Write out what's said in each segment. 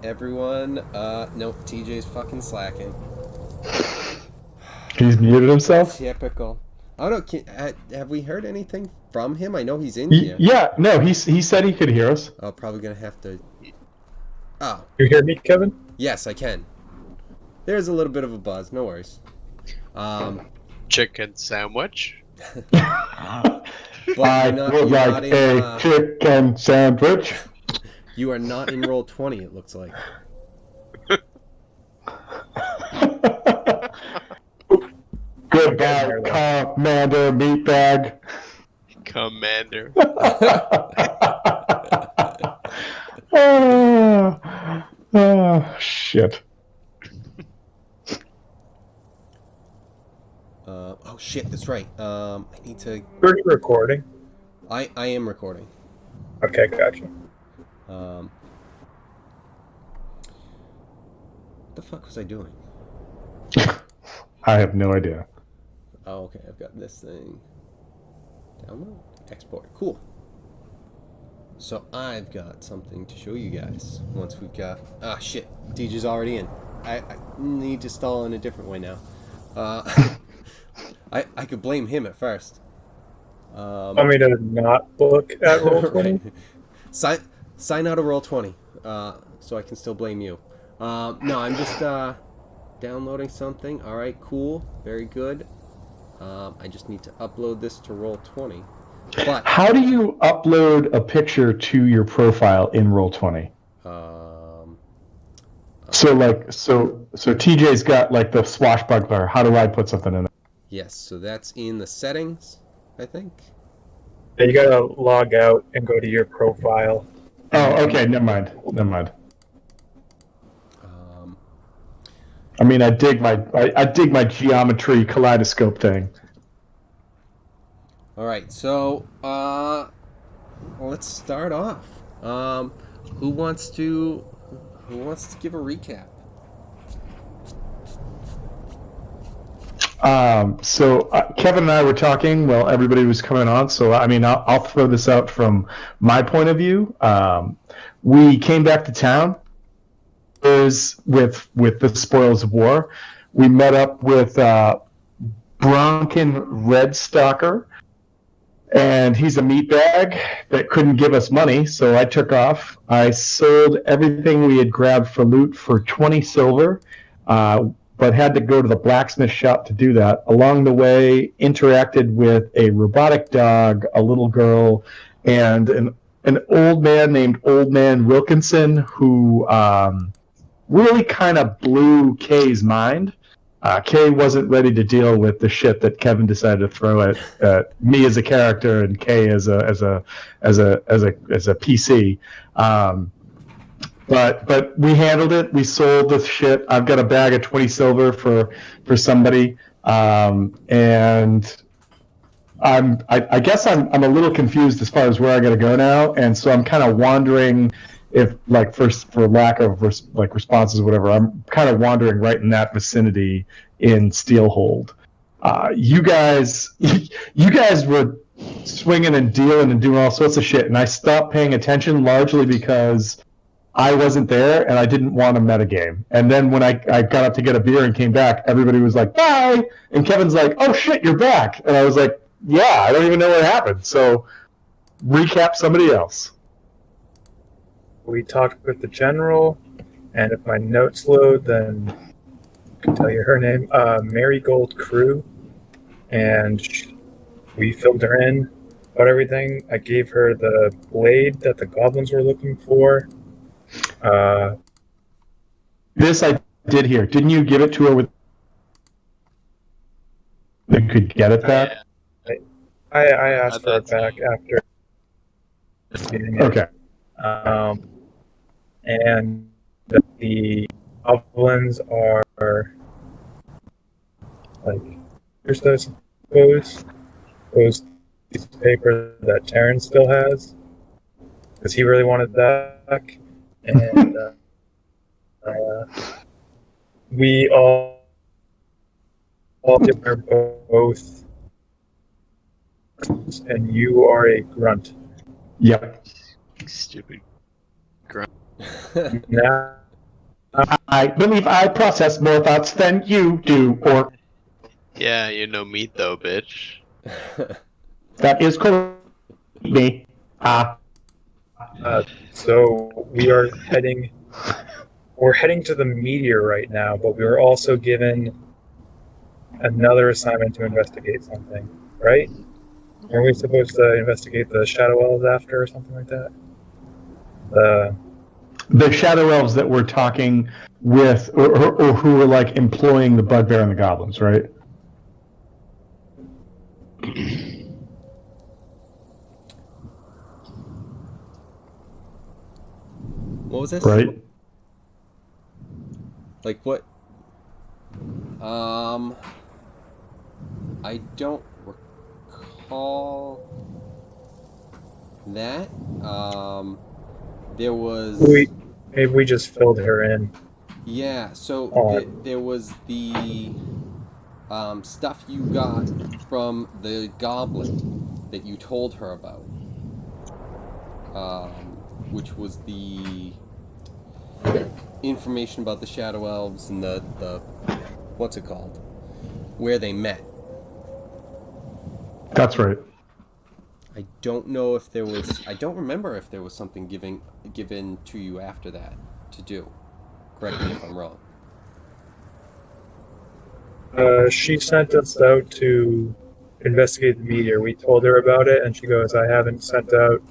everyone. Nope, TJ's fucking slacking. He's muted himself? Typical. I don't know, have we heard anything from him? I know he's in here. Yeah, no, he said he could hear us. Oh, probably gonna have to... Oh. You hear me, Kevin? Yes, I can. There's a little bit of a buzz, no worries. Chicken sandwich? I would like a chicken sandwich. You are not in roll 20, it looks like. Goodbye, Commander Meatbag. Commander. Shit. Oh shit, that's right. I need to... Are you recording? I am recording. Okay, gotcha. What the fuck was I doing? I have no idea. Oh, okay, I've got this thing. Download, export, cool. So I've got something to show you guys. Once we've got... Ah, shit, DJ's already in. I need to stall in a different way now. I could blame him at first. Want me to not look at Roll20? Right. Sign out of Roll20, so I can still blame you. No, I'm just downloading something. All right, cool, very good. I just need to upload this to Roll20. But how do you upload a picture to your profile in Roll20? So TJ's got like the swashbuckler. How do I put something in it? Yes, so that's in the settings, I think. Yeah, you gotta log out and go to your profile. Oh, okay. Never mind. I mean, I dig my geometry kaleidoscope thing. All right, so let's start off. Who wants to give a recap? Kevin and I were talking while everybody was coming on. So I mean, I'll throw this out from my point of view. We came back to town with the spoils of war. We met up with Bronkin Redstalker, and he's a meatbag that couldn't give us money, so I took off. I sold everything we had grabbed for loot for 20 silver. But had to go to the blacksmith shop to do that. Along the way, interacted with a robotic dog, a little girl, and an old man named Old Man Wilkinson, who really kind of blew Kay's mind. Kay wasn't ready to deal with the shit that Kevin decided to throw at me as a character and Kay as a PC. But we handled it. We sold the shit. I've got a bag of 20 silver for somebody, and I guess I'm a little confused as far as where I got to go now, and so I'm kind of wandering. If like for lack of responses or whatever, I'm kind of wandering right in that vicinity in Steelhold. You guys were swinging and dealing and doing all sorts of shit, and I stopped paying attention largely because I wasn't there and I didn't want a metagame. And then when I got up to get a beer and came back, everybody was like, bye! And Kevin's like, oh shit, you're back! And I was like, yeah, I don't even know what happened. So, recap somebody else. We talked with the general, and if my notes load, then I can tell you her name. Marigold Crew. And we filled her in about everything. I gave her the blade that the goblins were looking for. This I did hear. Didn't you give it to her with... They could get it back? I asked for it back after. Okay. And the goblins are like, here's those pieces of paper that Terran still has, because he really wanted that back. And we all are both, and you are a grunt. Yep. Stupid grunt. Now I believe I process more thoughts than you do, or Yeah, you know meat though, bitch. that is correct. Me. So we're heading to the meteor right now, but we were also given another assignment to investigate something, right? Are we supposed to investigate the Shadow Elves after or something like that? The shadow elves that we're talking with, or who were like employing the bugbear and the goblins, right? What was this? Right. Like what? I don't recall that. There was. Maybe we just filled her in. Yeah. So On. there was the stuff you got from the goblin that you told her about, which was the information about the Shadow Elves and the what's it called? Where they met. That's right. I don't know if there was. I don't remember if there was something given to you after that to do. Correct me if I'm wrong. She sent us out to investigate the meteor. We told her about it, and she goes, "I haven't sent out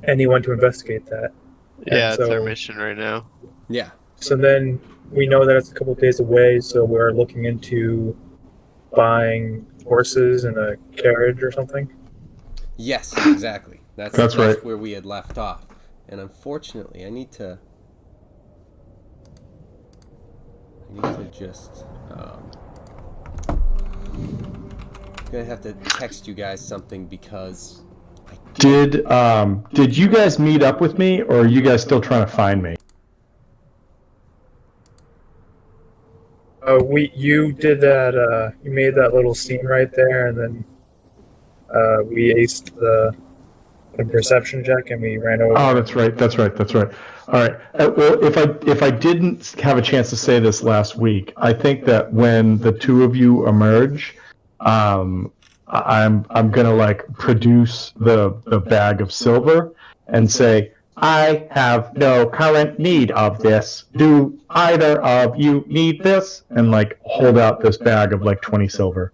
anyone to investigate that." Yeah, And it's our so- mission right now. Yeah. So then we know that it's a couple of days away, so we're looking into buying horses and a carriage or something. Yes, exactly. That's right. where we had left off. And unfortunately, I need to just I'm gonna have to text you guys something because Did you guys meet up with me, or are you guys still trying to find me? You did that. You made that little scene right there, and then we aced the perception check, and we ran over. Oh, that's right. All right. Well, if I didn't have a chance to say this last week, I think that when the two of you emerge, I'm gonna like produce the bag of silver and say, I have no current need of this. Do either of you need this? And like hold out this bag of like 20 silver.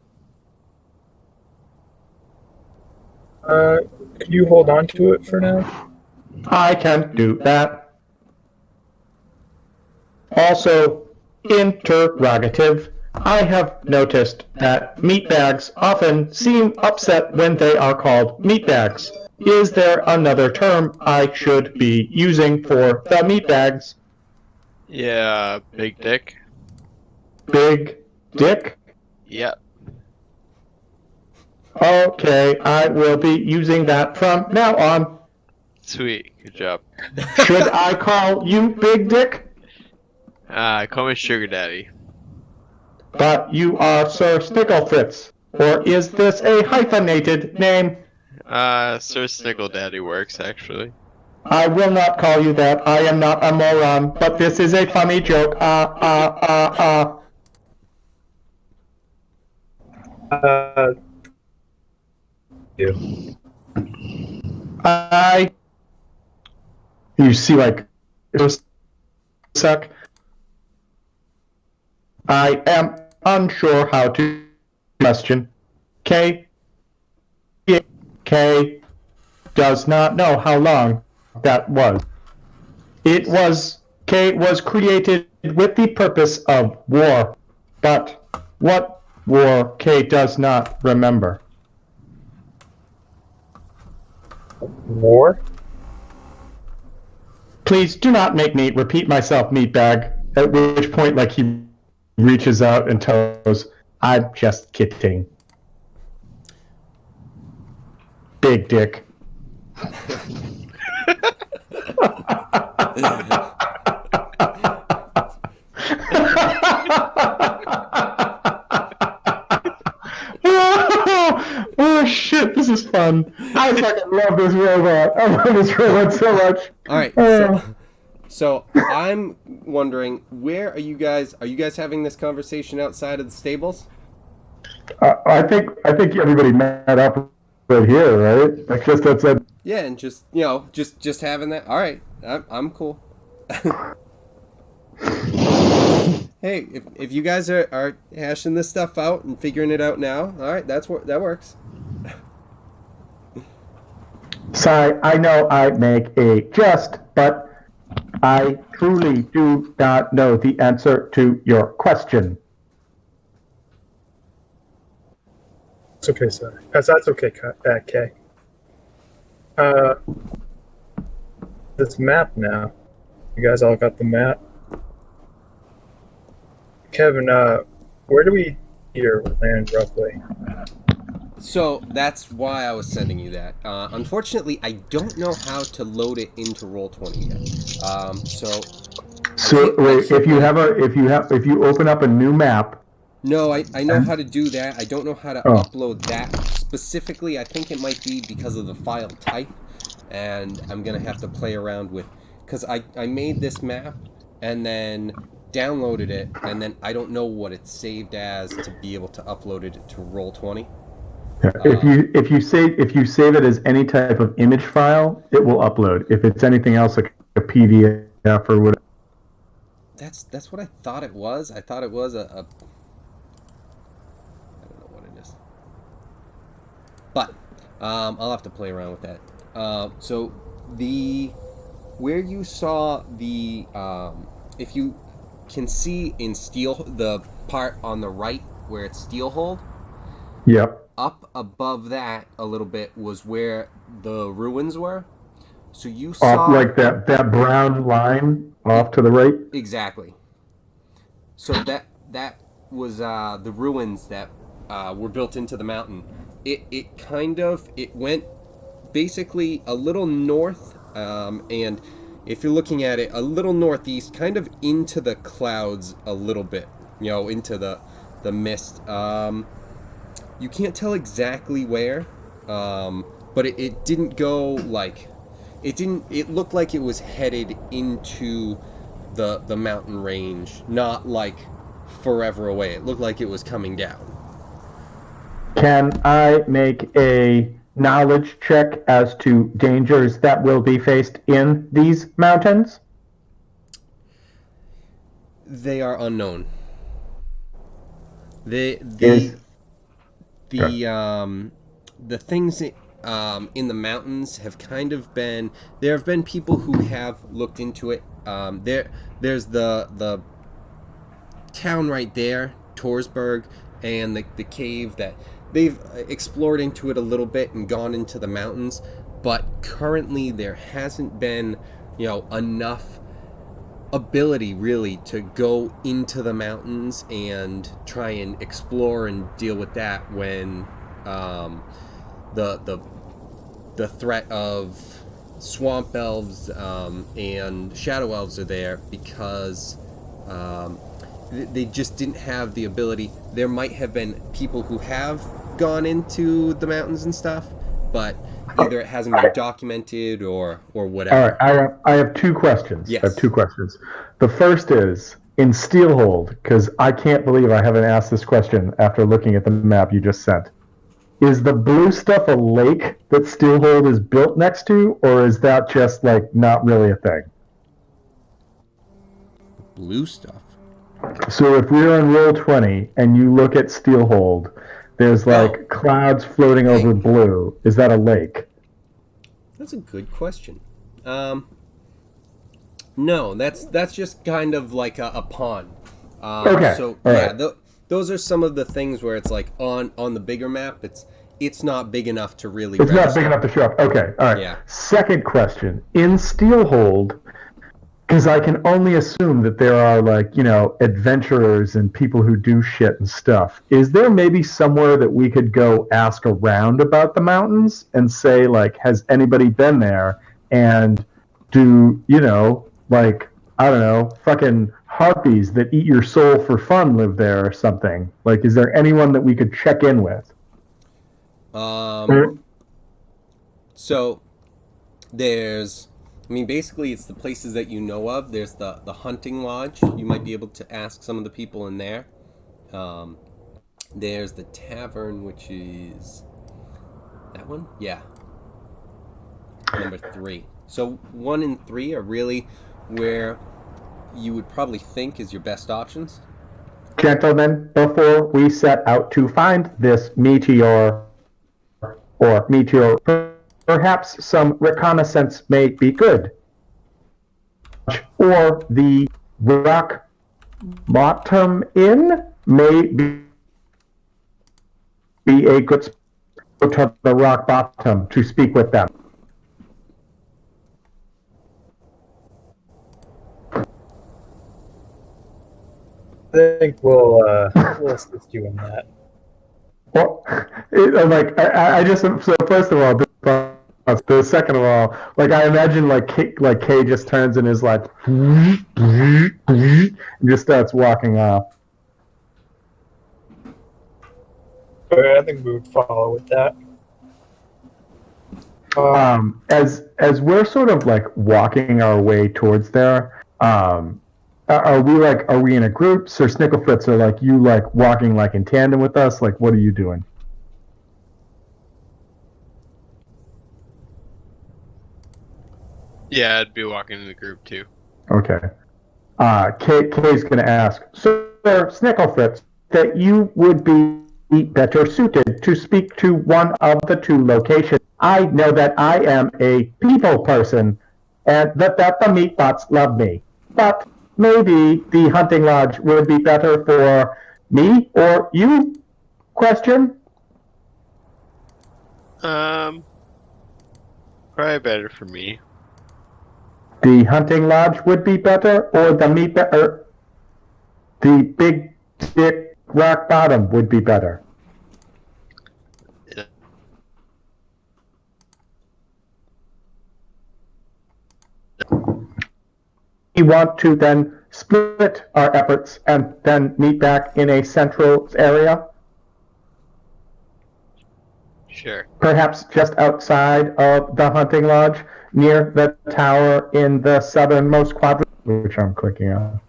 Could you hold on to it for now? I can do that. Also, interrogative. I have noticed that meat bags often seem upset when they are called meat bags. Is there another term I should be using for the meat bags? Yeah, big dick. Big dick? Yep. Okay, I will be using that from now on. Sweet. Good job. Should I call you Big Dick? Call me Sugar Daddy. But you are Sir Snicklefritz. Or is this a hyphenated name? Sir Snickle Daddy works, actually. I will not call you that. I am not a moron, but this is a funny joke. You. You see, like, sec. I am unsure how to question. K does not know how long that was. K was created with the purpose of war, but what war K does not remember. War? Please do not make me repeat myself, meatbag. At which point, like, he reaches out and tells, I'm just kidding. Big dick. Oh shit, this is fun. I fucking love this robot. I love this robot so much. All right. So I'm wondering, where are you guys? Are you guys having this conversation outside of the stables? I think everybody met up right here, right? Like just outside. Yeah, and just just having that. All right, I'm cool. Hey, if you guys are hashing this stuff out and figuring it out now, all right, that works. Sorry, I know I make a jest, but I truly do not know the answer to your question. It's okay, sir. That's okay, Kay. This map now. You guys all got the map? Kevin, where do we here land roughly? So that's why I was sending you that. Unfortunately, I don't know how to load it into Roll20 yet. So wait, if you open up a new map. No, I know how to do that. I don't know how to upload that specifically. I think it might be because of the file type, and I'm gonna have to play around with, because I made this map and then downloaded it, and then I don't know what it's saved as to be able to upload it to Roll20. If you save it as any type of image file, it will upload. If it's anything else like a PDF or whatever. That's what I thought it was. I thought it was a I don't know what it is. But I'll have to play around with that. So where you saw the if you can see in the part on the right where it's Steelhold. Yep. Up above that a little bit was where the ruins were. So you saw like that brown line off to the right. Exactly. So that was the ruins that were built into the mountain. It went basically a little north, and if you're looking at it, a little northeast, kind of into the clouds a little bit, into the mist. You can't tell exactly where, but it didn't go like, it looked like it was headed into the mountain range, not like forever away. It looked like it was coming down. Can I make a knowledge check as to dangers that will be faced in these mountains? They are unknown. The things in the mountains have kind of been. There have been people who have looked into it. There's the town right there, Torsberg, and the cave that they've explored into it a little bit and gone into the mountains. But currently, there hasn't been enough ability really to go into the mountains and try and explore and deal with that when the threat of swamp elves and shadow elves are there, because they just didn't have the ability. There might have been people who have gone into the mountains and stuff, but either it hasn't been documented or whatever. All right, I have two questions. Yes. I have two questions. The first is, in Steelhold, because I can't believe I haven't asked this question after looking at the map you just sent. Is the blue stuff a lake that Steelhold is built next to, or is that just like not really a thing? Blue stuff. So if we're on Roll20 and you look at Steelhold, there's like clouds floating over blue. Is that a lake? That's a good question. No, that's just kind of like a pond. Okay. So all yeah, right. those are some of the things where it's like on the bigger map, it's not big enough to really. It's register. not big enough to show up. Okay. All right. Yeah. Second question: in Steelhold, because I can only assume that there are like adventurers and people who do shit and stuff. Is there maybe somewhere that we could go ask around about the mountains and say like, has anybody been there? And do like, I don't know, fucking harpies that eat your soul for fun live there or something? Like, is there anyone that we could check in with? So there's I mean, basically, it's the places that you know of. There's the hunting lodge. You might be able to ask some of the people in there. There's the tavern, which is that one. Yeah, number 3. So 1 and 3 are really where you would probably think is your best options. Gentlemen, before we set out to find this meteor or meteor, perhaps some reconnaissance may be good. Or the rock bottom inn may be a good spot to the rock bottom to speak with them. I think we'll assist you in that. Well, I just so first of all, the second of all, like I imagine like Kay just turns and is like, and just starts walking off. But I think we would follow with that. As we're sort of like walking our way towards there, are we in a group? Sir Snicklefritz, are like you like walking like in tandem with us? Like, what are you doing? Yeah, I'd be walking in the group too. Okay. Kay's going to ask, Sir Snicklefritz, that you would be better suited to speak to one of the 2 locations. I know that I am a people person, and that the meatbots love me. But maybe the hunting lodge would be better for me or you? Question? Probably better for me. The hunting lodge would be better, or the big dick rock bottom would be better? Yeah. We want to then split our efforts and then meet back in a central area, Sure. perhaps just outside of the hunting lodge, near the tower in the southernmost quadrant, which I'm clicking on.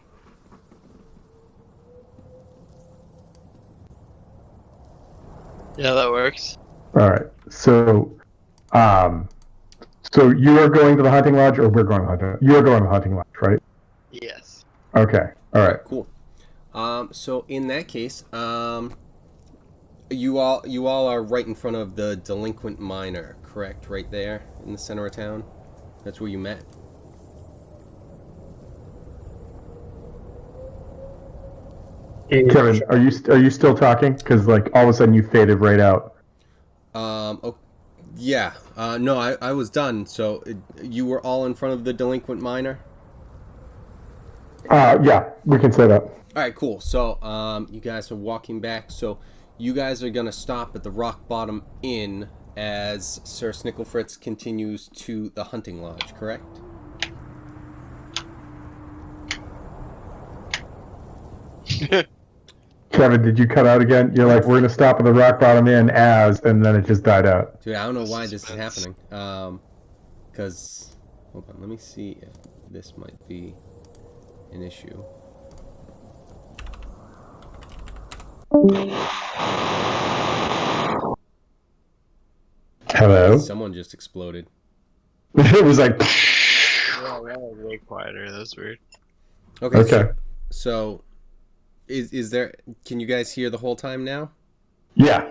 Yeah, that works. All right. So you are going to the hunting lodge, or we're going to the hunting lodge? You're going to the hunting lodge, right? Yes. Okay. All right. Cool. So in that case, you all are right in front of the delinquent miner, correct? Right there in the center of town. That's where you met. Kevin, are you still talking? Because like all of a sudden you faded right out. Oh, yeah. No, I was done. So you were all in front of the delinquent miner. Yeah, we can say that. All right, cool. So you guys are walking back. So you guys are gonna stop at the Rock Bottom Inn as Sir Snicklefritz continues to the hunting lodge, correct? Kevin, did you cut out again? You're like, we're gonna stop at the Rock Bottom Inn and then it just died out. Dude, I don't know why this is happening. Because hold on, let me see if this might be an issue. Hello. Someone just exploded. It was like. Yeah, that was way quieter. That's weird. Okay. Okay. So is there? Can you guys hear the whole time now? Yeah.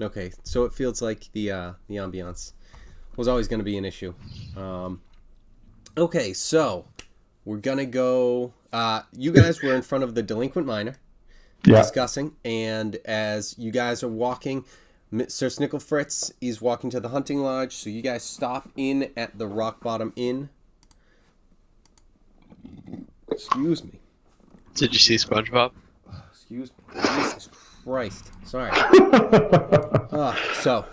Okay. So it feels like the ambiance was always going to be an issue. Okay. So we're gonna go. You guys were in front of the delinquent miner, discussing, and as you guys are walking, Sir Snicklefritz is walking to the hunting lodge. So you guys stop in at the Rock Bottom Inn. Excuse me. Did you see SpongeBob? Excuse me. Jesus Christ. Sorry. So,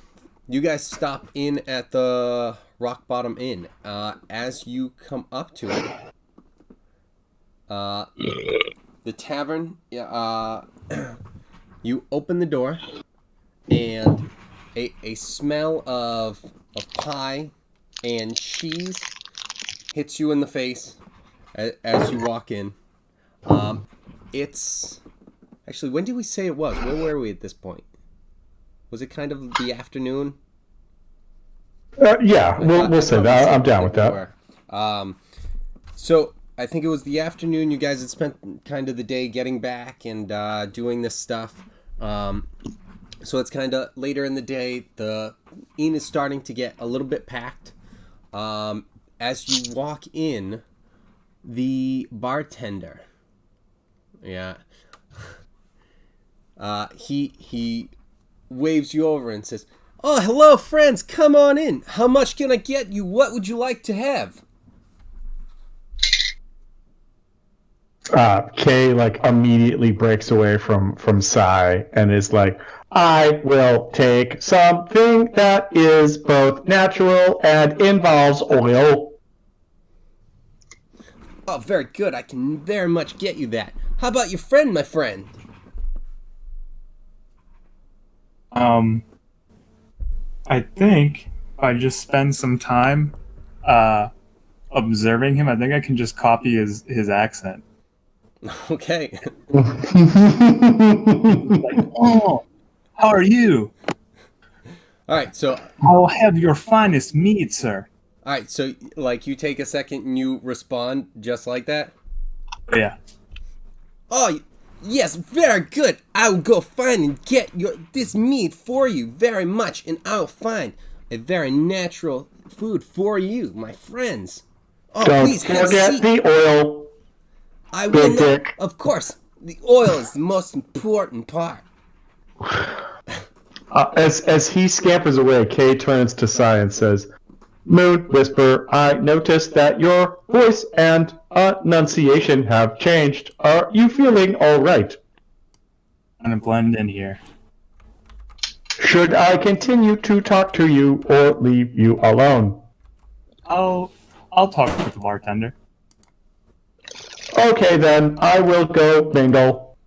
you guys stop in at the Rock Bottom Inn. As you come up to it, the tavern, you open the door, and a smell of pie and cheese hits you in the face as you walk in. It's actually, when did we say it was? Where were we at this point? Was it kind of the afternoon? Yeah, we'll say that. I'm down with that. So I think it was the afternoon. You guys had spent kind of the day getting back and doing this stuff. So it's kind of later in the day. The inn is starting to get a little bit packed. As you walk in, the bartender, he waves you over and says, "Oh, hello, friends. Come on in. How much can I get you? What would you like to have?" Kay immediately breaks away from Sai and is like, I will take something that is both natural and involves oil. Oh, very good. I can very much get you that. How about your friend, my friend? I think if I just spend some time observing him, I think I can just copy his accent. Okay. Oh, how are you? All right, so I'll have your finest meat, sir. all right, so you take a second and you respond just like that. Yeah. Oh, yes, very good. I will go find and get this meat for you very much, and I'll find a very natural food for you, my friends. Oh, Don't please have a forget seat. the oil. I will Big not. dick. Of course, the oil is the most important part. As he scampers away, Kay turns to Sai and says, Moon Whisper, I noticed that your voice and enunciation have changed. Are you feeling all right? I'm gonna blend in here. Should I continue to talk to you or leave you alone? I'll talk with the bartender. Okay then, I will go mingle.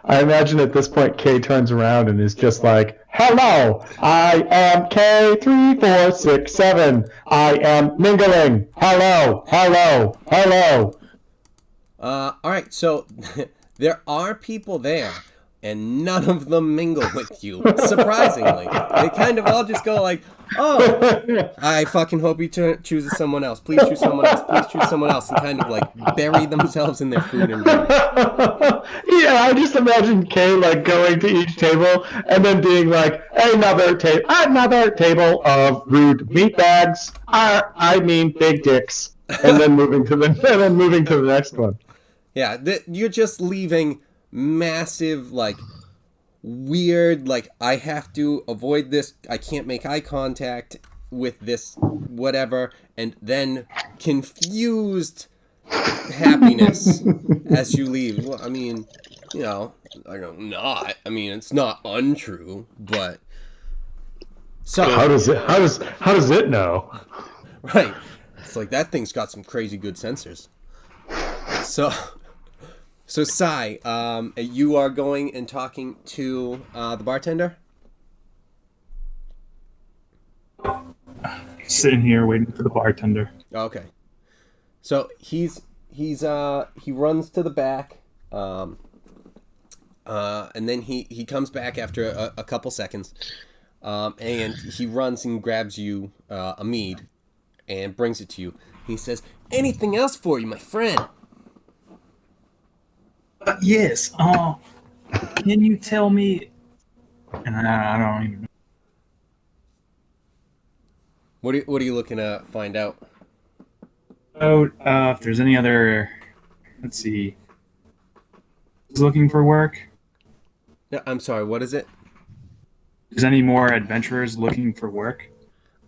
I imagine at this point Kay turns around and is just like, hello, I am K3467. I am mingling. Hello, hello, hello. All right, so there are people there, and none of them mingle with you. Surprisingly, they kind of all just go like, "Oh, I fucking hope he chooses someone else. Please choose someone else. Please choose someone else," and kind of bury themselves in their food and drink. Yeah, I just imagine Kay going to each table and then being like, another table of rude meat bags. I mean big dicks, and then moving to the next one. Yeah, you're just leaving massive, weird, I have to avoid this, I can't make eye contact with this, whatever, and then confused happiness as you leave. Well, I mean, it's not untrue, but... So, How does it know? right. It's that thing's got some crazy good sensors. So Sai, you are going and talking to the bartender? Sitting here waiting for the bartender. Okay. So he runs to the back, and then he comes back after a couple seconds, and he runs and grabs you a mead and brings it to you. He says, "Anything else for you, my friend?" Yes. Can you tell me? And I don't even know. What are you looking to find out? Oh, if there's any other, let's see. Looking for work. No, I'm sorry. What is it? Is any more adventurers looking for work?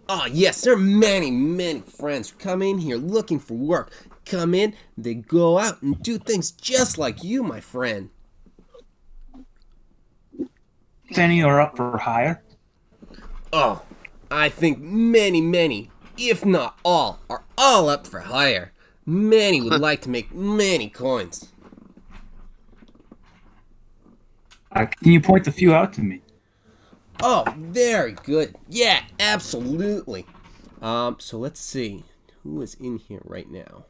Oh, yes, there are many, many friends who come in here looking for work. Come in, they go out and do things just like you, my friend. Any are up for hire? Oh, I think many, if not all, are all up for hire. Many would like to make many coins. Can you point a few out to me? Oh, very good. Yeah, absolutely. So let's see. who is in here right now?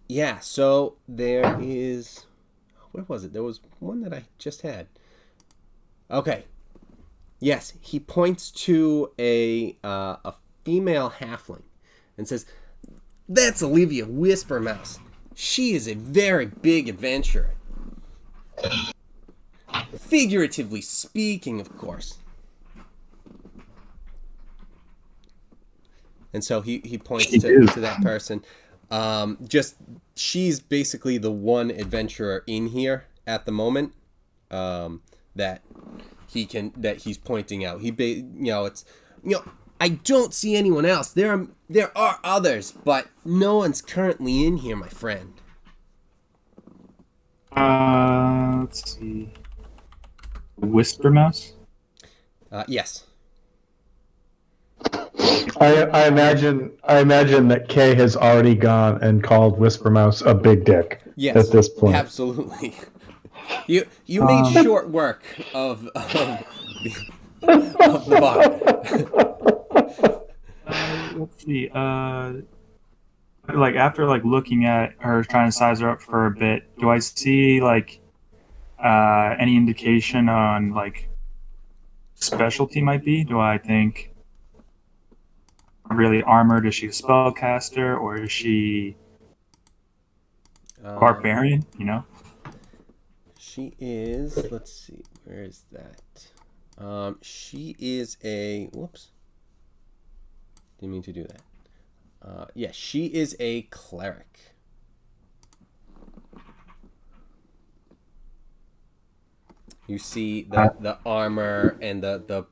Yeah, so there is... Where was it? There was one that I just had. Okay. Yes, he points to a female halfling and says, "That's Olivia Whispermouse. She is a very big adventurer. Figuratively speaking, of course." And so he points to that person. Just she's basically the one adventurer in here at the moment that he's pointing out. I don't see anyone else. There are others, but no one's currently in here, my friend. Let's see. Whisper Mouse? Yes. I imagine that Kay has already gone and called Whisper Mouse a big dick. Yes, at this point. Absolutely. You made short work of the bar. Let's see. Like after looking at her, trying to size her up for a bit, do I see any indication on specialty might be? Do I think really armored? Is she a spellcaster or is she barbarian? She is. Let's see. Where is that? She is a. Whoops. Didn't mean to do that. Yeah, she is a cleric. You see the armor and the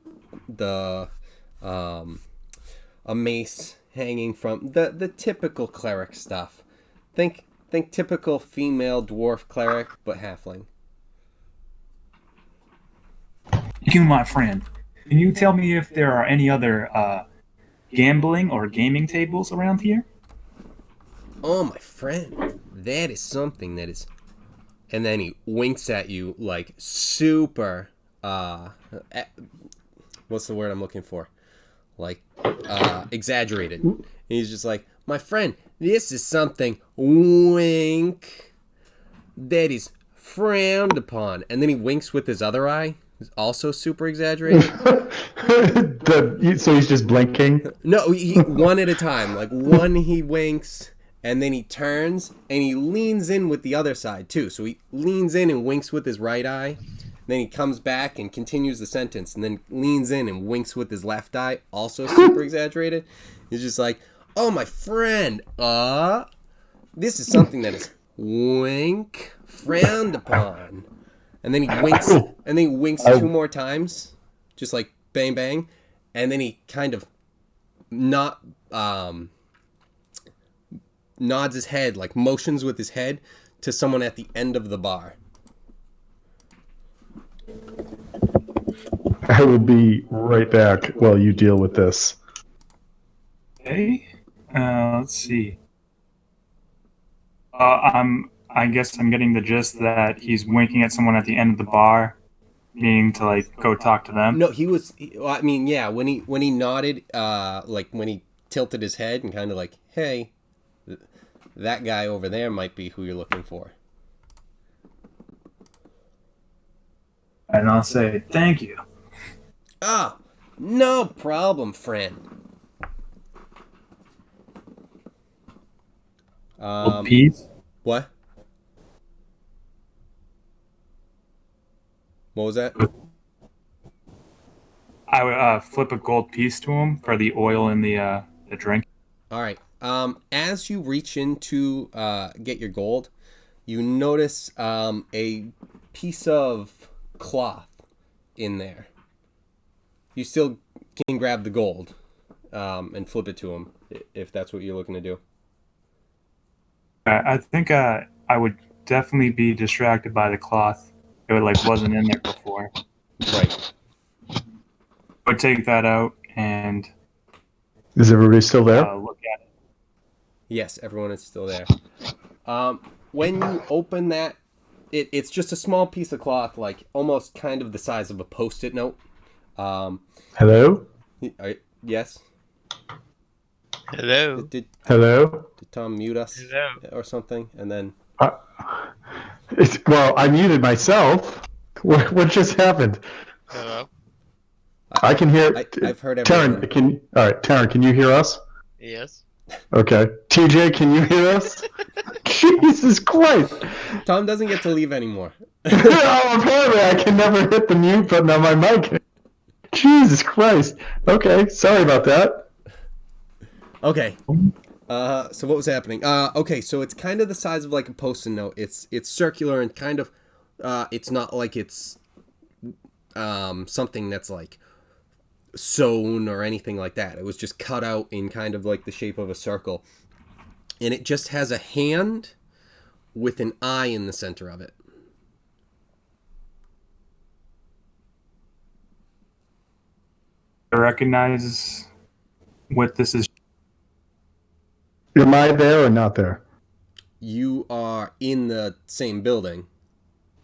a mace hanging from the typical cleric stuff. Think typical female dwarf cleric, but halfling. You, my friend, can you tell me if there are any other gambling or gaming tables around here? Oh, my friend, that is something that is... And then he winks at you like super... what's the word I'm looking for? Exaggerated. And he's just like, "My friend, this is something, wink, that is frowned upon." And then he winks with his other eye. It's also super exaggerated. So he's just blinking? No, he one at a time. One he winks, and then he turns, and he leans in with the other side, too. So he leans in and winks with his right eye. Then he comes back and continues the sentence, and then leans in and winks with his left eye, also super exaggerated. He's just like, "Oh, my friend, this is something that is wink frowned upon." And then he winks, and then he winks 2 more times, just like bang bang, and then he kind of nods his head, motions with his head to someone at the end of the bar. I will be right back while you deal with this. Okay. Let's see. I guess I'm getting the gist that he's winking at someone at the end of the bar, meaning to go talk to them. No, yeah. When he nodded, when he tilted his head and kind of "Hey, that guy over there might be who you're looking for." And I'll say, "Thank you." Ah, no problem, friend. Peas? What? What was that? I would flip a gold piece to him for the oil in the drink. All right. As you reach in to get your gold, you notice a piece of cloth in there. You still can grab the gold and flip it to him if that's what you're looking to do. I think I would definitely be distracted by the cloth. It wasn't in there before. Right. But take that out and Is everybody still there? look at it. Yes, everyone is still there. When you open that, it's just a small piece of cloth, almost kind of the size of a Post-it note. Hello? Yes. Hello. Did Hello? Tom mute us Hello. or something? And then Well, I muted myself. What just happened? Hello. I can hear. I've heard everyone. Taryn, all right, Taryn, can you hear us? Yes. Okay. TJ, can you hear us? Jesus Christ! Tom doesn't get to leave anymore. Oh, apparently I can never hit the mute button on my mic. Jesus Christ. Okay, sorry about that. Okay. So what was happening? Okay, so it's kind of the size of like a post-it note. It's circular and kind of, it's not like it's something that's like sewn or anything like that. It was just cut out in kind of like the shape of a circle. And it just has a hand with an eye in the center of it. I recognize what this is. Am I there or not there? You are in the same building.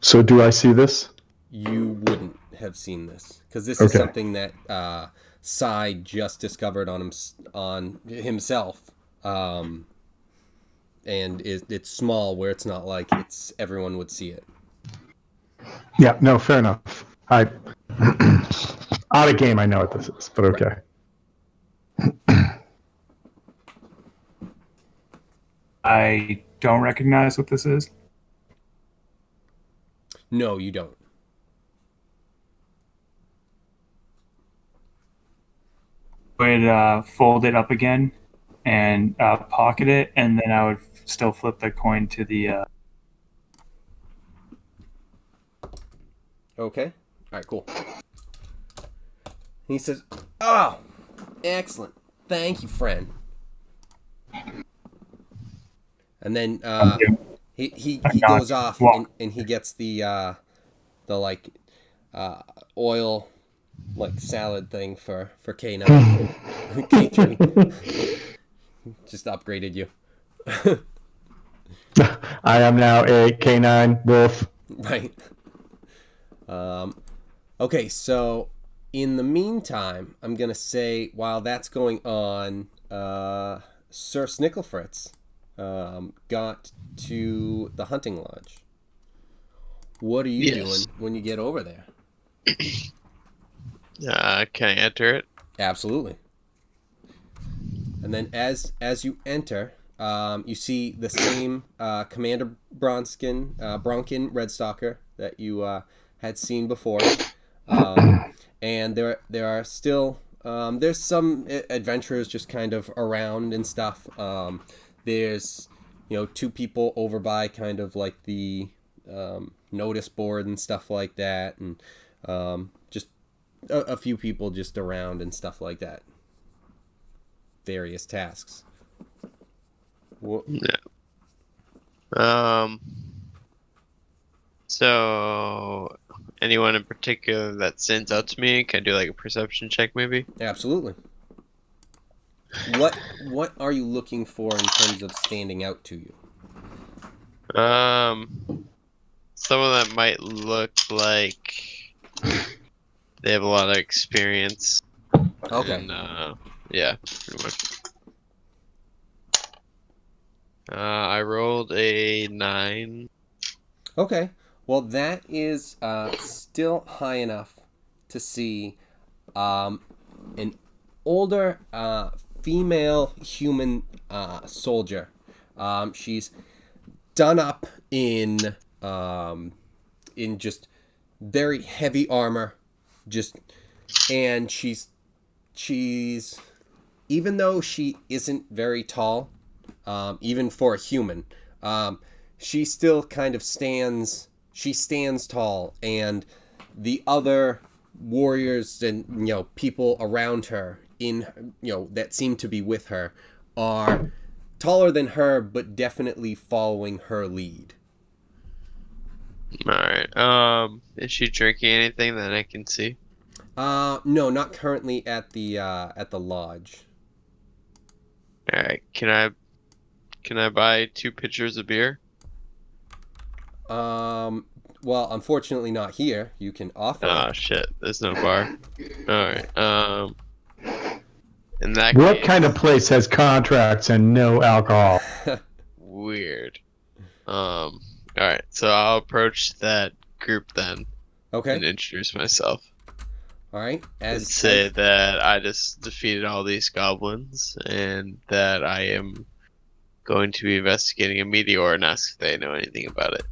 So do I see this? You wouldn't have seen this because this is something that Sai just discovered on himself, and it's small where it's not like it's everyone would see it. Yeah, no, fair enough. Out of game, I know what this is, but okay. I don't recognize what this is. No, you don't. I would fold it up again and pocket it, and then I would still flip the coin to the. Okay. All right. Cool. He says, "Oh, excellent. Thank you, friend." And then he goes off and he gets the like oil like salad thing for K9. K3 just upgraded you. I am now a K9 wolf. Right. Okay, so in the meantime, I'm gonna say while that's going on, Sir Snicklefritz got to the hunting lodge. What are you doing when you get over there? Can I enter it? Absolutely. And then as you enter, you see the same Commander Bronkin Redstalker that you had seen before, and there are still there's some adventurers just kind of around and stuff. There's two people over by kind of like the notice board and stuff like that, and just a few people just around and stuff like that. Various tasks. Yeah. So anyone in particular that stands out to me? Can I do like a perception check maybe? Absolutely. What are you looking for in terms of standing out to you? Someone that might look like they have a lot of experience. Okay. And, yeah, pretty much. I rolled a 9. Okay. Well, that is still high enough to see an older female human soldier. She's done up in just very heavy armor, and she's even though she isn't very tall, even for a human, she still kind of stands tall, and the other warriors and people around her that seem to be with her are taller than her, but definitely following her lead. Alright, is she drinking anything that I can see? No, not currently at the lodge. Alright, can I buy 2 pitchers of beer? Well, unfortunately not here. You can offer Oh it. shit, there's no bar. Alright, In that What case, kind of place has contracts and no alcohol? weird. All right, so I'll approach that group then and Okay. introduce myself All right. and say that I just defeated all these goblins and that I am going to be investigating a meteor and ask if they know anything about it.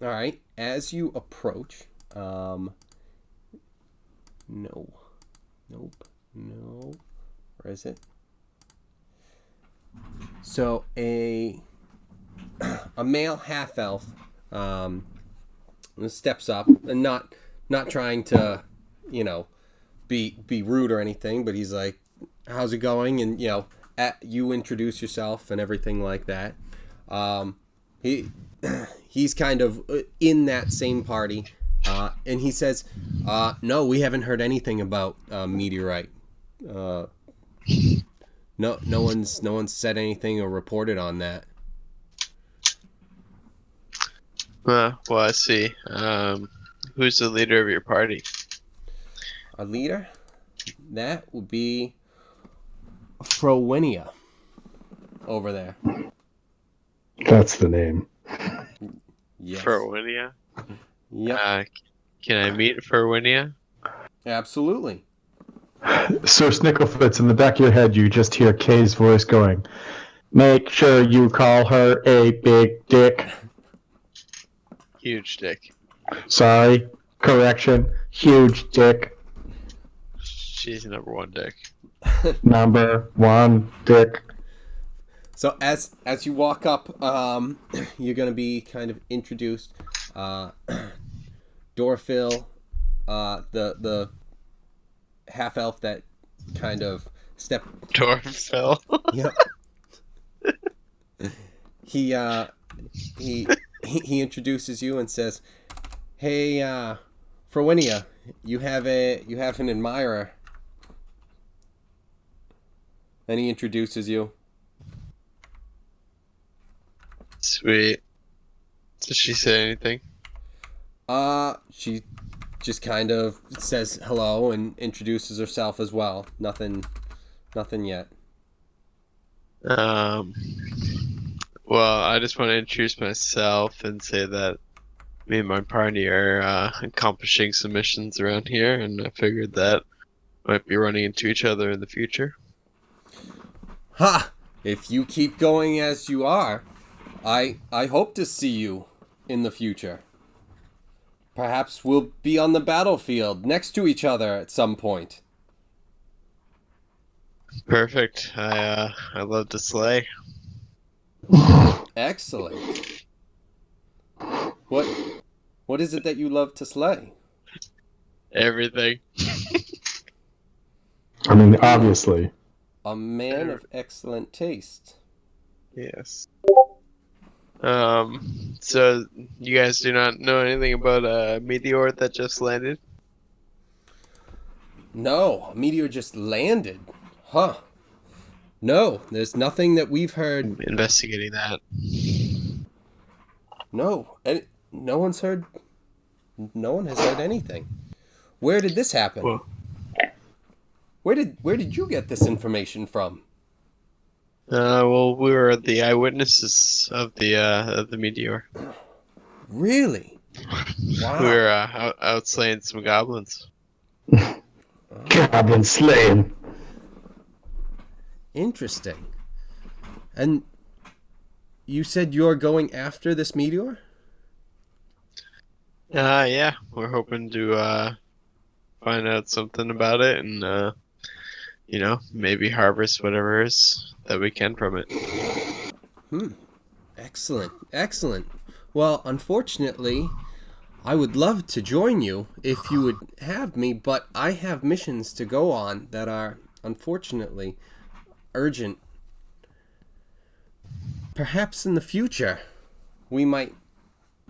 All right. As you approach, no, nope, no. Where is it? So a male half elf steps up and not trying to, be rude or anything, but he's like, "How's it going?" And you introduce yourself and everything like that. He's kind of in that same party, and he says, "No, we haven't heard anything about meteorite. No one's said anything or reported on that." Well, I see. Who's the leader of your party? Our leader, that would be Frowinia over there. That's the name. Yes. Furwinia? Yep. Can I meet Furwinia? Absolutely. Sir Snicklefoots, in the back of your head, you just hear Kay's voice going, "Make sure you call her a big dick." Huge dick. Sorry. Correction. Huge dick. She's number one dick. Number one dick. So as you walk up, you're gonna be kind of introduced. Dorfil, the half elf that kind of stepped. Dorfell. Yep. He introduces you and says, "Hey, Frowinia, you have an admirer." And he introduces you. Sweet. Did she say anything? She just kind of says hello and introduces herself as well. Nothing yet. Well, I just want to introduce myself and say that me and my party are accomplishing some missions around here, and I figured that might be running into each other in the future. Ha! If you keep going as you are, I hope to see you in the future. Perhaps we'll be on the battlefield next to each other at some point. Perfect. I love to slay. Excellent. What is it that you love to slay? Everything. I mean, obviously. A man of excellent taste. Yes. So you guys do not know anything about a meteor that just landed? No, a meteor just landed. Huh. No, there's nothing that we've heard. I'm investigating that. No, no one's heard. No one has heard anything. Where did this happen? Well, Where did you get this information from? Well, we were the eyewitnesses of the meteor. Really? Wow. We were out slaying some goblins. Goblin slaying. Interesting. And you said you're going after this meteor? Yeah, we're hoping to find out something about it and maybe harvest whatever is that we can from it. Excellent. Well, unfortunately, I would love to join you if you would have me, but I have missions to go on that are, unfortunately, urgent. Perhaps in the future, we might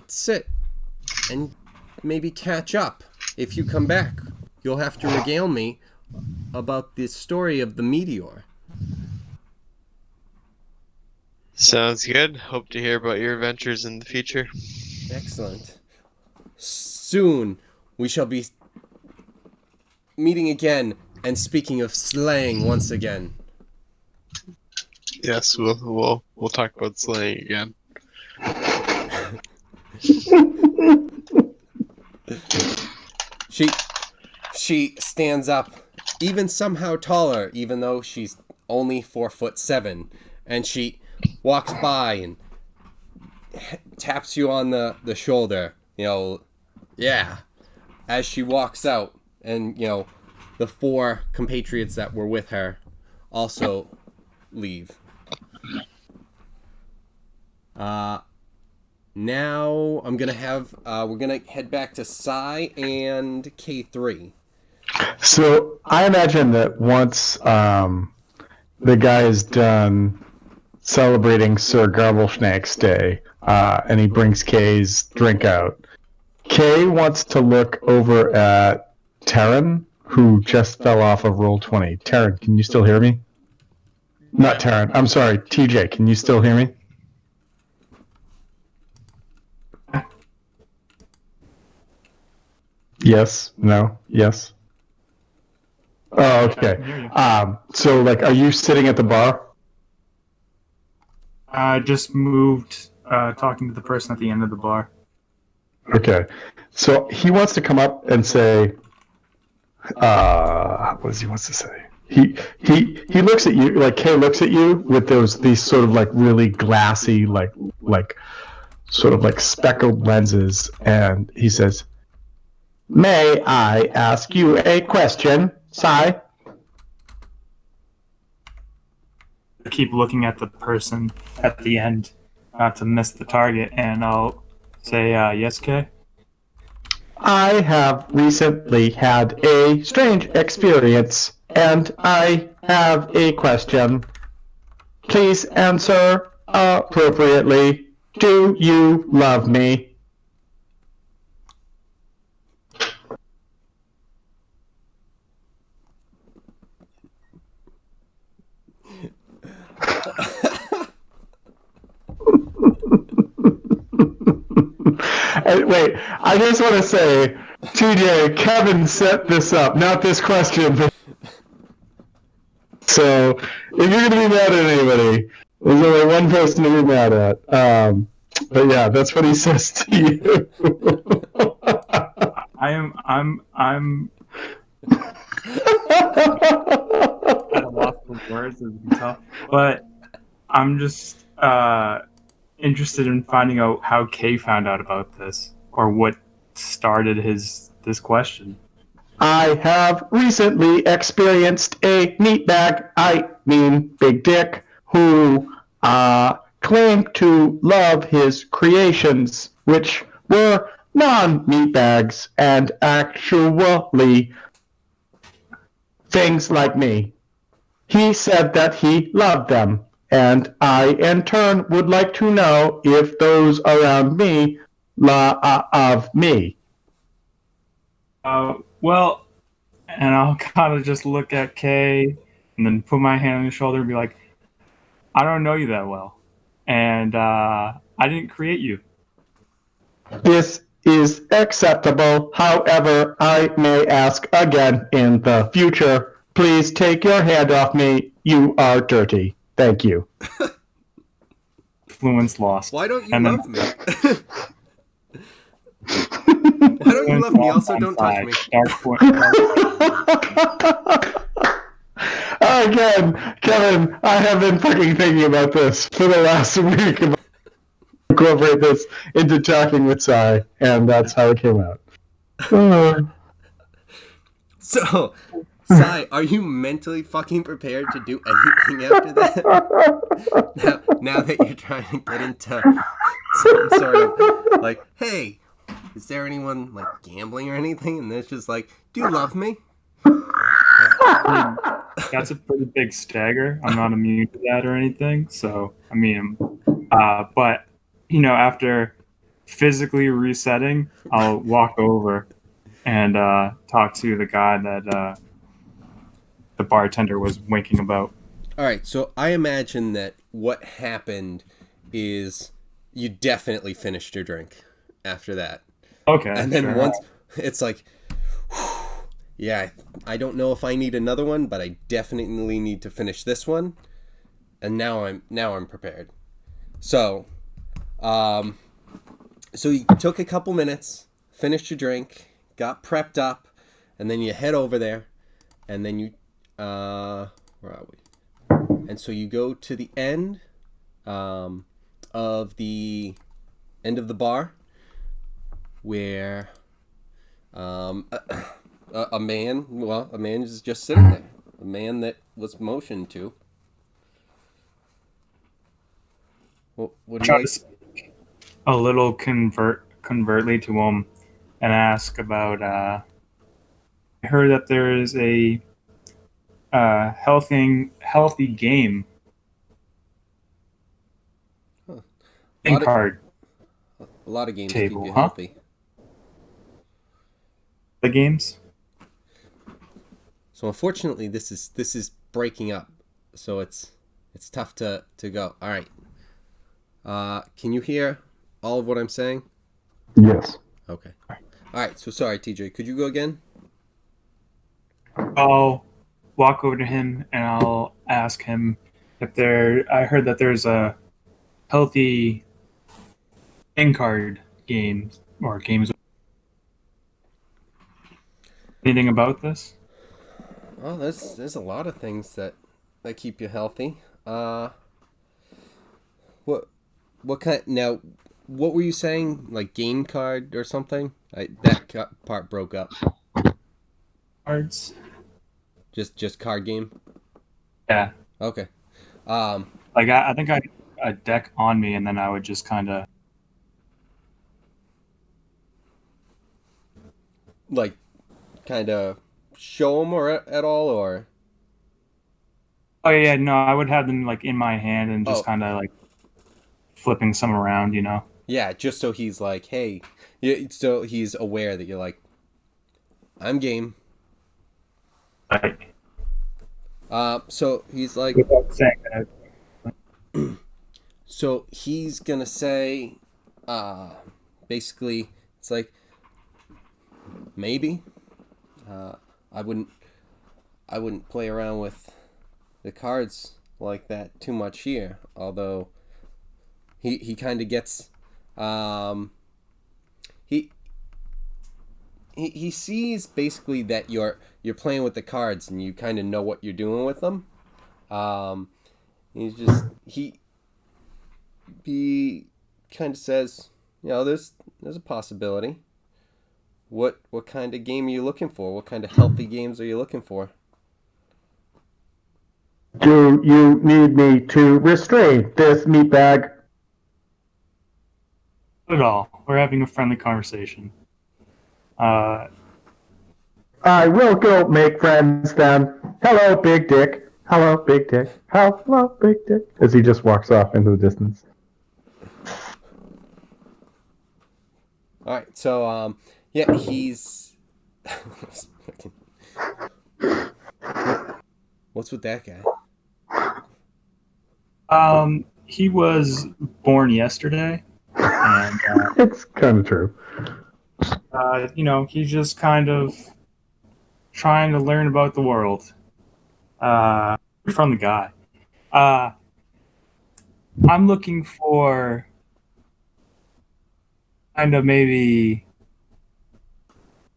sit and maybe catch up. If you come back, you'll have to regale me about the story of the meteor. Sounds good. Hope to hear about your adventures in the future. Excellent. Soon we shall be meeting again And speaking of slang, once again, Yes, we'll talk about slang again. she stands up, even somehow taller, even though she's only 4'7", and she walks by and taps you on the shoulder. Yeah. As she walks out, and the 4 compatriots that were with her also leave. Now I'm gonna have we're gonna head back to Psy and K3. So I imagine that once the guy is done celebrating Sir Garbleschnack's day, and he brings Kay's drink out, Kay wants to look over at Taryn, who just fell off of Roll20. Taryn, can you still hear me? Not Taryn. I'm sorry, TJ. Can you still hear me? Yes. No. Yes. Oh, okay. So, like, are you sitting at the bar? I just moved, talking to the person at the end of the bar. Okay. So he wants to come up and say, what does he wants to say? He looks at you, like Kay looks at you with these sort of like really glassy, like sort of like speckled lenses, and he says, "May I ask you a question, Sai?" I keep looking at the person at the end, not to miss the target, and I'll say, yes, Kay? I have recently had a strange experience, and I have a question. Please answer appropriately. Do you love me? Wait, I just want to say, TJ, Kevin set this up, not this question. So, if you're going to be mad at anybody, there's only one person to be mad at. But yeah, that's what he says to you. I'm at a loss for words, as you can tell. But I'm just interested in finding out how Kay found out about this, or what started this question. I have recently experienced a meatbag, I mean big dick, who claimed to love his creations, which were non-meatbags and actually things like me. He said that he loved them, and I in turn would like to know if those around me love me. Well, and I'll kind of just look at Kay and then put my hand on his shoulder and be like, I don't know you that well, and I didn't create you. This is acceptable. However, I may ask again in the future. Please take your hand off me. You are dirty. Thank you. Fluence lost. Why don't you And love me? Why don't you love me? Also, don't touch me. Again, Kevin, I have been fucking thinking about this for the last week. Incorporate this into talking with Sai, and that's how it came out. So, Sai, are you mentally fucking prepared to do anything after that? Now that you're trying to get into some sort of, like, hey, is there anyone, like, gambling or anything? And it's just like, do you love me? That's a pretty big stagger. I'm not immune to that or anything. So, I mean, but, after physically resetting, I'll walk over and talk to the guy that the bartender was winking about. All right, so I imagine that what happened is you definitely finished your drink after that. Okay. And then sure. once it's like, Yeah, I don't know if I need another one, but I definitely need to finish this one. And now I'm prepared. So, so you took a couple minutes, finished your drink, got prepped up, and then you head over there, and then you where are we? And so you go to the end of the bar where a man is just sitting there. A man that was motioned to. What do you Try like? to speak a little covertly to him and ask about. I heard that there is a healthy game Huh. in card A lot of games table, keep you huh? healthy. The games. So unfortunately, this is breaking up. So it's tough to go. All right. Can you hear all of what I'm saying? Yes. Okay. All right. So sorry, TJ. Could you go again? I'll walk over to him and I'll ask him if there. I heard that there's a healthy in card game or games. Anything about this? Well, there's a lot of things that keep you healthy. What kind now? What were you saying? Like game card or something? Part broke up. Cards. Just card game. Yeah. Okay. Like I think I had a deck on me, and then I would just kind of. Like, kind of show them or at all or. Oh yeah, no, I would have them like in my hand and just Oh. kind of like flipping some around, you know. Yeah, just so he's like, hey, yeah, so he's aware that you're like, I'm game. Like So he's like, without saying that. so he's gonna say, basically, it's like, maybe, I wouldn't play around with the cards like that too much here. Although, he kind of gets, he sees basically that you're playing with the cards and you kind of know what you're doing with them. He's just he kind of says, there's a possibility. What kind of game are you looking for? What kind of healthy games are you looking for? Do you need me to restrain this meatbag? Not at all. We're having a friendly conversation. I will go make friends then. Hello, Big Dick. Hello, Big Dick. Hello, Big Dick. As he just walks off into the distance. All right, so yeah, he's what's with that guy? He was born yesterday, and It's kind of true. he's just kind of trying to learn about the world. From the guy. I'm looking for kind of maybe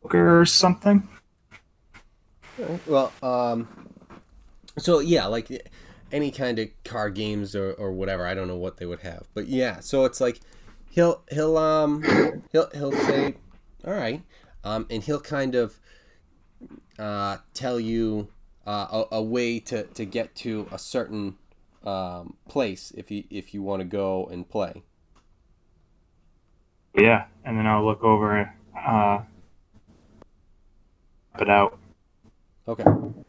poker or something. Well, so yeah, like any kind of card games or whatever. I don't know what they would have, but yeah. So it's like he'll say, all right, and he'll kind of tell you a way to get to a certain place if you want to go and play. Yeah, and then I'll look over it out. Okay. All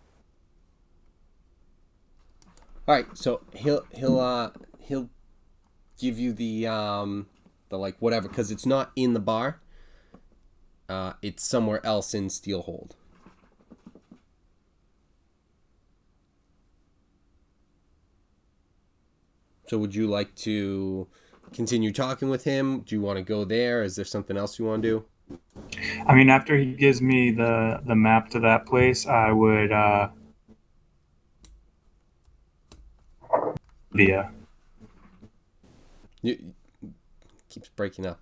right, so he'll give you the like whatever, because it's not in the bar. It's somewhere else in Steelhold. So would you like to continue talking with him? Do you want to go there? Is there something else you want to do? I mean, after he gives me the map to that place, I would via. You keeps breaking up.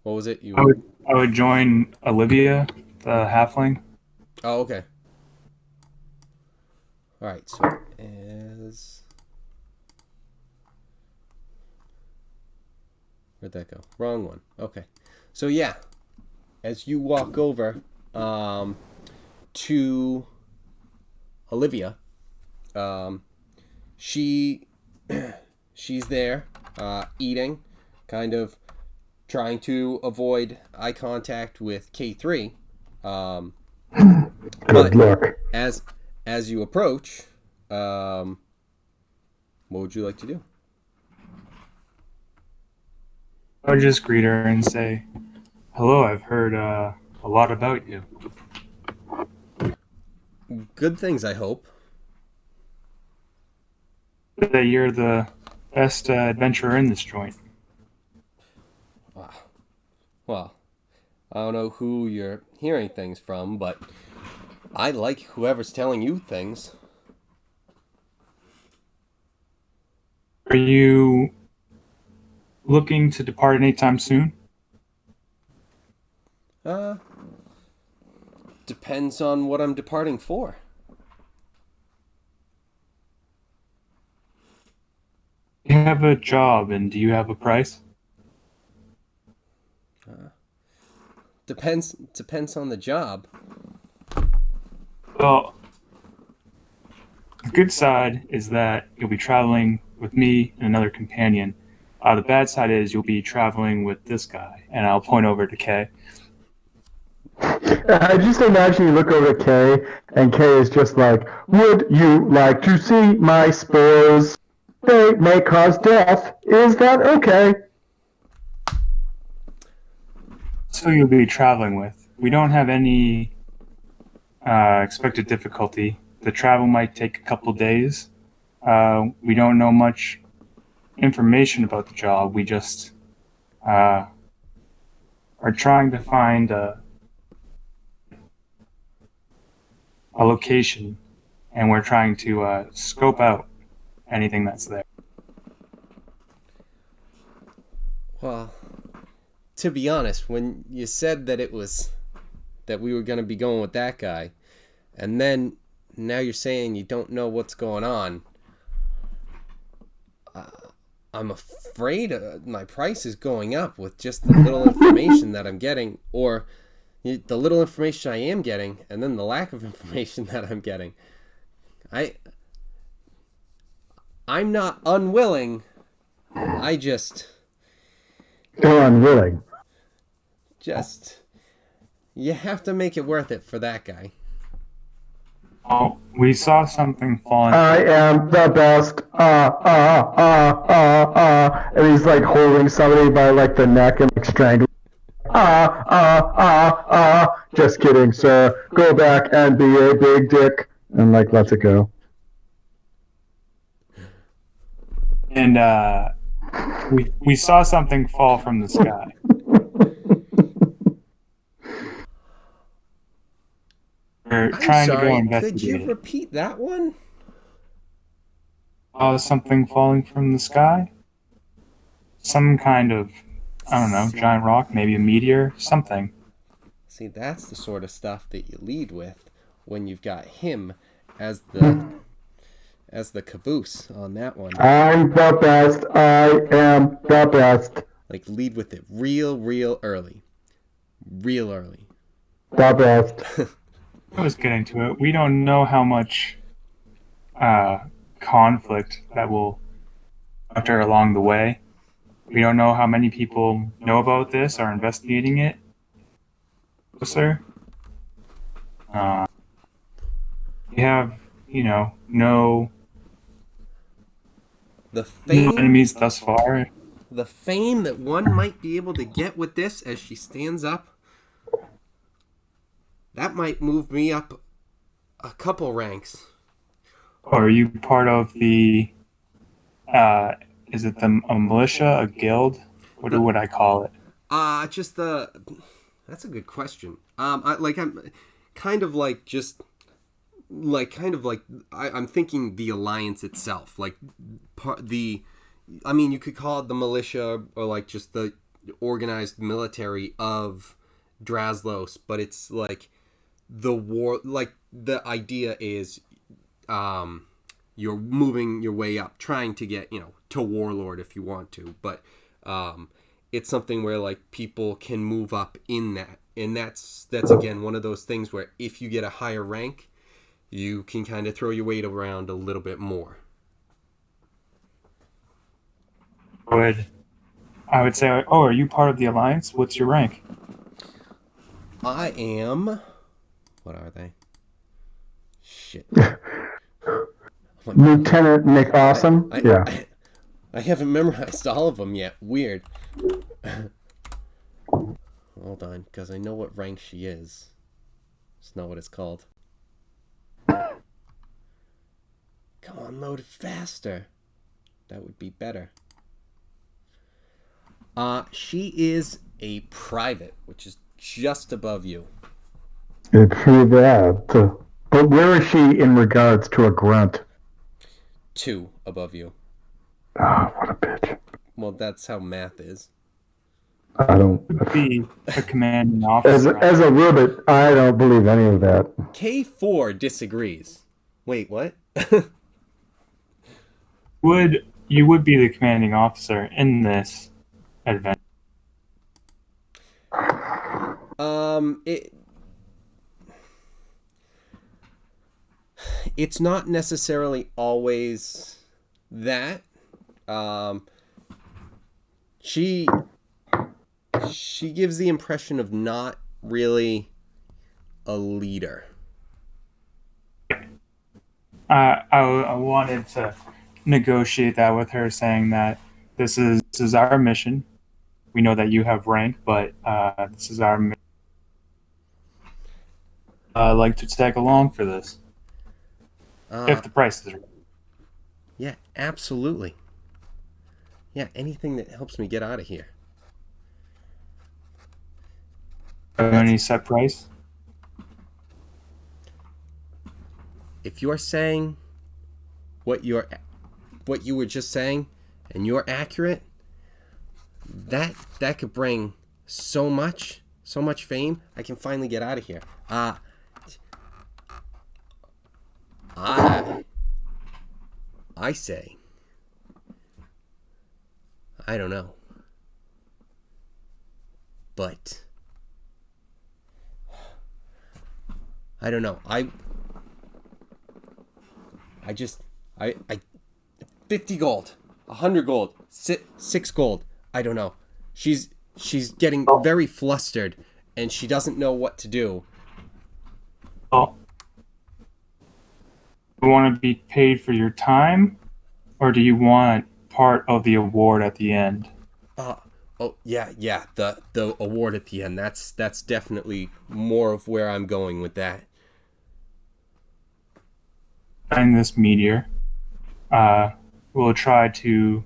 What was it? You. I would join Olivia, the halfling. Oh, okay. All right. So as where'd that go? Wrong one. Okay. So yeah, as you walk over to Olivia, she's there eating, kind of trying to avoid eye contact with K3. Good But luck. as you approach, what would you like to do? I would just greet her and say, "Hello, I've heard a lot about you." Good things, I hope. That you're the best adventurer in this joint. Wow. Well, I don't know who you're hearing things from, but I like whoever's telling you things. Are you looking to depart anytime soon? Depends on what I'm departing for. You have a job, and do you have a price? Depends on the job. Well, the good side is that you'll be traveling with me and another companion. The bad side is you'll be traveling with this guy, and I'll point over to Kay. I just imagine you look over at Kay, and Kay is just like, "Would you like to see my spores? They may cause death. Is that okay?" So you'll be traveling with. We don't have any expected difficulty. The travel might take a couple days. We don't know much information about the job. We just are trying to find a location, and we're trying to scope out anything that's there. Well, to be honest, when you said that we were going to be going with that guy, and then now you're saying you don't know what's going on, I'm afraid my price is going up with just the little information that I'm getting, or the little information I am getting, and then the lack of information that I'm getting. I'm not unwilling. You're unwilling. You have to make it worth it for that guy. Oh, we saw something falling. I am the best. And he's like holding somebody by like the neck and like strangling. Just kidding, sir. Go back and be a big dick. And like lets it go. And we saw something fall from the sky. We're trying to go investigate could you it. repeat that one? Something falling from the sky? Some kind of, I don't know, giant rock, maybe a meteor, something. See, that's the sort of stuff that you lead with when you've got him as the caboose on that one. I'm the best. I am the best. Like, lead with it real early. Real early. The best. I was getting to it. We don't know how much conflict that will encounter along the way. We don't know how many people know about this, are investigating it. Sir, we have, no enemies thus far. The fame that one might be able to get with this as she stands up, that might move me up a couple ranks. Are you part of the, is it a militia, a guild? What would I call it? That's a good question. I'm kind of like just I'm thinking the alliance itself, like you could call it the militia or like just the organized military of Draslos, but it's like the war. Like the idea is, you're moving your way up, trying to get to warlord if you want to, but it's something where like people can move up in that, and that's again one of those things where if you get a higher rank, you can kind of throw your weight around a little bit more. I would say, oh, are you part of the alliance? What's your rank? I am. What are they? Shit. Lieutenant Nick Awesome. I haven't memorized all of them yet. Weird. Hold on, because I know what rank she is. It's not what it's called. Come on, load it faster. That would be better. She is a private, which is just above you. True that. But where is she in regards to a grunt? 2 above you. Ah, what a bitch. Well, that's how math is. I don't. Be a commanding officer. As a ribbit, I don't believe any of that. K4 disagrees. Wait, what? You would be the commanding officer in this adventure? It's not necessarily always that. She gives the impression of not really a leader. I wanted to negotiate that with her, saying that this is our mission. We know that you have rank, but this is our mission. I'd like to tag along for this. If the price is right. Yeah, absolutely. Yeah, anything that helps me get out of here. Any set price? If you're saying what you were just saying, and you're accurate, that could bring so much fame. I can finally get out of here. I say, I don't know, but I don't know. I 50 gold, 100 gold, 6 gold. I don't know. She's getting very flustered, and she doesn't know what to do. Oh. You want to be paid for your time, or do you want part of the award at the end? The award at the end. That's definitely more of where I'm going with that. In this meteor, we'll try to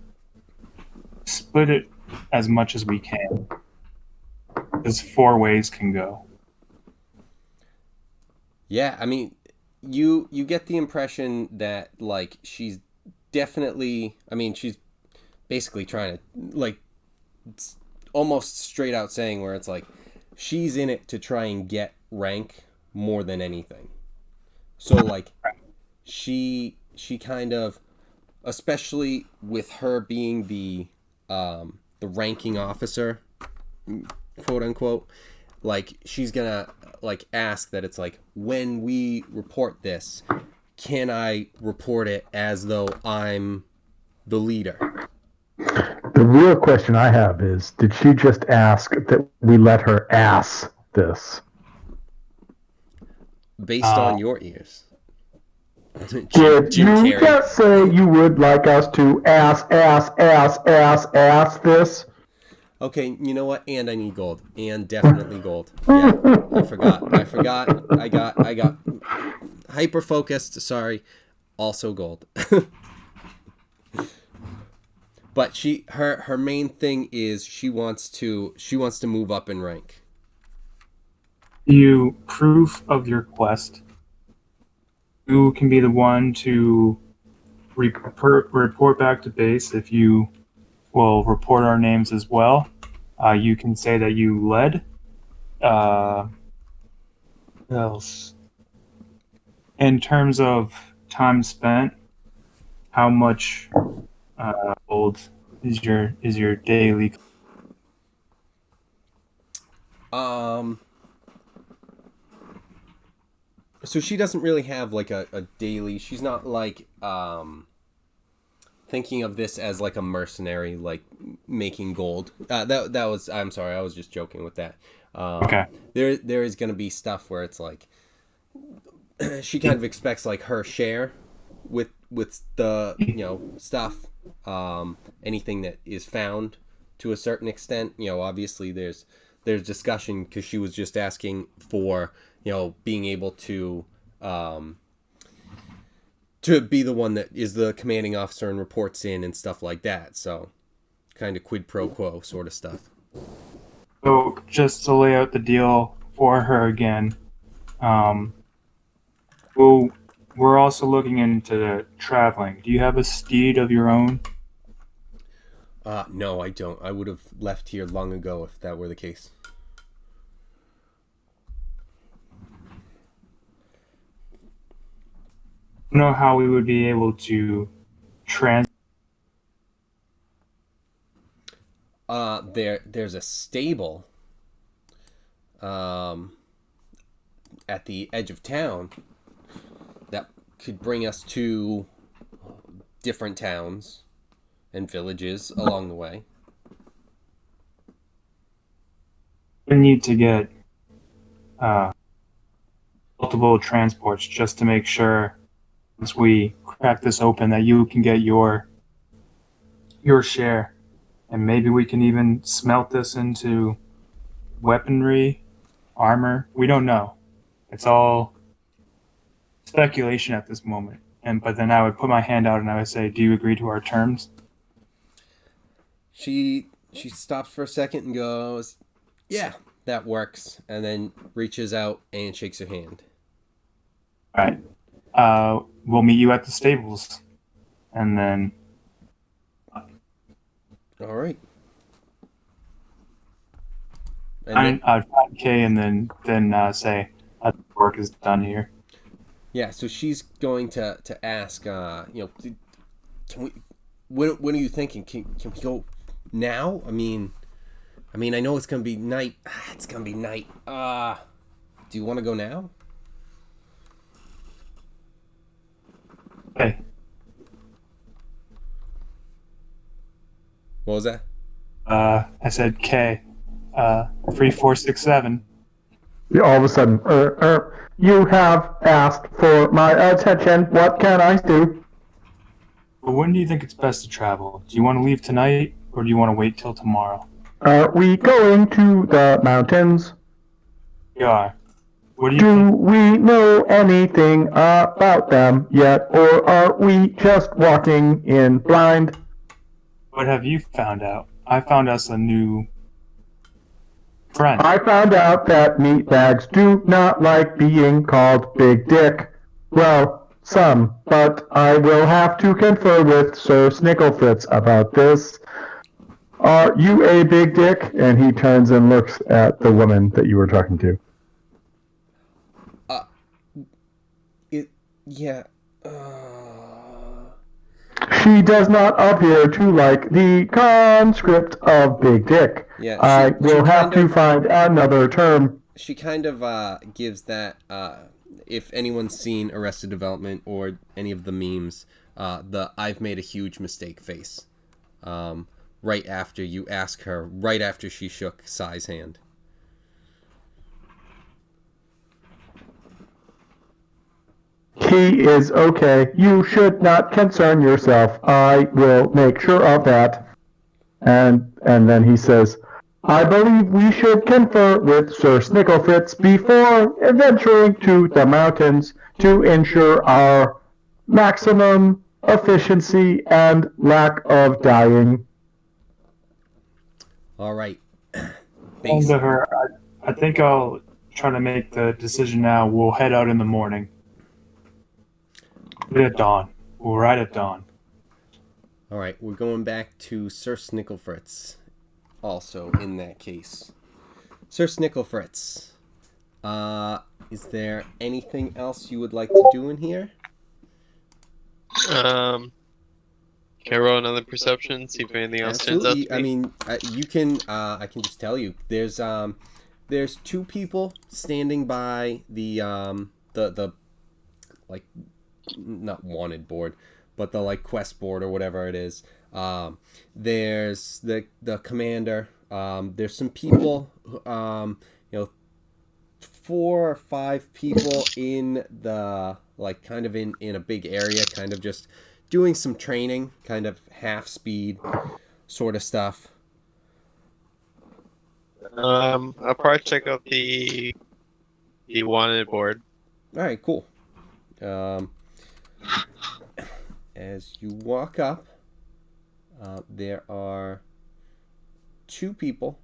split it as much as we can. As 4 ways can go. Yeah, I mean, you get the impression that like she's definitely, she's basically trying to, like, almost straight out saying where it's like she's in it to try and get rank more than anything. So like she kind of, especially with her being the ranking officer, quote unquote, like she's gonna like ask that it's like, when we report this, can I report it as though I'm the leader? The real question I have is, did she just ask that we let her ass this? Based on your ears. Did you just say you would like us to ass this? Okay, you know what? And I need gold. And definitely gold. Yeah, I forgot. I got hyper focused. Sorry. Also gold. But her main thing is she wants to move up in rank. you proof of your quest. You can be the one to report back to base. If you will report our names as well, you can say that you led. What else? In terms of time spent, how much gold is your daily? So she doesn't really have like a daily. She's not like thinking of this as like a mercenary, like making gold. That was. I'm sorry, I was just joking with that. Okay. There is gonna be stuff where it's like she kind of expects like her share with the stuff. Anything that is found to a certain extent. Obviously there's discussion because she was just asking for being able to be the one that is the commanding officer and reports in and stuff like that. So kind of quid pro quo sort of stuff. So just to lay out the deal for her again, we're also looking into traveling. Do you have a steed of your own? No, I don't. I would have left here long ago if that were the case. I don't know how we would be able to There's a stable at the edge of town that could bring us to different towns and villages along the way. We need to get multiple transports just to make sure once we crack this open that you can get your share, and maybe we can even smelt this into weaponry, armor. We don't know. It's all speculation at this moment. But then I would put my hand out and I would say, "Do you agree to our terms?" She stops for a second and goes, "Yeah, that works," and then reaches out and shakes her hand. All right. We'll meet you at the stables, and then. All right. And I'd find Kay and then say the work is done here. yeah, so she's going to ask, can we? When are you thinking? Can we go now? I mean, I know it's gonna be night. It's gonna be night. Do you want to go now? Hey, What was that? I said K. 3467. All of a sudden, you have asked for my attention. What can I do? But when do you think it's best to travel? Do you want to leave tonight, or do you want to wait till tomorrow? Are we going to the mountains? We are. What do you Do think? we know anything about them yet, or are we just walking in blind? What have you found out? I found us a new friend. I found out that meatbags do not like being called Big Dick. Well, some, but I will have to confer with Sir Snicklefritz about this. Are you a big dick? And he turns and looks at the woman that you were talking to. Yeah. She does not appear to like the conscript of Big Dick. Yeah, I will she have kind to of- find another term. She kind of gives that, if anyone's seen Arrested Development or any of the memes, the "I've made a huge mistake" face. Right after you ask her, right after she shook Sai's hand. He is okay. You should not concern yourself. I will make sure of that. And then he says, I believe we should confer with Sir Snicklefritz before venturing to the mountains to ensure our maximum efficiency and lack of dying. All right. To her, I think I'll trying to make the decision now. We'll head out in the morning. Right at dawn. Right at dawn. All right, we're going back to Sir Snicklefritz. Also, in that case, Sir Snicklefritz, is there anything else you would like to do in here? Can I roll another perception? See if anything else stands out to me? I mean, you can. I can just tell you. There's two people standing by the like, not wanted board, but the like quest board or whatever it is. There's the commander. There's some people. 4 or 5 people in the like kind of in a big area, kind of just doing some training, kind of half speed sort of stuff. I'll probably check out the wanted board. All right, cool. As you walk up, there are 2 people.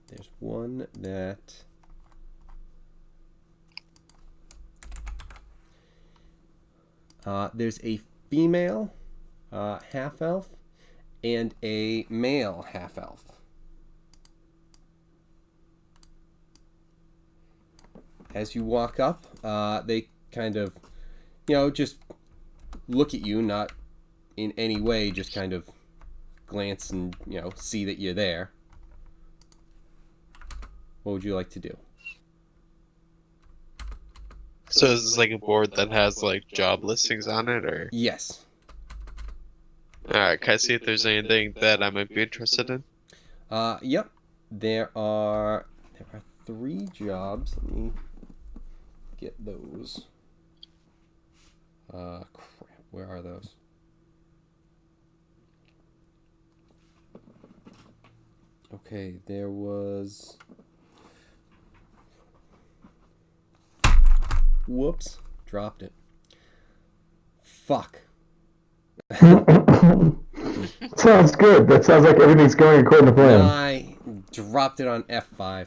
There's one that there's a female half-elf and a male half-elf. As you walk up, they kind of, just look at you, not in any way, just kind of glance and, see that you're there. What would you like to do? So is this like a board that has like job listings on it, or? Yes. Alright, can I see if there's anything that I might be interested in? Yep. There are 3 jobs. Let me get those. Crap. Where are those? Okay, there was... Whoops. Dropped it. Fuck. Sounds good. That sounds like everything's going according to plan. I dropped it on F5.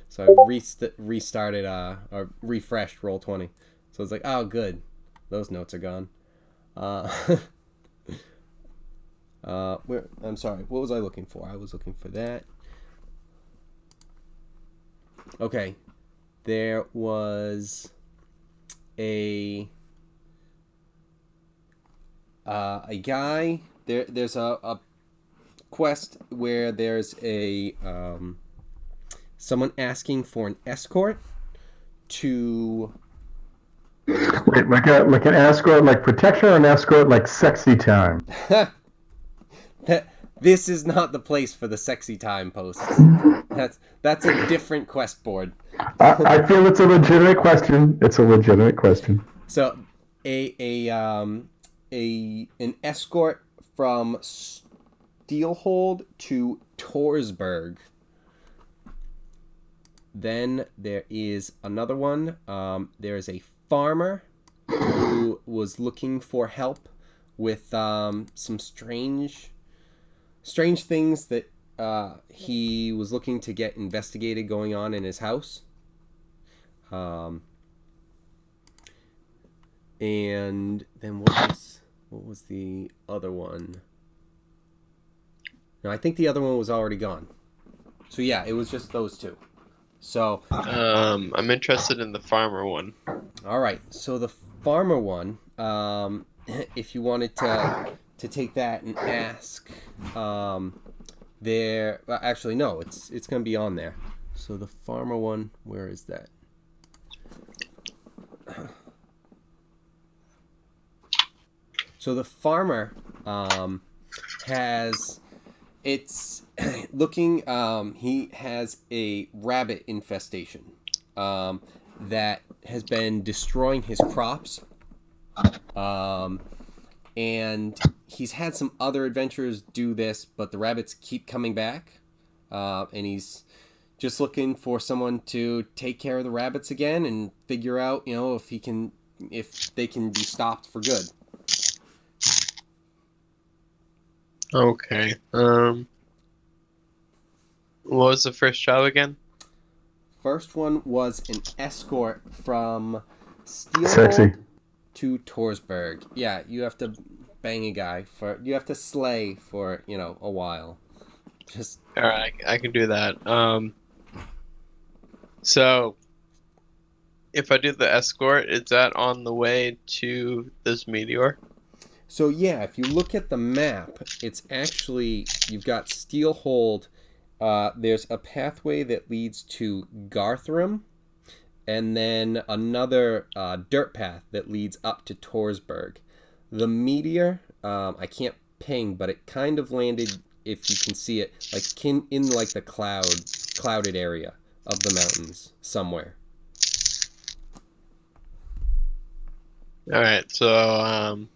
So I restarted, or refreshed Roll20. So it's like, oh, good. Those notes are gone. I'm sorry. What was I looking for? I was looking for that. Okay. There was a guy. There's a quest where there's a someone asking for an escort to... Wait, like an escort, like protection, or an escort like sexy time? This is not the place for the sexy time posts. That's a different quest board. I feel it's a legitimate question. It's a legitimate question. So, an escort from Steelhold to Torsberg. Then there is another one. There is a farmer who was looking for help with some strange things that he was looking to get investigated going on in his house. And then what was the other one? No, I think the other one was already gone. So yeah, it was just those 2. So I'm interested in the farmer one. all right. So the farmer one, if you wanted to take that and ask, there. Actually, no. It's going to be on there. So the farmer one, where is that? So the farmer has, it's looking, he has a rabbit infestation that has been destroying his crops. And he's had some other adventurers do this, but the rabbits keep coming back. And he's just looking for someone to take care of the rabbits again and figure out, if they can be stopped for good. Okay. What was the first job again? First one was an escort from Sexy. Steelhold to Torsberg. Yeah, you have to bang a guy you have to slay for, a while. Just Alright, I can do that. So if I do the escort, is that on the way to this meteor? So yeah, if you look at the map, it's actually you've got Steelhold. There's a pathway that leads to Garthram, and then another dirt path that leads up to Torsberg. The meteor, I can't ping, but it kind of landed, if you can see it, like in like the clouded area of the mountains somewhere. Alright, so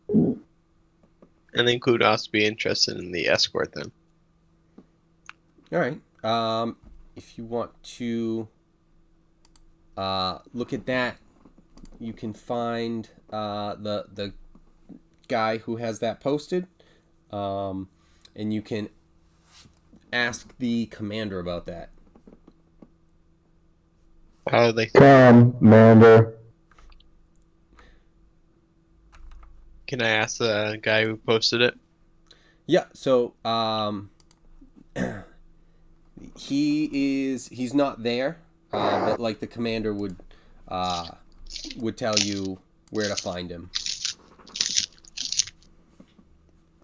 and then Kudos be interested in the escort then. All right. If you want to look at that, you can find the guy who has that posted, and you can ask the commander about that. How they Commander. Can I ask the guy who posted it? Yeah. So he's not there, but like the commander would tell you where to find him.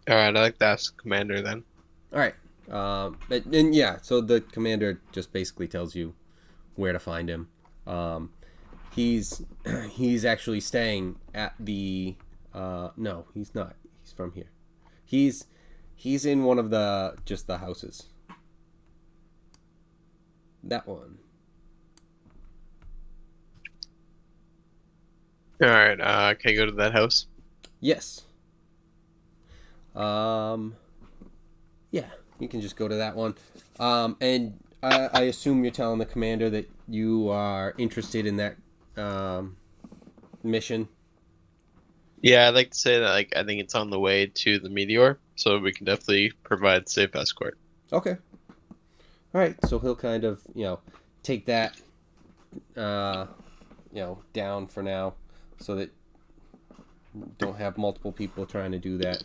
Alright, I'd like to ask the commander then. All right. And yeah, so the commander just basically tells you where to find him. He's actually staying at the no, he's not. He's from here. He's in one of the houses. That one. Alright, can I go to that house? Yes. Yeah, you can just go to that one. And I assume you're telling the commander that you are interested in that mission. Yeah, I'd like to say that I think it's on the way to the meteor, so we can definitely provide safe escort. Okay. All right. So he'll kind of, take that, down for now, so that you don't have multiple people trying to do that.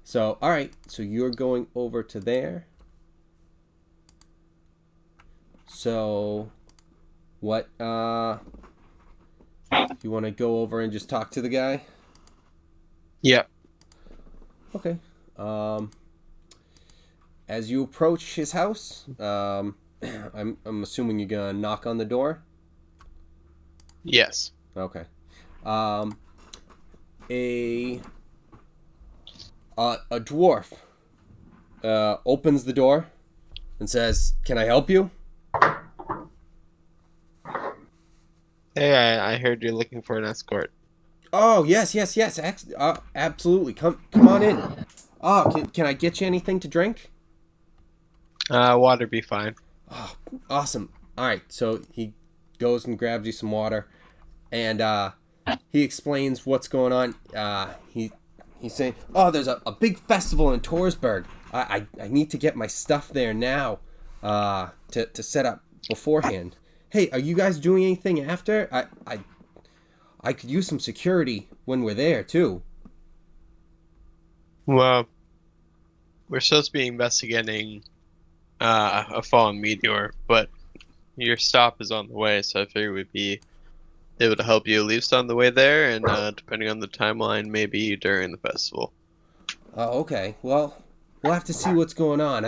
So, all right. So you're going over to there. So, what? You want to go over and just talk to the guy? Yeah. Okay. As you approach his house, I'm assuming you're gonna knock on the door. Yes. Okay. A dwarf opens the door and says, "Can I help you?" Hey, I heard you're looking for an escort. Oh, yes. Absolutely. Come on in. Oh, can I get you anything to drink? Water be fine. Oh, awesome. All right. So he goes and grabs you some water, and he explains what's going on. He's saying, "Oh, there's a big festival in Torsberg. I need to get my stuff there now, to set up beforehand. Hey, are you guys doing anything after? I could use some security when we're there too." Well, we're supposed to be investigating a fallen meteor, but your stop is on the way, so I figured we'd be able to help you at least on the way there, and depending on the timeline, maybe during the festival. Oh, okay. Well, we'll have to see what's going on.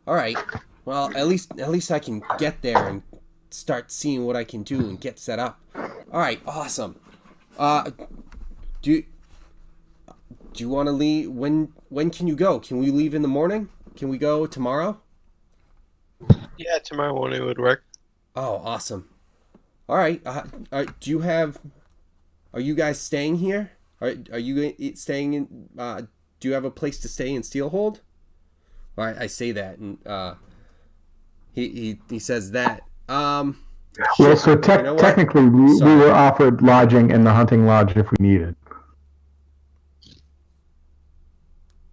All right. Well, at least I can get there and start seeing what I can do and get set up. All right. Awesome. Do you want to leave? When can you go? Can we leave in the morning? Can we go tomorrow? Yeah, tomorrow morning would work. Oh, awesome. All right. Do you have? Are you guys staying here? Are you staying in? Do you have a place to stay in Steelhold? I say that, and he says that. Well, so You know what? technically, we Sorry. were offered lodging in the hunting lodge if we needed.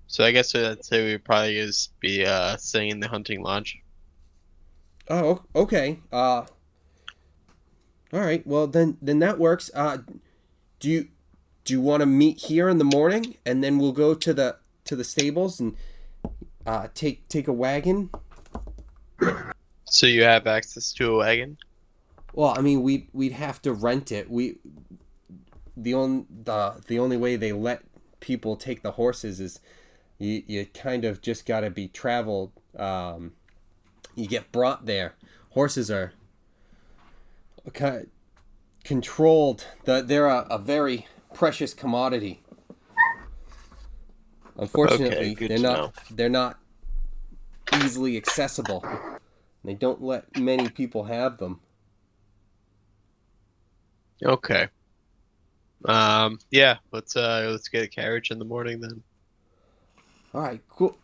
So I guess I'd say we'd probably just be staying in the hunting lodge. Oh, okay. All right. Well, then that works. Do you want to meet here in the morning, and then we'll go to the stables and take a wagon? So you have access to a wagon? Well, I mean, we'd have to rent it. The only way they let people take the horses is you kind of just got to be traveled. You get brought there. Horses are kind of controlled. They're a very precious commodity. Unfortunately, Okay, good to know. they're not easily accessible. They don't let many people have them. Okay. Yeah, let's get a carriage in the morning then. All right, cool.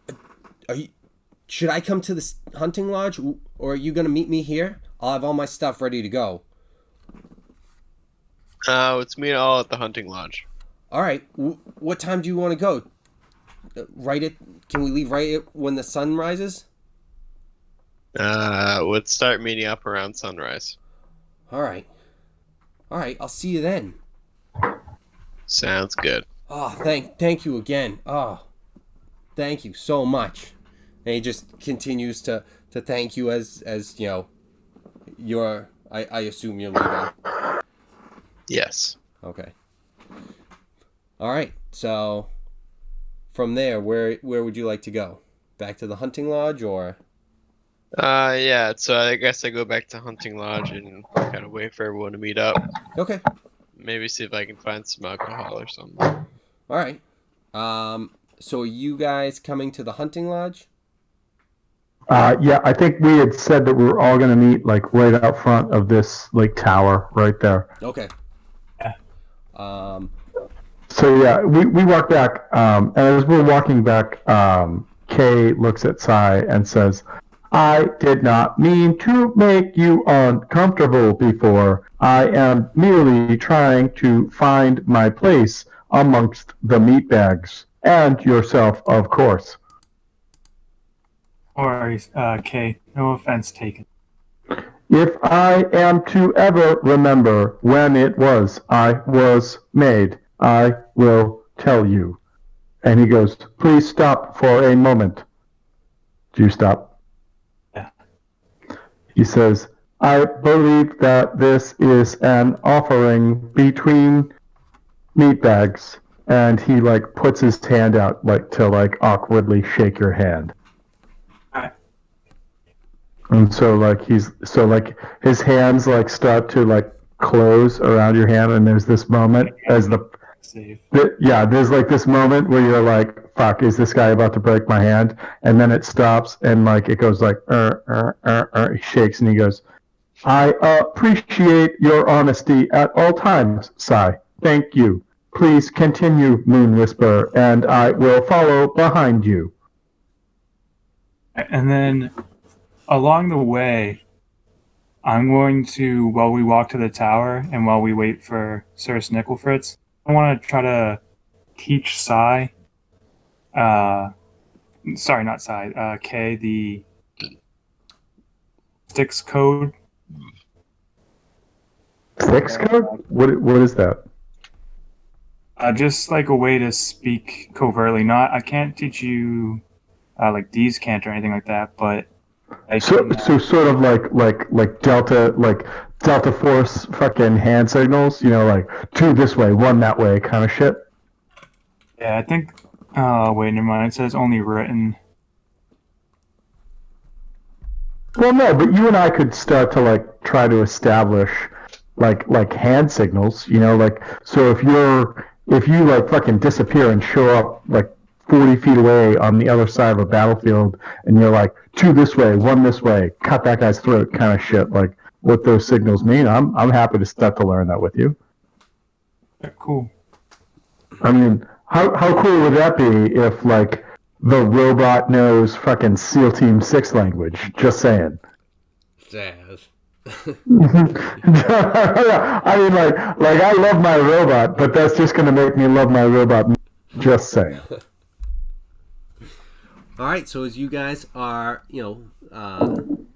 Should I come to this hunting lodge, or are you gonna meet me here? I'll have all my stuff ready to go. Let's meet all at the hunting lodge. All right. What time do you want to go? Can we leave right when the sun rises? Let's start meeting up around sunrise. All right. All right. I'll see you then. Sounds good. Oh, thank you again. Oh, thank you so much. And he just continues to thank you as you know, I assume you're leaving. Yes. Okay. All right. So from there, where would you like to go? Back to the hunting lodge, or? Yeah, so I guess I go back to hunting lodge and kind of wait for everyone to meet up. Okay. Maybe see if I can find some alcohol or something. All right. So are you guys coming to the hunting lodge? Yeah, I think we had said that we were all going to meet like right out front of this like tower right there. Okay. Yeah. So yeah, we walk back, and as we're walking back, Kay looks at Sai and says, "I did not mean to make you uncomfortable before. I am merely trying to find my place amongst the meat bags, and yourself, of course." Or Kay, no offense taken. If I am to ever remember when it was I was made, I will tell you. And he goes, "Please stop for a moment." Do you stop? Yeah. He says, "I believe that this is an offering between meat bags." And he like puts his hand out like to like awkwardly shake your hand. Alright. And so like his hands like start to like close around your hand, and there's this moment as Save. there's like this moment where you're like, "Fuck, is this guy about to break my hand?" And then it stops, and like it goes like, He shakes, and he goes, "I appreciate your honesty at all times, Sai. Thank you. Please continue, Moon Whisper, and I will follow behind you." And then along the way, I'm going to, while we walk to the tower and while we wait for Sir Snicklefritz, I want to try to teach Sai, sorry, not Sai, Kay, the Styx code. Styx code? What is that? Just like a way to speak covertly. I can't teach you like D's can't or anything like that, but I can, So sort of like Delta Force fucking hand signals, like two this way, one that way kind of shit. yeah, I think. Wait, never mind. It says only written. Well, no, but you and I could start to like try to establish like hand signals, like so if you like fucking disappear and show up like 40 feet away on the other side of a battlefield, and you're like two this way, one this way, cut that guy's throat, kind of shit. Like what those signals mean. I'm happy to start to learn that with you. Yeah, cool. I mean, how cool would that be if like the robot knows fucking SEAL Team 6 language? Just saying. Jazz. Yeah, I mean, like I love my robot, but that's just gonna make me love my robot. Just saying. All right. So as you guys are,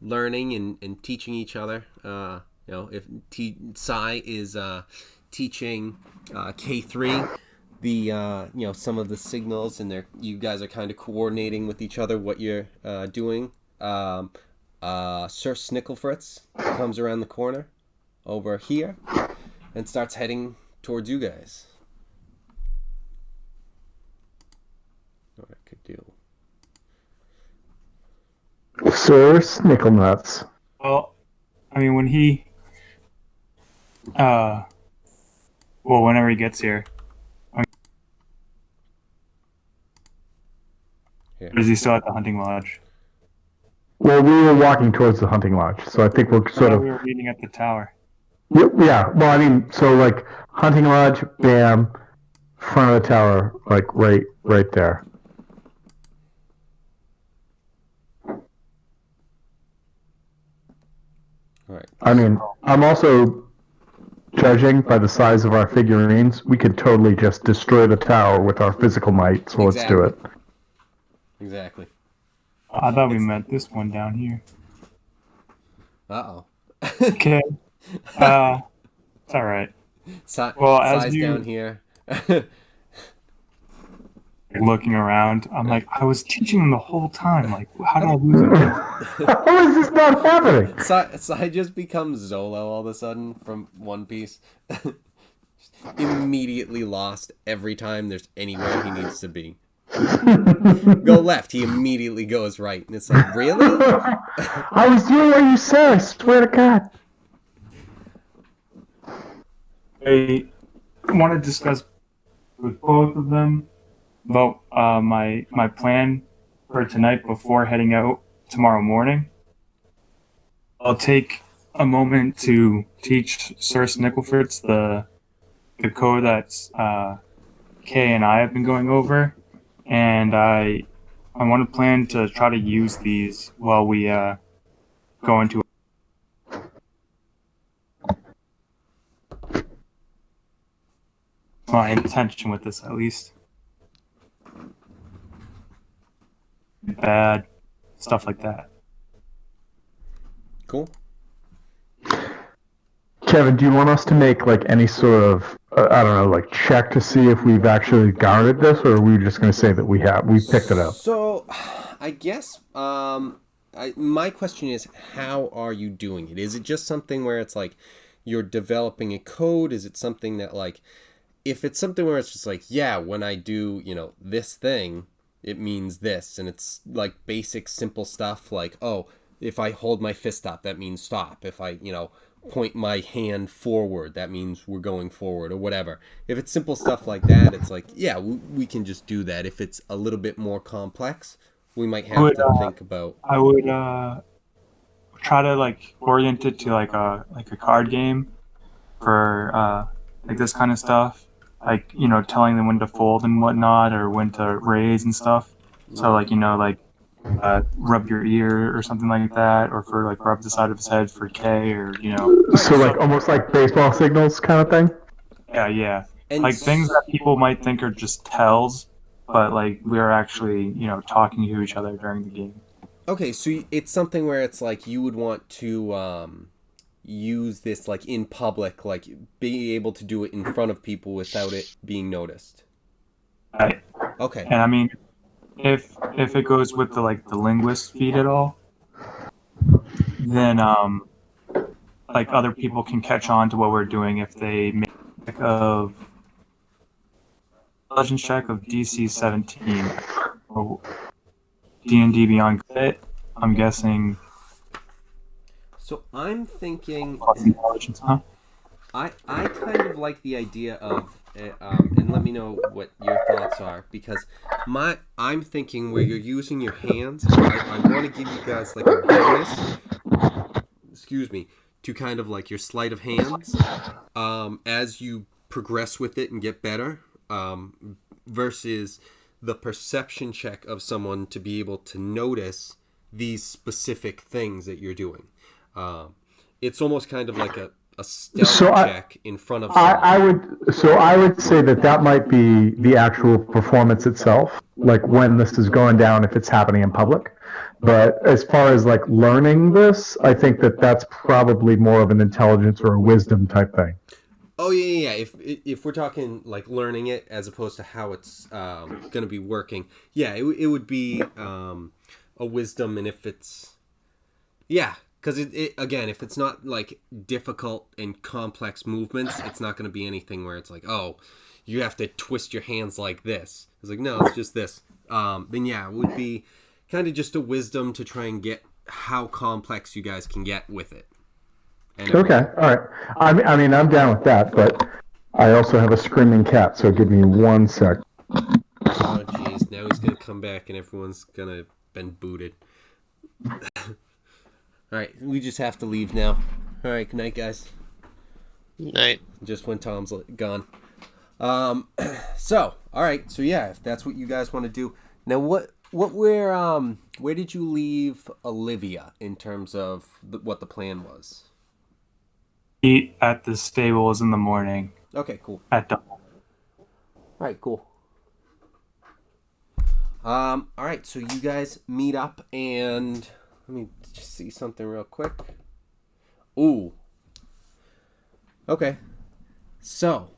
learning and teaching each other. If Sai is teaching K3 the some of the signals, and you guys are kind of coordinating with each other what you're doing. Sir Snicklefritz comes around the corner over here and starts heading towards you guys. What I could do. Sir Snicklenuts. Well, I mean, when he, whenever he gets here, Here. or is he still at the hunting lodge? Well, we were walking towards the hunting lodge, so I think we're sort of. We were meeting at the tower. Yeah. Well, I mean, so like hunting lodge, bam, front of the tower, like right there. All right. I mean, I'm also judging by the size of our figurines. We could totally just destroy the tower with our physical might. So let's do it. Exactly. I thought we met this one down here. Uh-oh. Okay. It's all right. Well, as Sai's you- down here. Looking around, I'm like, I was teaching him the whole time. Like, how did I lose him? How is this not happening? Sai just becomes Zolo all of a sudden from One Piece. Immediately lost every time there's anywhere he needs to be. Go left, he immediately goes right. And it's like, really? I was doing what you said, I swear to God. I want to discuss with both of them about my plan for tonight before heading out tomorrow morning. I'll take a moment to teach Sir Snicklefritz the code that Kay and I have been going over, and I want to plan to try to use these while we go into my intention with this, at least. Bad stuff like that. Cool. Kevin, do you want us to make like any sort of I don't know, like check to see if we've actually garnered this, or are we just going to say that we picked it up? So, I guess my question is, how are you doing it? Is it just something where it's like you're developing a code? Is it something that like, if it's something where it's just like, yeah, when I do, this thing, it means this, and it's like basic simple stuff like, oh, if I hold my fist up, that means stop. If I, point my hand forward, that means we're going forward, or whatever. If it's simple stuff like that, it's like, yeah, we can just do that. If it's a little bit more complex, we might have to think about. I would try to like orient it to like a card game for like this kind of stuff, like telling them when to fold and whatnot, or when to raise and stuff. So like rub your ear or something like that, or for like rub the side of his head for K, or So like almost like baseball signals kind of thing. Yeah. And Like things that people might think are just tells, but like we're actually talking to each other during the game. Okay, so it's something where it's like you would want to use this like in public, like be able to do it in front of people without it being noticed. Right. Okay. And I mean, if it goes with the linguist feed at all, then like other people can catch on to what we're doing if they make of intelligence check of DC 17 or D&D Beyond Crit. I'm guessing So I'm thinking, plus intelligence, huh? I kind of like the idea of, and let me know what your thoughts are, because I'm thinking where you're using your hands, I want to give you guys like a bonus, to kind of like your sleight of hands, as you progress with it and get better, versus the perception check of someone to be able to notice these specific things that you're doing. It's almost kind of like a stealth check in front of someone. I would say that might be the actual performance itself, like when this is going down, if it's happening in public. But as far as like learning this, I think that that's probably more of an intelligence or a wisdom type thing. Oh yeah. If we're talking like learning it as opposed to how it's going to be working, yeah, it would be a wisdom, and if it's because it again, if it's not like difficult and complex movements, it's not going to be anything where it's like, oh, you have to twist your hands like this. It's like, no, it's just this. Then yeah, it would be kind of just a wisdom to try and get how complex you guys can get with it. Okay, all right. I mean, I'm down with that, but I also have a screaming cat, so give me 1 sec. Oh, jeez. Now he's going to come back and everyone's going to been booted. Alright, we just have to leave now. Alright, good night, guys. Night. Just when Tom's gone. Alright, so yeah, if that's what you guys want to do. Now, where did you leave Olivia in terms of what the plan was? Eat at the stables in the morning. Okay, cool. At dawn. Alright, cool. Alright, so you guys meet up and let me just see something real quick. Ooh. Okay. So,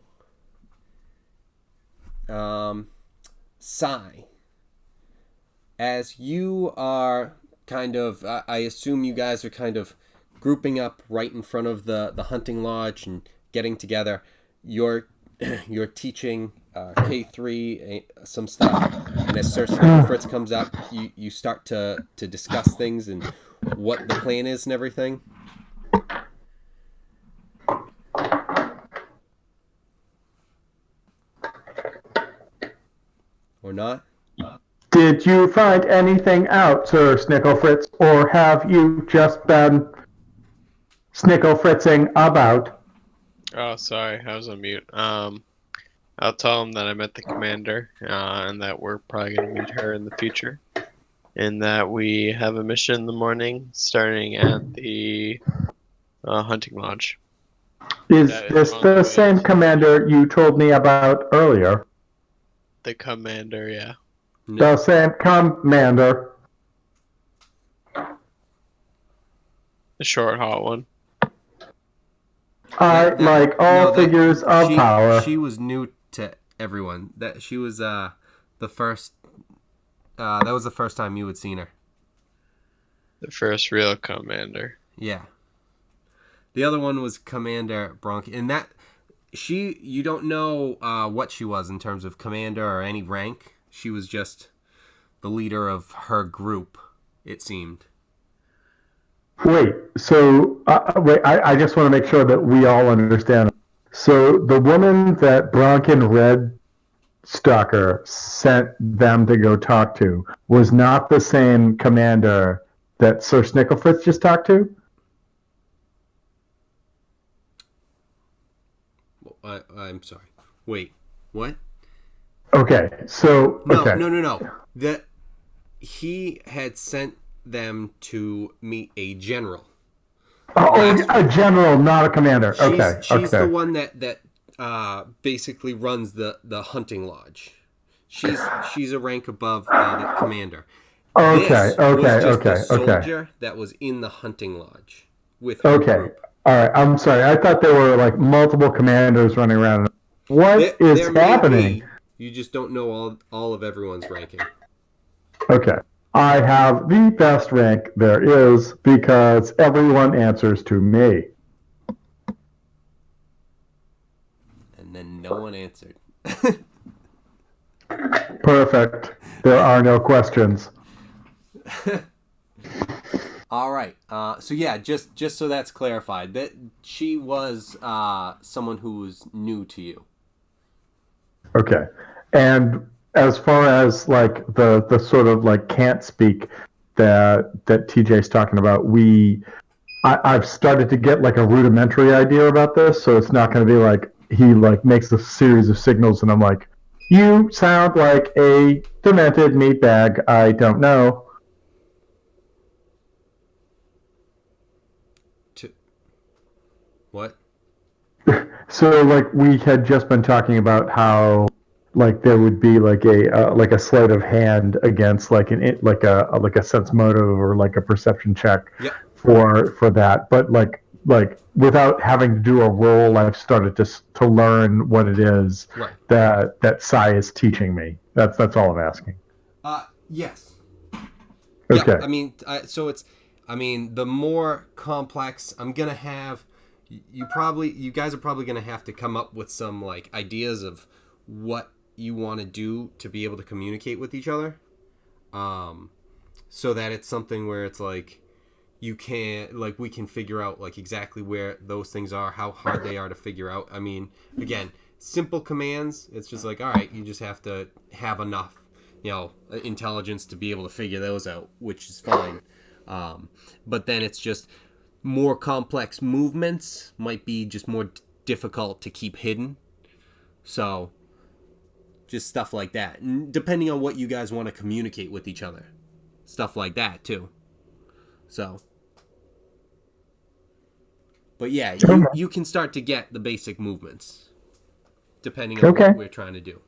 Sai, as you are kind of, I assume you guys are kind of grouping up right in front of the hunting lodge and getting together. You're teaching K3 some stuff, and as Sir Fritz comes up, you start to discuss things and what the plan is and everything. Or not? Did you find anything out, Sir Snicklefritz, or have you just been Snicklefritzing about? Oh, sorry, I was on mute. I'll tell him that I met the commander, and that we're probably going to meet her in the future, and that we have a mission in the morning starting at the hunting lodge. Is That this on the the way. same commander you told me about earlier? The commander, yeah. The same commander. The short, hot one. I like all figures of power. She was new to everyone. That she was the first. That was the first time you had seen her. The first real commander. Yeah. The other one was Commander Bronchi, and that you don't know what she was in terms of commander or any rank. She was just the leader of her group, it seemed. Wait, so I just want to make sure that we all understand. So the woman that Bronkin Red Stalker sent them to go talk to was not the same commander that Sir Snicklefritz just talked to? I'm sorry. Wait, what? Okay, so... No, okay. no. He had sent them to meet a general. A general, not a commander. She's the one that basically runs the hunting lodge. She's a rank above the commander. This was just a soldier that was in the hunting lodge with her group. All right, I'm sorry. I thought there were like multiple commanders running around. What is happening? You just don't know all of everyone's ranking. Okay. I have the best rank there is because everyone answers to me. And then no one answered. Perfect. There are no questions. All right. So yeah, just so that's clarified, that she was someone who was new to you. Okay. And as far as like the sort of like can't speak that TJ's talking about, I've started to get like a rudimentary idea about this, so it's not going to be like he like makes a series of signals and I'm like, you sound like a demented meatbag. I don't know. What? So like we had just been talking about how like there would be like a sleight of hand against like like a sense motive or like a perception check Yep. for that. But like without having to do a roll, I've started to learn what it is Right. that Sai is teaching me. That's all I'm asking. Yes. Okay. Yeah. I mean, so it's. I mean, the more complex, I'm gonna have. You guys are probably gonna have to come up with some like ideas of what you want to do to be able to communicate with each other, so that it's something where it's like you can like we can figure out like exactly where those things are, how hard they are to figure out. I mean, again, simple commands. It's just like, all right, you just have to have enough, intelligence to be able to figure those out, which is fine. But then it's just more complex movements might be just more difficult to keep hidden. So just stuff like that. And depending on what you guys want to communicate with each other. Stuff like that too. So. But yeah, you can start to get the basic movements. Depending on what we're trying to do.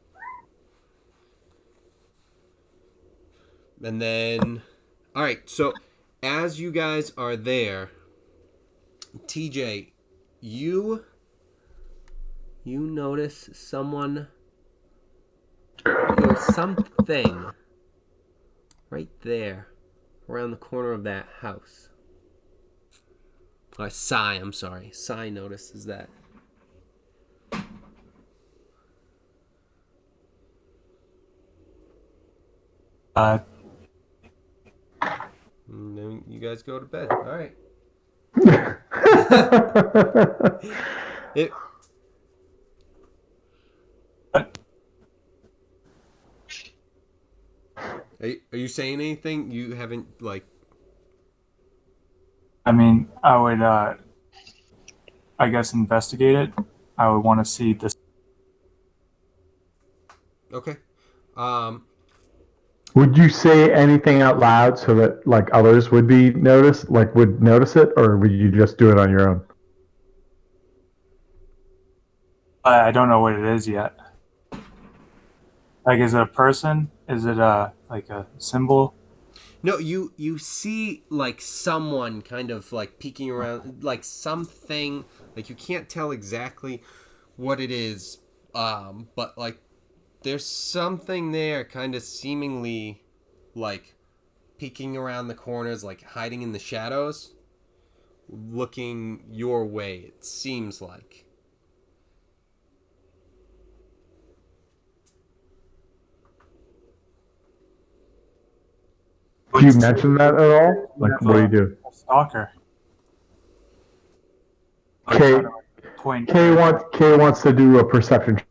And then, all right, so as you guys are there, TJ, you notice something right there around the corner of that house. Sai notices that. And then you guys go to bed. All right. Are you saying anything? You haven't like. I mean, I would, I guess, investigate it. I would want to see this. Okay. Would you say anything out loud so that like others would would notice it, or would you just do it on your own? I don't know what it is yet. Like, is it a person? Is it like a symbol? No, you see like someone kind of like peeking around, like something, like you can't tell exactly what it is, but like there's something there kind of seemingly like peeking around the corners, like hiding in the shadows, looking your way, it seems like. Do you mention that at all? Like, what do you do? A stalker. Kay wants to do a perception check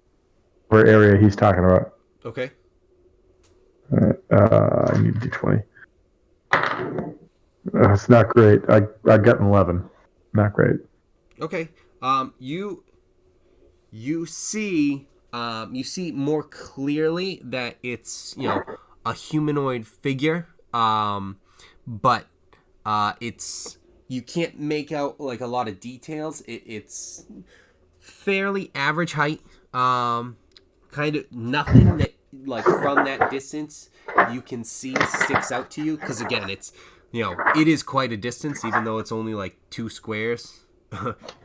for area he's talking about. Okay. I need d20. It's not great. I got an 11. Not great. Okay. You see more clearly that it's a humanoid figure, but it's you can't make out like a lot of details. It's fairly average height. Kind of nothing that like from that distance you can see sticks out to you, because again it's it is quite a distance, even though it's only like 2 squares.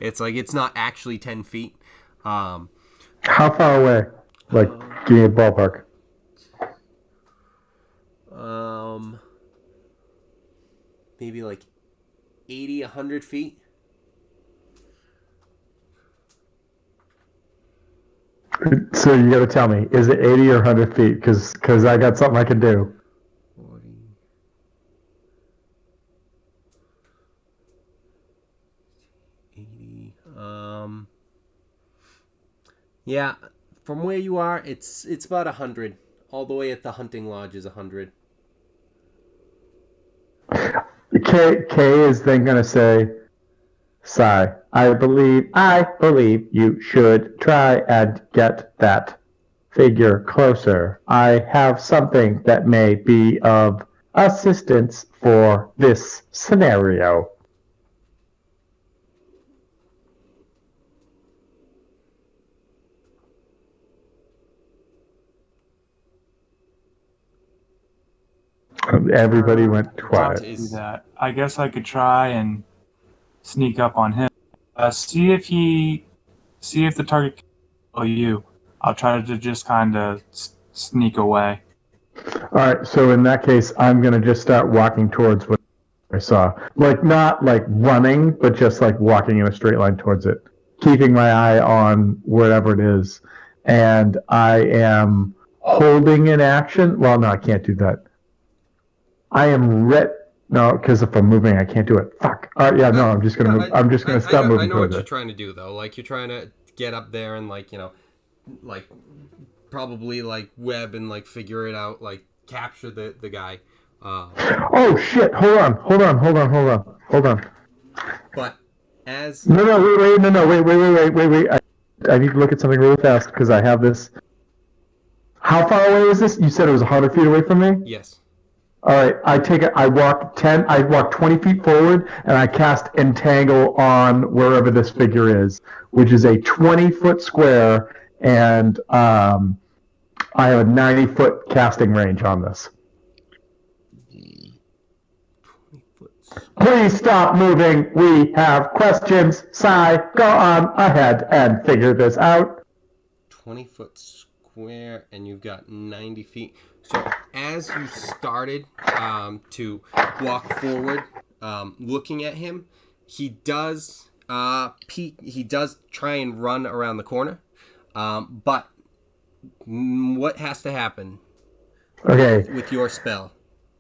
It's like it's not actually 10 feet. How far away? Like, give me a ballpark. Maybe like 80, 100 feet. So you got to tell me, is it 80 or 100 feet? Because I got something I can do. 40. Yeah, from where you are, it's about 100. All the way at the hunting lodge is 100. Kay is then going to say, Sigh, I believe you should try and get that figure closer. I have something that may be of assistance for this scenario. Everybody went Hard quiet. to do that. I guess I could try and sneak up on him. See if the target can follow you. I'll try to just kind of sneak away. All right, so in that case, I'm going to just start walking towards what I saw. Like, not like running, but just like walking in a straight line towards it, keeping my eye on wherever it is. And I am holding an action. Well, no, I can't do that. I am No, because if I'm moving, I can't do it. Fuck. All right, yeah, no, I'm just gonna move. I'm just gonna stop moving. I know what towards you're it. trying to do though. Like you're trying to get up there and like like probably like web and like figure it out, like capture the guy. Oh shit! Hold on. But as No, wait. I need to look at something really fast because I have this. How far away is this? You said it was 100 feet away from me? yes. All right, I walk 20 feet forward and I cast Entangle on wherever this figure is, which is a 20-foot square, and I have a 90-foot casting range on this. 20 foot. Please stop moving. We have questions. Sai, go on ahead and figure this out. 20-foot square, and you've got 90 feet. So as you started to walk forward, looking at him, he does peek. He does try and run around the corner, but what has to happen? Okay. With your spell?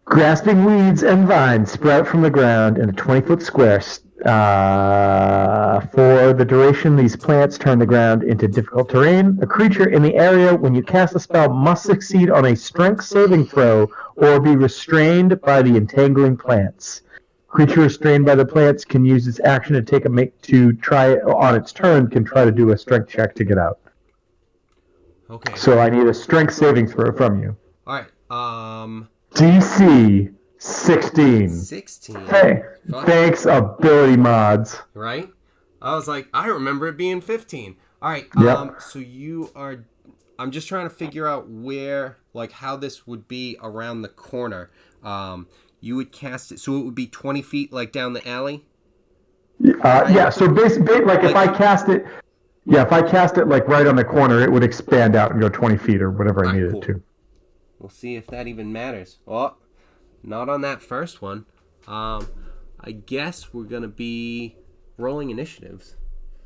Grasping weeds and vines sprout from the ground in a 20-foot square. For the duration, these plants turn the ground into difficult terrain. A creature in the area, when you cast a spell, must succeed on a strength saving throw or be restrained by the entangling plants. Creature restrained by the plants can use its action to try on its turn, can try to do a strength check to get out. Okay. So I need a strength saving throw from you. All right. DC 16. 16. Hey, thanks, ability mods. Right? I was like, I remember it being 15. All right. Yep. So you are. I'm just trying to figure out where, like, how this would be around the corner. You would cast it, so it would be 20 feet, like down the alley. Yeah. So basically, like if I cast it, like right on the corner, it would expand out and go 20 feet or whatever I needed cool. to. We'll see if that even matters. Oh, not on that first one. I guess we're gonna be rolling initiatives.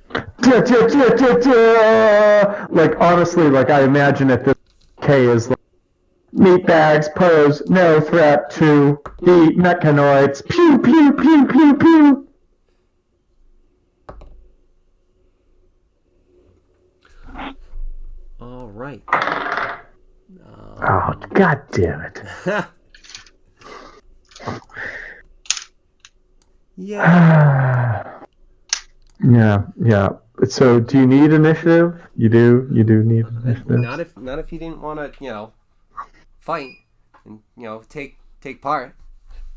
Like honestly, like I imagine that this K is like meat bags pose no threat to the mechanoids. Pew pew pew pew pew. All right. Oh, god damn it. Yeah. Yeah. So, do you need initiative? You do need initiative. Not if you didn't want to, fight and take part.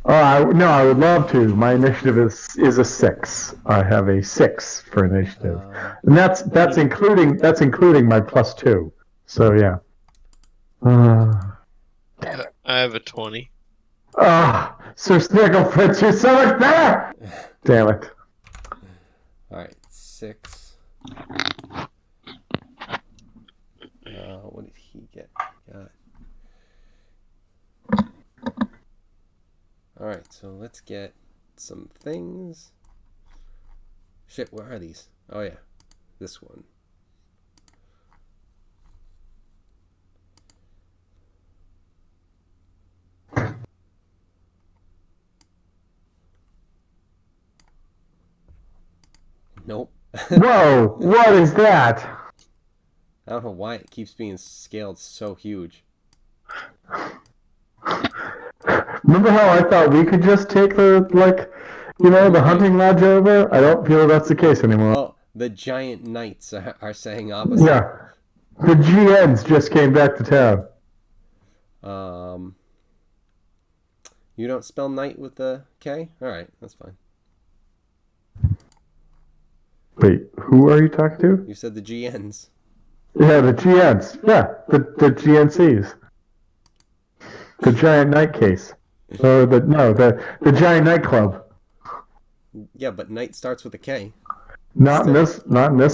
Oh, I would love to. My initiative is a 6. I have a 6 for initiative, and that's including my +2. So yeah. Damn it. I have a 20. Sir Snigglefritz, you're so much better! Damn it. Alright, 6. What did he get? Alright, so let's get some things. Shit, where are these? Oh yeah, this one. Nope. Whoa, what is that? I don't know why it keeps being scaled so huge. Remember how I thought we could just take the hunting lodge over? I don't feel that's the case anymore. Well, the giant knights are saying opposite. Yeah. The GNs just came back to town. You don't spell knight with the K? Alright, that's fine. Wait, who are you talking to? You said the GNs. Yeah, the GNs. Yeah, the GNCs. The giant knight case. Or the giant nightclub. Yeah, but night starts with a K. Not in this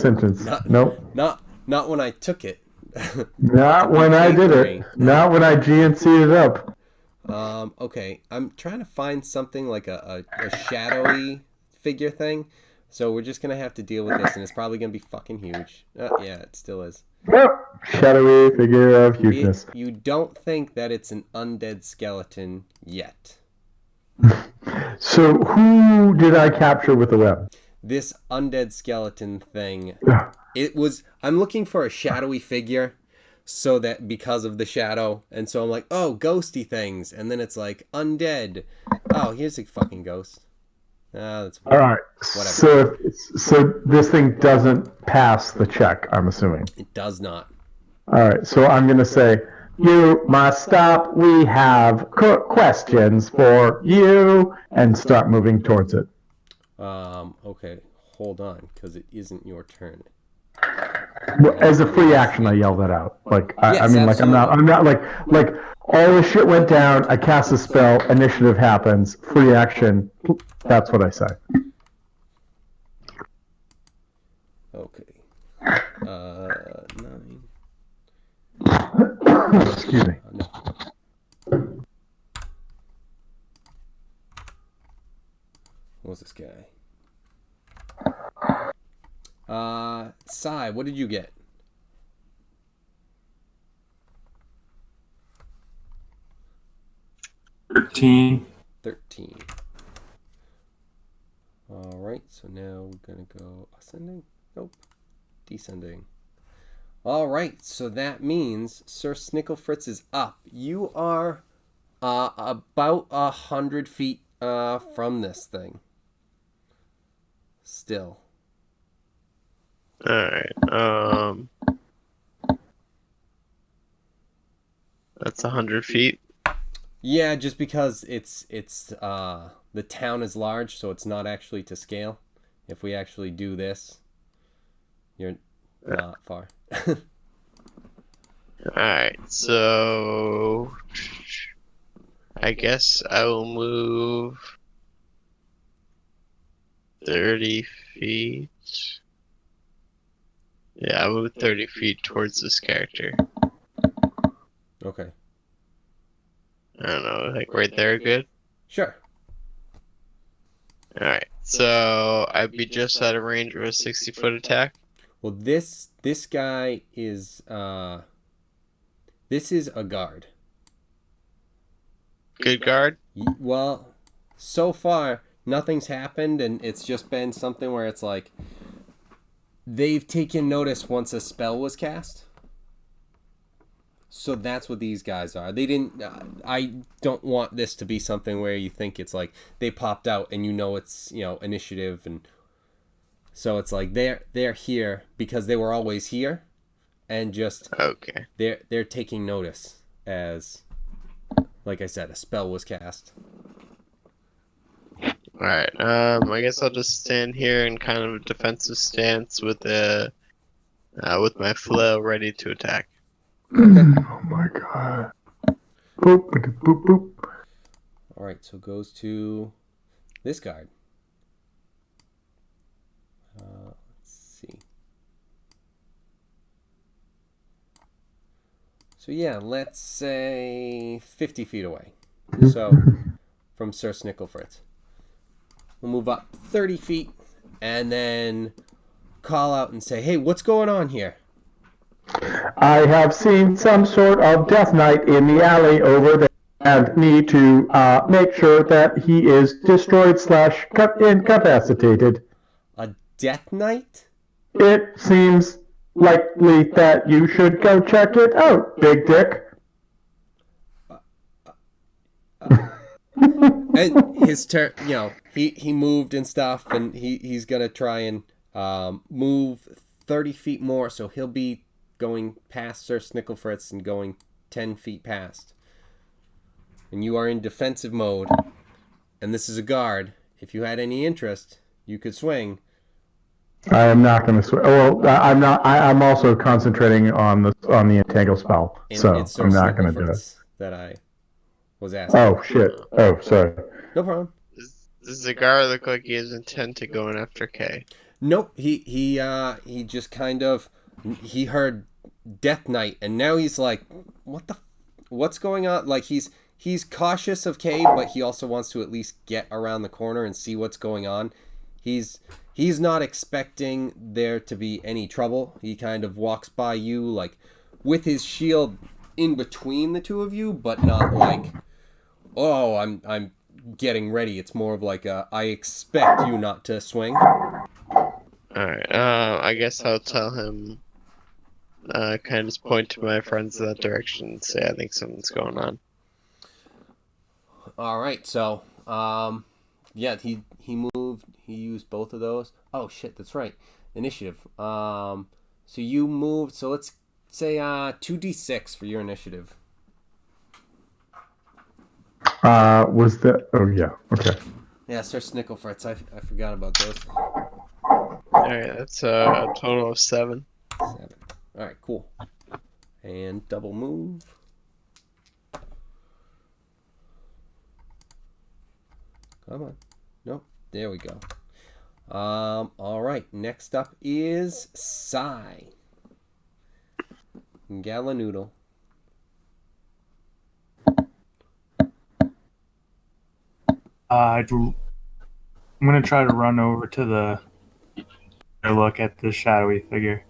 instance. Nope. Not when I took it. Not when I did it. Not when I GNC'd it up. Okay, I'm trying to find something like a shadowy figure thing. So we're just gonna have to deal with this, and it's probably gonna be fucking huge. Yeah, it still is. Yep. Shadowy figure of hugeness. You don't think that it's an undead skeleton yet. So who did I capture with the web? This undead skeleton thing. I'm looking for a shadowy figure, so that because of the shadow, and so I'm like, oh, ghosty things, and then it's like undead. Oh, here's a fucking ghost. That's all right. Whatever. So this thing doesn't pass the check, I'm assuming. It does not. All right. So I'm gonna say, you must stop. We have questions for you, and start moving towards it. Okay. Hold on, because it isn't your turn. As a free action, I yell that out. Like Yes, I mean, like absolutely. I'm not like all the shit went down. I cast a spell. Initiative happens. Free action. That's what I say. Okay. 9. Excuse me. No. What's this guy? Sai, what did you get? 13. 13. Alright, so now we're gonna go ascending? Nope. Descending. Alright, so that means Sir Snicklefritz is up. You are about 100 feet from this thing. Still. Alright, that's 100 feet. Yeah, just because it's the town is large, so it's not actually to scale. If we actually do this, you're not far. Alright, so I guess I will move 30 feet. Yeah, I'll move 30 feet towards this character. Okay. I don't know, like right there, good? Sure. Alright, so I'd be just out of range of a 60-foot attack. Well, this guy is this is a guard. Good guard? Well, so far nothing's happened, and it's just been something where it's like they've taken notice once a spell was cast. So that's what these guys are. They didn't. I don't want this to be something where you think it's like they popped out and you know it's initiative, and so it's like they're here because they were always here, and just Okay. they're taking notice as, like I said, a spell was cast. Alright, I guess I'll just stand here in kind of a defensive stance with my flail ready to attack. Okay. Oh my god. Boop, boop, boop. All right, so it goes to this guard. Let's see. So yeah, let's say 50 feet away. So from Sir Snicklefritz. We'll move up 30 feet and then call out and say, hey, what's going on here? I have seen some sort of death knight in the alley over there and need to make sure that he is destroyed / incapacitated. A death knight? It seems likely that you should go check it out, Big Dick. And his turn, he moved and stuff, and he's gonna try and move 30 feet more, so he'll be going past Sir Snicklefritz and going 10 feet past. And you are in defensive mode, and this is a guard. If you had any interest, you could swing. I am not going to swing. Well, I'm not. I'm also concentrating on the entangle spell, so It's Sir I'm not going to do it. Snicklefritz that I was asking. Oh shit. Oh, sorry. No problem. Does the guy look like he has intent to going after Kay? Nope. He just kind of he heard Death Knight, and now he's like, what's going on? Like he's cautious of Kay, but he also wants to at least get around the corner and see what's going on. He's not expecting there to be any trouble. He kind of walks by you like with his shield in between the two of you, but not like, oh, I'm getting ready. It's more of like I expect you not to swing. Alright, I guess I'll tell him, kind of just point to my friends in that direction and say I think something's going on. All right, so yeah, he moved. He used both of those. Oh shit, that's right. Initiative. So you moved. So let's say 2d6 for your initiative. Was that? Oh yeah. Okay. Yeah, Sir Snicklefritz. I forgot about those. Alright, that's a total of 7. 7. All right, cool. And double move. Come on. Nope. There we go. All right. Next up is Psy. Galanoodle. I'm gonna try to run over to look at the shadowy figure.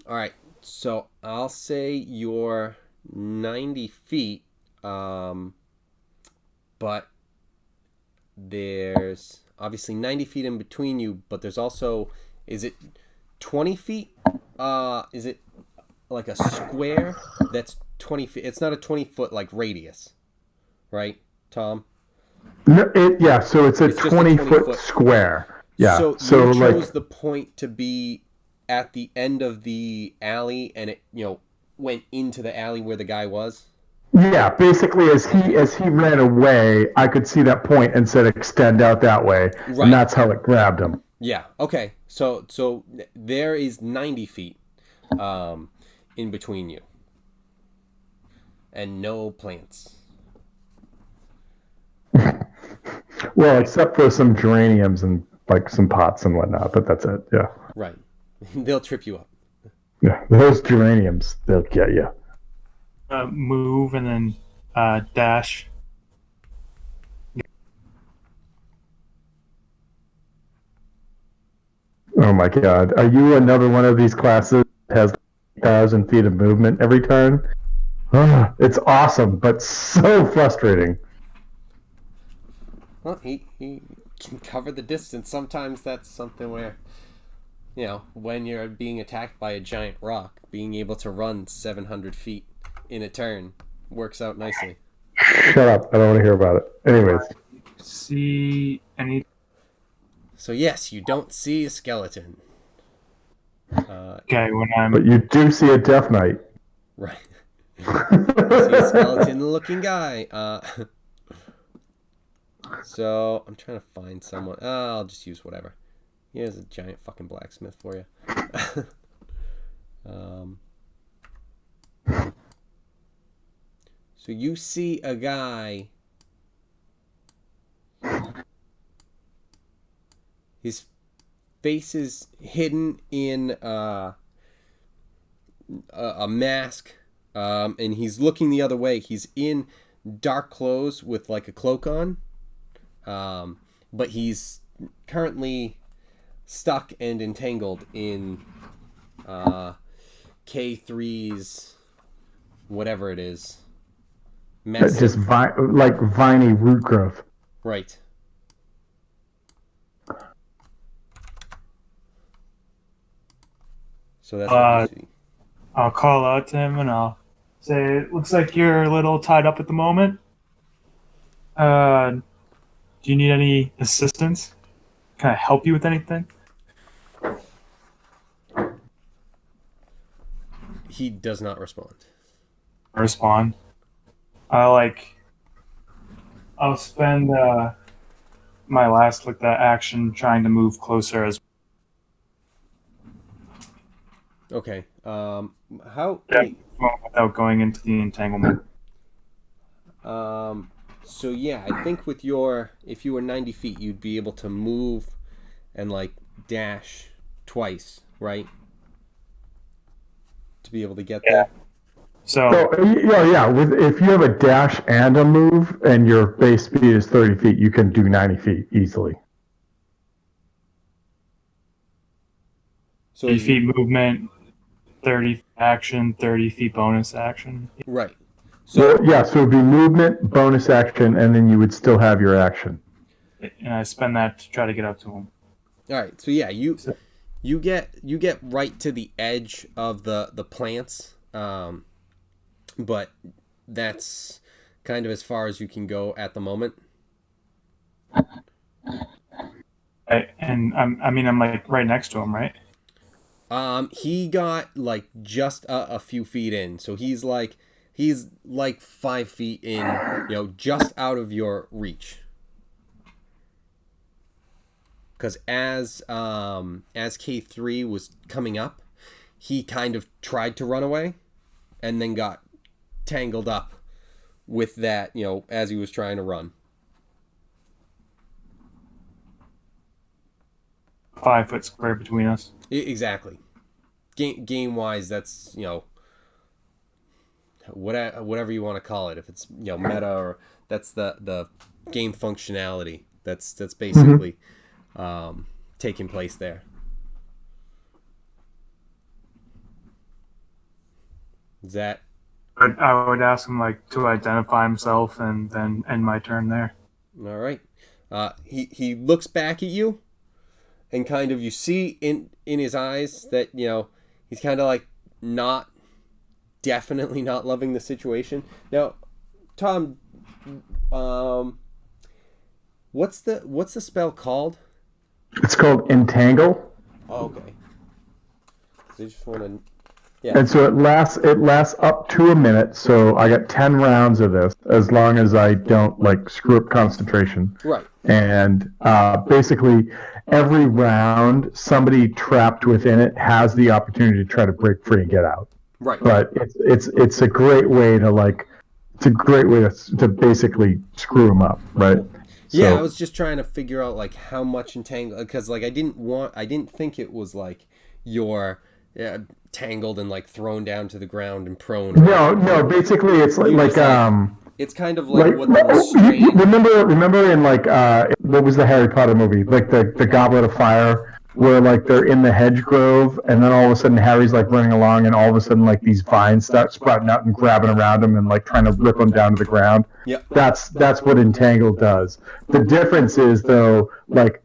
All right. So I'll say you're 90 feet, but there's obviously 90 feet in between you, but there's also, is it 20 feet? Is it like a square that's 20 feet? It's not a 20-foot like radius, right, Tom? No, yeah. So it's a It's just a 20-foot 20-foot. square. Yeah. So So you chose like the point to be at the end of the alley, and it went into the alley where the guy was. yeah. Basically, as he ran away, I could see that point and said extend out that way, Right. and that's how it grabbed him. Yeah. Okay. So there is 90 feet in between you, and no plants. Well, except for some geraniums and like some pots and whatnot, but that's it. Yeah. Right. They'll trip you up. Yeah. Those geraniums, they'll get you. Move and then dash. Oh my god. Are you another one of these classes that has 1,000 feet of movement every turn? It's awesome, but so frustrating. Well, he can cover the distance. Sometimes that's something where, when you're being attacked by a giant rock, being able to run 700 feet in a turn works out nicely. Shut up. I don't want to hear about it. Anyways. See any? So yes, you don't see a skeleton. Okay, when I'm But you do see a Death Knight. Right. You see a skeleton-looking guy. So I'm trying to find someone. I'll just use whatever. Here's a giant fucking blacksmith for you. So you see a guy. His face is hidden in a mask, and he's looking the other way. He's in dark clothes with like a cloak on, but he's currently stuck and entangled in K3's whatever it is. That's just like viney root growth. Right. So that's what you see. I'll call out to him and I'll say, "It looks like you're a little tied up at the moment. Do you need any assistance? Can I help you with anything?" He does not respond. Respond. I'll spend my last action trying to move closer as. Okay. Yeah, without going into the entanglement. So yeah, I think with if you were 90 feet, you'd be able to move and like dash twice, right? To be able to get there. So yeah. If you have a dash and a move, and your base speed is 30 feet, you can do 90 feet easily. So 30 feet movement, 30 feet action, 30 feet bonus action. right. So So it'd be movement, bonus action, and then you would still have your action. And I spend that to try to get up to him. all right. So yeah, you get right to the edge of the plants, but that's kind of as far as you can go at the moment. I'm like right next to him, right? He got like just a few feet in, so he's like 5 feet in, just out of your reach. Because as K3 was coming up, he kind of tried to run away, and then got tangled up with that, as he was trying to run. 5 foot square between us. Exactly. Game wise, that's whatever you want to call it. If it's meta, or that's the game functionality. That's basically taking place there. Is that? I would ask him like to identify himself, and then end my turn there. All right. He looks back at you, and kind of you see in his eyes that he's kind of like definitely not loving the situation. Now, Tom, what's the spell called? It's called Entangle. Oh, okay. I just want to. Yeah. And so it lasts up to a minute. So I got 10 rounds of this, as long as I don't like screw up concentration. Right. And basically, every round, somebody trapped within it has the opportunity to try to break free and get out. Right. But it's a great way to basically screw them up, right? Yeah, So, I was just trying to figure out like how much entangle, because like I didn't think it was like you're tangled and like thrown down to the ground and prone. no. Basically, it's it's kind of like what the you restraint. remember in like what was the Harry Potter movie, like the Goblet of Fire, where like they're in the hedge grove, and then all of a sudden Harry's like running along, and all of a sudden like these vines start sprouting out and grabbing around him and like trying to rip him down to the ground. Yep. That's what Entangle does. The difference is though, like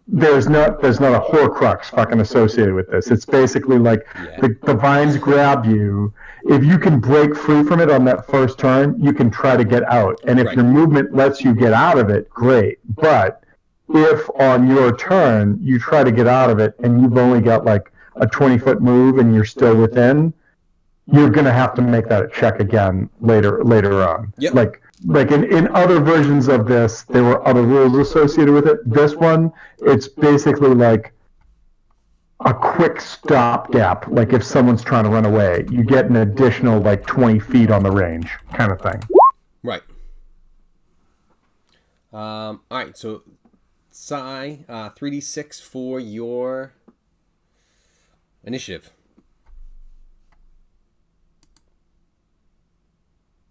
there's not a Horcrux fucking associated with this. It's basically like the vines grab you. If you can break free from it on that first turn, you can try to get out. And if your movement lets you get out of it, great. But if on your turn you try to get out of it and you've only got like a 20-foot move and you're still within, you're going to have to make that a check again later on. Yep. Like in other versions of this, there were other rules associated with it. This one, it's basically like a quick stopgap. Like if someone's trying to run away, you get an additional like 20 feet on the range kind of thing. Right. All right, so Sai, 3d6 for your initiative.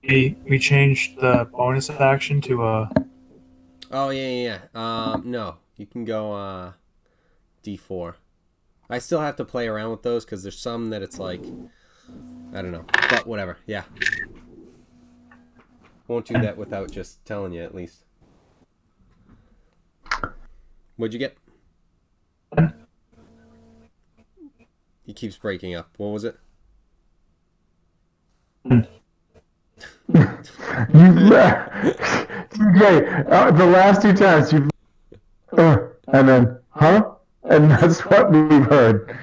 We changed the bonus action to a. Oh yeah. No, you can go D4. I still have to play around with those because there's some that it's like I don't know, but whatever. Yeah, won't do that without just telling you at least. What'd you get? He keeps breaking up. What was it? The last two times you've and then and that's what we've heard.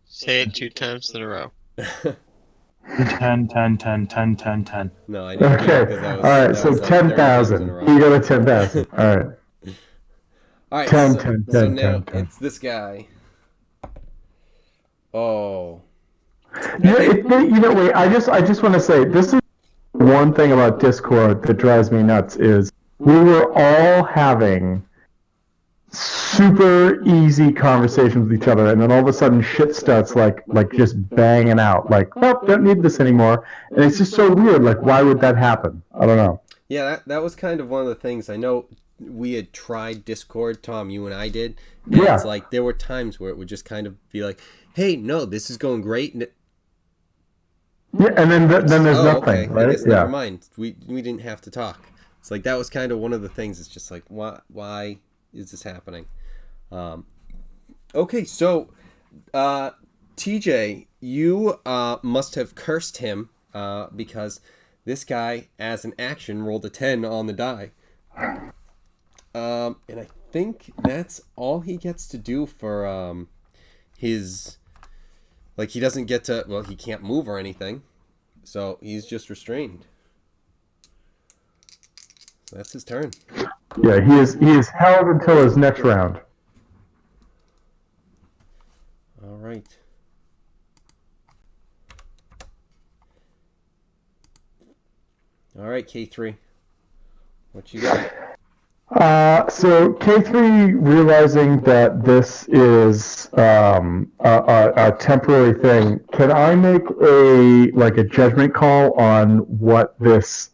Say it 2 times in a row. 10, 10, 10, 10, 10, 10. No, I didn't. Okay. All right. So 10,000. You got a 10,000. All right. All right. 10, So 10, so 10, now 10. it's this guy. Oh. Wait. I just want to say this is one thing about Discord that drives me nuts is we were all having super easy conversations with each other, and then all of a sudden shit starts like just banging out. Like, oh, don't need this anymore. And it's just so weird. Like, why would that happen? I don't know. Yeah, that was kind of one of the things. I know we had tried Discord, Tom, you and I did. And Yeah. it's like there were times where it would just kind of be like, hey, no, this is going great. And Yeah, and then there's nothing, okay. right? I guess never mind. We didn't have to talk. It's like that was kind of one of the things. It's just like, why is this happening? Okay, so TJ, you must have cursed him because this guy, as an action, rolled a 10 on the die. And I think that's all he gets to do for his... Like, he doesn't get to... Well, he can't move or anything. So, he's just restrained. That's his turn. Yeah, he is held until his next round. All right. All right, K3. What you got? So K3, realizing that this is a temporary thing, can I make a judgment call on what this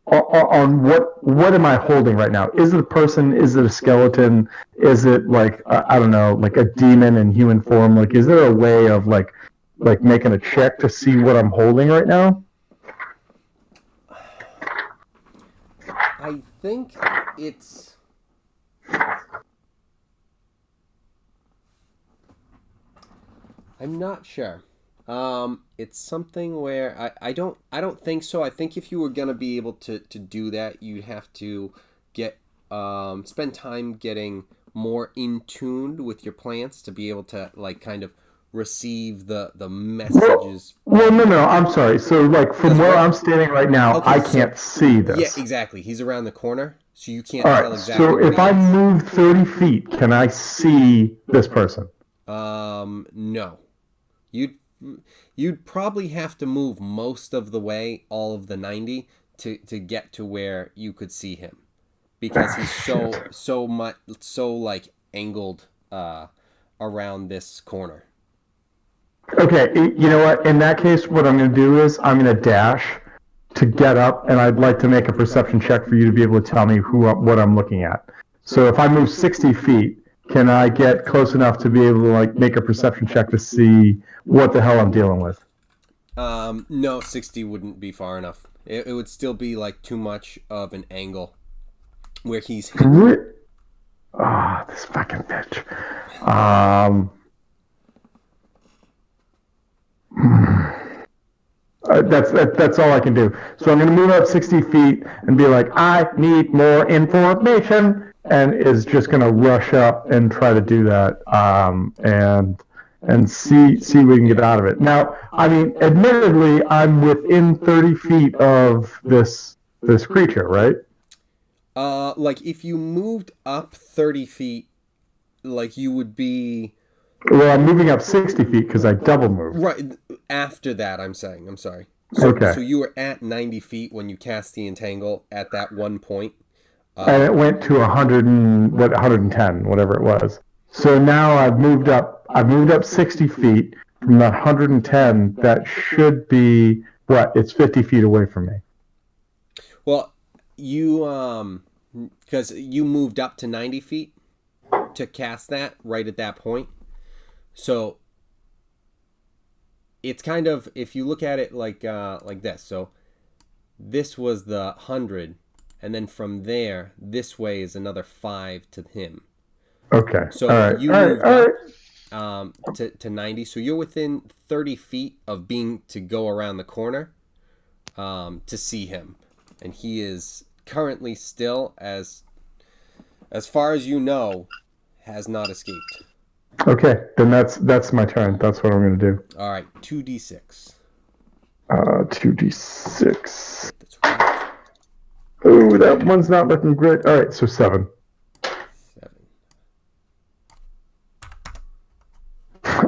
on what am I holding right now? Is it a person? Is it a skeleton? Is it like I don't know, like a demon in human form? Like, is there a way of like making a check to see what I'm holding right now? I think it's... I'm not sure. It's something where I don't think so. I think if you were gonna be able to do that, you'd have to get spend time getting more in tune with your plants to be able to like kind of receive the messages. Well, no, I'm sorry. So, like, from where I'm standing right now, Okay, I can't see this. Yeah, exactly. He's around the corner, so you can't All tell right, exactly. so what if he I is. move 30 feet, can I see this person? No. You'd probably have to move most of the way, all of the 90, to get to where you could see him, because he's so like angled around this corner. Okay, you know what? In that case, what I'm going to do is I'm going to dash to get up, and I'd like to make a perception check for you to be able to tell me what I'm looking at. So if I move 60 feet, can I get close enough to be able to like make a perception check to see what the hell I'm dealing with? No, 60 wouldn't be far enough. It would still be like too much of an angle where he's hidden. Oh, this fucking bitch. That's all I can do. So I'm going to move up 60 feet and be like, I need more information, and is just going to rush up and try to do that, and see what we can get out of it. Now, I mean, admittedly, I'm within 30 feet of this creature, right? Like if you moved up 30 feet, like you would be... Well, I'm moving up 60 feet because I double moved. Right, after that, I'm saying. I'm sorry. Okay. So you were at 90 feet when you cast the Entangle at that one point. And it went to 110, whatever it was. So now I've moved up 60 feet from that 110. That should be, what? It's 50 feet away from me. Well, you, because you moved up to 90 feet to cast that right at that point. So it's kind of, if you look at it like this. So this was the 100, and then from there, this way is another 5 to him. Okay. So all right. you moved up to 90. So you're within 30 feet of being to go around the corner to see him. And he is currently still, as far as you know, has not escaped. Okay, then that's my turn. That's what I'm going to do. All right, 2d6. 2d6. That's right. Oh, that one's not looking great. All right, so 7. 7.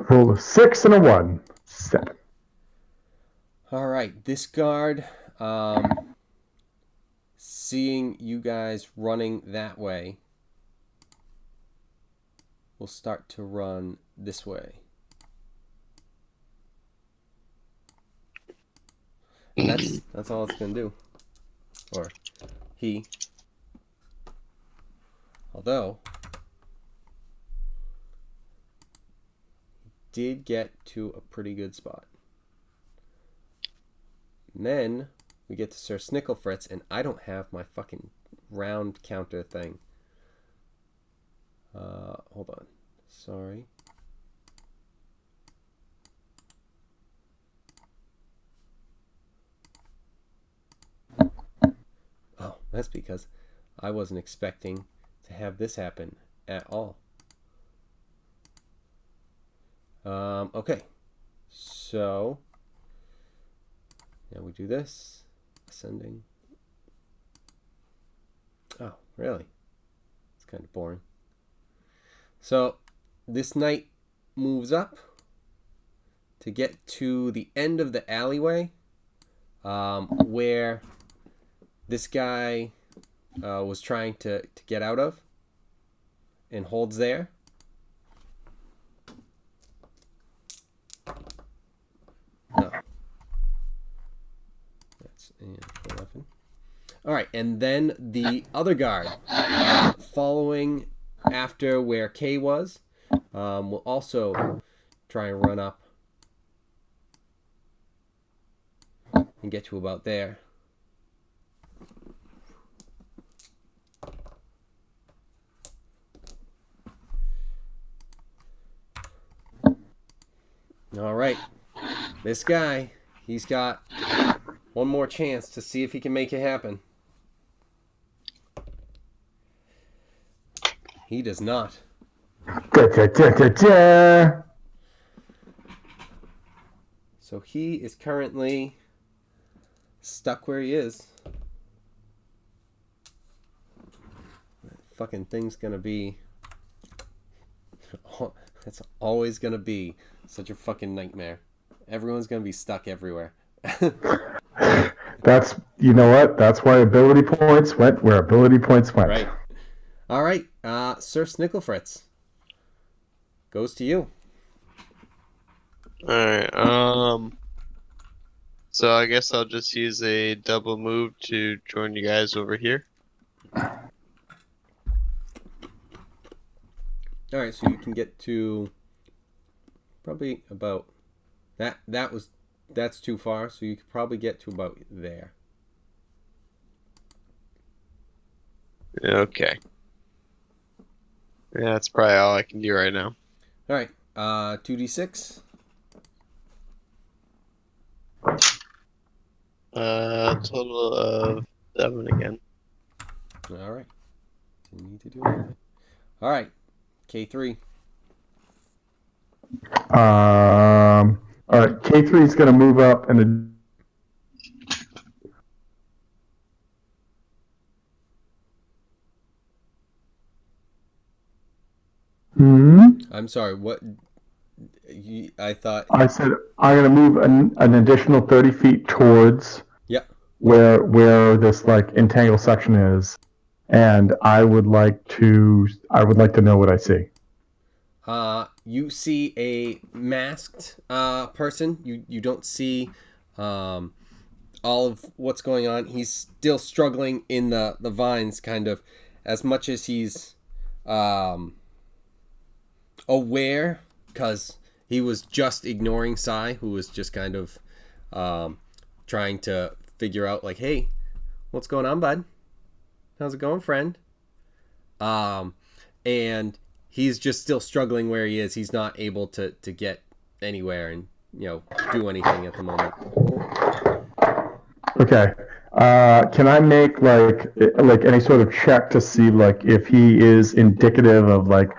Roll a 6 and a 1. 7. All right, this guard seeing you guys running that way, we'll start to run this way. And that's all it's gonna do. Or he. Although he did get to a pretty good spot. And then we get to Sir Snicklefritz, and I don't have my fucking round counter thing. Hold on. Sorry. Oh, that's because I wasn't expecting to have this happen at all. Okay. So now we do this. Ascending. Oh, really? It's kind of boring. So this knight moves up to get to the end of the alleyway, where this guy was trying to get out of, and holds there. No. That's 11. All right, and then the other guard, following after where K was, will also try and run up and get to about there. All right, this guy, he's got one more chance to see if he can make it happen. He does not. So he is currently stuck where he is. That fucking thing's gonna be... That's always gonna be such a fucking nightmare. Everyone's gonna be stuck everywhere. That's, you know what? That's why ability points went where ability points went. Right. All right, Sir Snicklefritz, goes to you. Alright, so I guess I'll just use a double move to join you guys over here. All right, so you can get to probably about that's too far, so you could probably get to about there. Okay. Yeah, that's probably all I can do right now. All right, 2d6. Total of 7 again. All right. Didn't need to do anything. All right, K3. All right, K3 is going to move up and I'm sorry. What? I thought. I said I'm going to move an additional 30 feet towards Yeah. where this like entangled section is, and I would like to know what I see. You see a masked person. You don't see all of what's going on. He's still struggling in the vines, kind of, as much as he's aware, because he was just ignoring Sai, who was just kind of trying to figure out, like, hey, what's going on, bud? How's it going, friend? And he's just still struggling where he is. He's not able to get anywhere and, do anything at the moment. Okay. Can I make like any sort of check to see like if he is indicative of like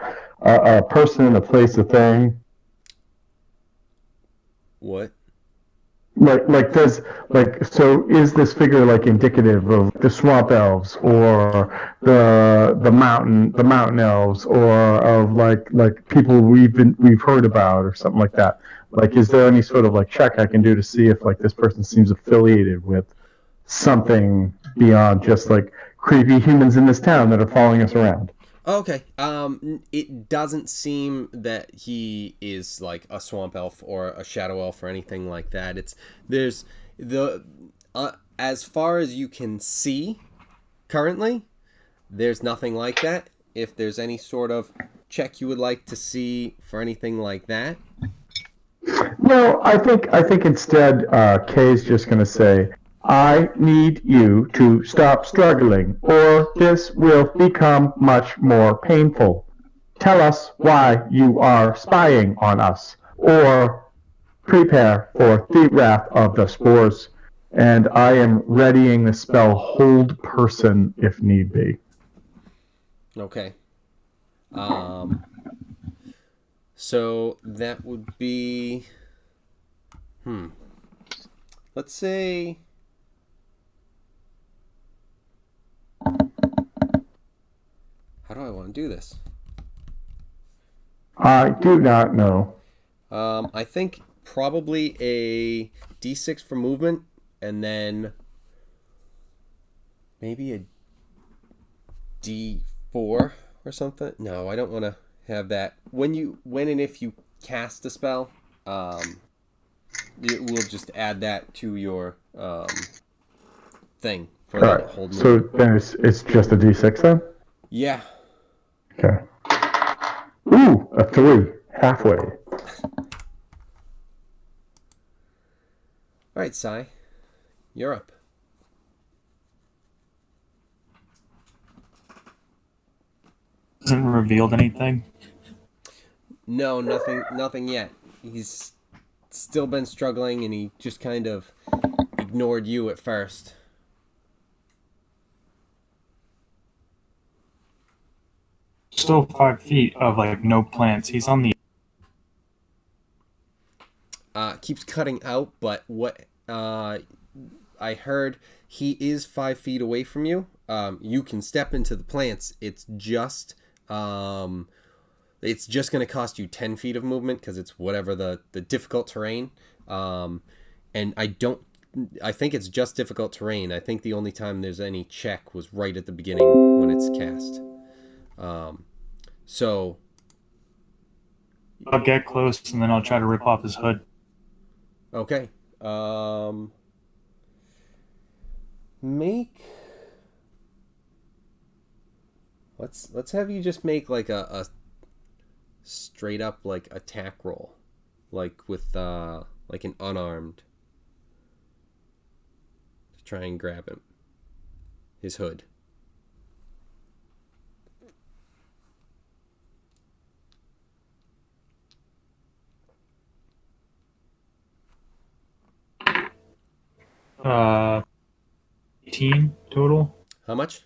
a person, a place, a thing? What? So is this figure like indicative of the swamp elves or the mountain elves or of like people we've heard about or something like that? Like, is there any sort of like check I can do to see if like this person seems affiliated with something beyond just like creepy humans in this town that are following us around. Okay. It doesn't seem that he is like a swamp elf or a shadow elf or anything like that. There's the as far as you can see currently, there's nothing like that. If there's any sort of check you would like to see for anything like that. No, I think instead Kay's just going to say, I need you to stop struggling, or this will become much more painful. Tell us why you are spying on us, or prepare for the wrath of the spores. And I am readying the spell Hold Person if need be. Okay. So that would be let's say how do I want to do this? I do not know. I think probably a D6 for movement, and then maybe a D4 or something. No, I don't want to have that. When and if you cast a spell, we'll just add that to your thing for All the right. hold So movement. then it's just a D6 then? Yeah. Okay. Ooh, a 3. Halfway. All right, Sai. You're up. Hasn't revealed anything. No, nothing yet. He's still been struggling, and he just kind of ignored you at first. Still 5 feet of like no plants. He's on the. Keeps cutting out, but what I heard, he is 5 feet away from you. You can step into the plants. It's just going to cost you 10 feet of movement because it's whatever the difficult terrain. And I think it's just difficult terrain. I think the only time there's any check was right at the beginning when it's cast. So I'll get close and then I'll try to rip off his hood. okay. Make let's have you just make like a straight up like attack roll, like with like an unarmed, to try and grab him, his hood. Uh, 18 total. How much?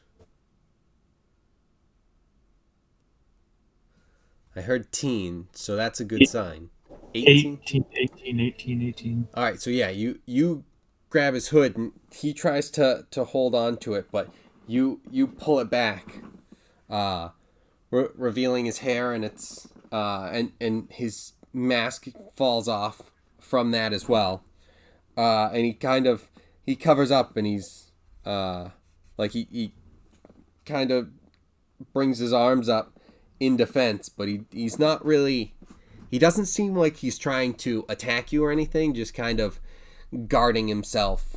I heard teen, so that's a good sign. 18? 18. All right, so yeah, you grab his hood and he tries to hold on to it, but you pull it back, revealing his hair, and it's and his mask falls off from that as well, and he covers up, and he's like he kind of brings his arms up in defense, but he's not really. He doesn't seem like he's trying to attack you or anything, just kind of guarding himself.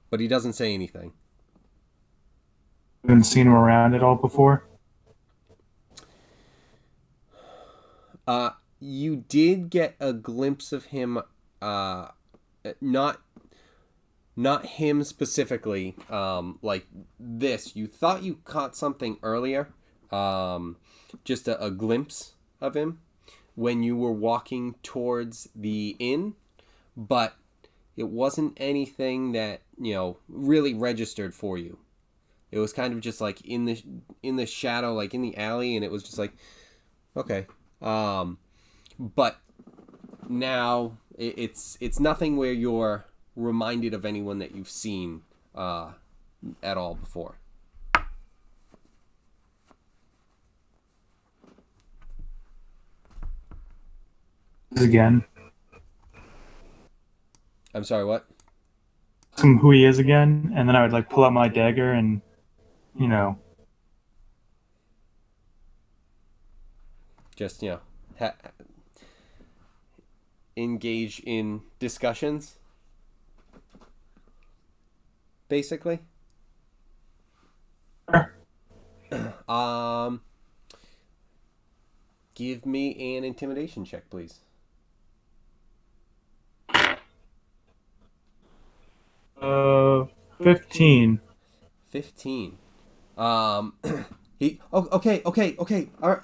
But he doesn't say anything. Haven't seen him around at all before. You did get a glimpse of him, not him specifically, like this. You thought you caught something earlier, just a glimpse of him when you were walking towards the inn, but it wasn't anything that, really registered for you. It was kind of just like in the shadow, like in the alley, and it was just like, okay. But now it's nothing where you're reminded of anyone that you've seen at all before. Again. I'm sorry, what? Ask him who he is again, and then I would like pull out my dagger and, you know, Just, engage in discussions, basically. Give me an intimidation check, please. 15. 15. He. Oh, okay. All right.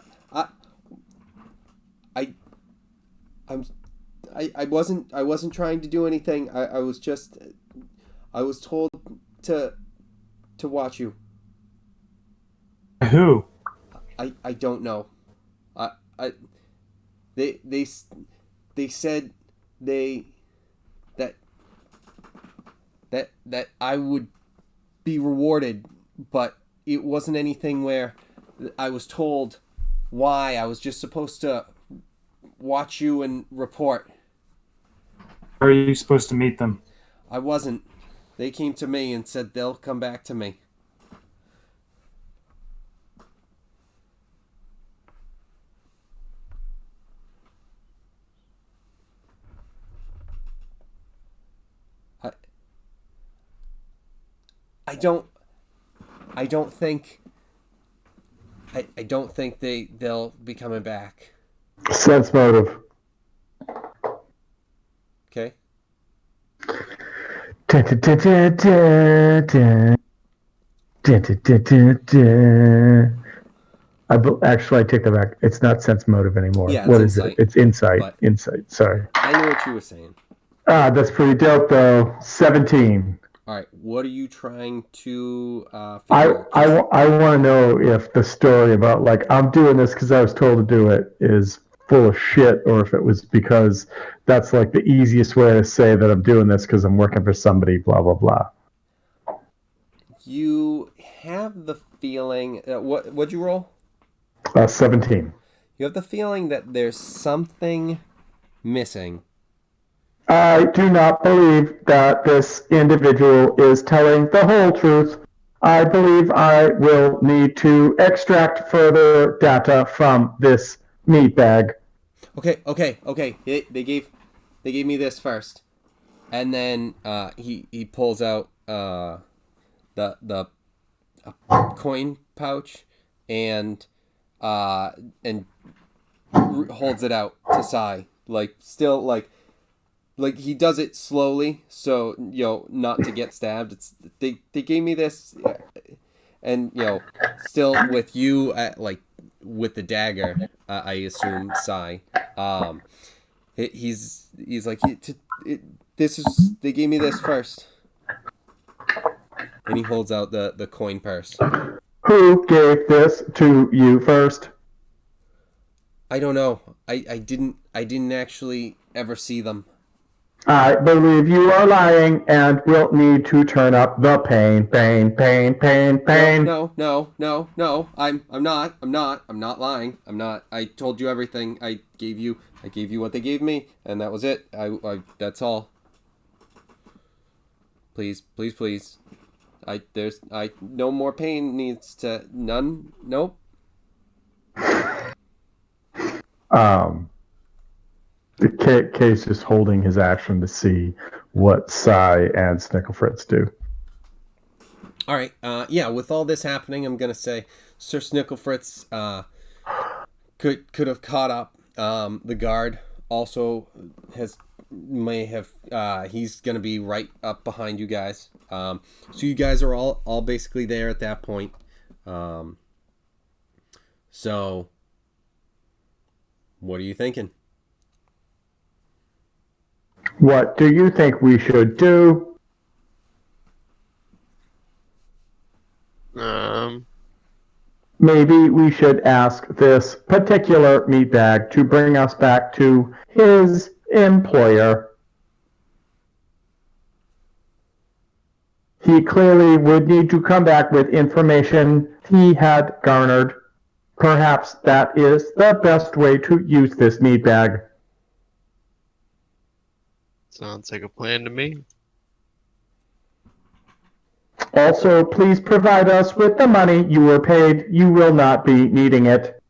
I wasn't trying to do anything. I was told to watch you. Who? I don't know. They said that I would be rewarded, but it wasn't anything where I was told why. I was just supposed to watch you and report. Where are you supposed to meet them? I wasn't. They came to me and said they'll come back to me. I don't think they'll be coming back. Sense motive. Okay. Actually, I take that back. It's not sense motive anymore. Yeah, it's What is insight, it? It's insight. but- Insight. Sorry. I know what you were saying. That's pretty dope, though. 17. All right. What are you trying to I figure out? want to know if the story about like I'm doing this because I was told to do it is full of shit, or if it was because that's like the easiest way to say that I'm doing this because I'm working for somebody. Blah blah blah. You have the feeling. What'd you roll? 17. You have the feeling that there's something missing. I do not believe that this individual is telling the whole truth. I believe I will need to extract further data from this meat bag. Okay. They gave me this first, and then he pulls out the coin pouch and holds it out to Sai, like still like he does it slowly, so not to get stabbed. They gave me this, and still with you with the dagger. I assume Sai. He's like this is they gave me this first, and he holds out the coin purse. Who gave this to you first? I don't know. I didn't actually ever see them. I believe you are lying and will need to turn up the pain. No. I'm not lying. I'm not. I told you everything. I gave you what they gave me, and that was it. I that's all. Please. There's no more pain needs to none. Nope. The case is holding his action to see what Sai and Snicklefritz do. All right. Yeah. With all this happening, I'm gonna say Sir Snicklefritz could have caught up. The guard also may have. He's gonna be right up behind you guys. So you guys are all basically there at that point. So what are you thinking? What do you think we should do? Maybe we should ask this particular meatbag to bring us back to his employer. He clearly would need to come back with information he had garnered. Perhaps that is the best way to use this meatbag. Sounds like a plan to me. Also, please provide us with the money you were paid. You will not be needing it.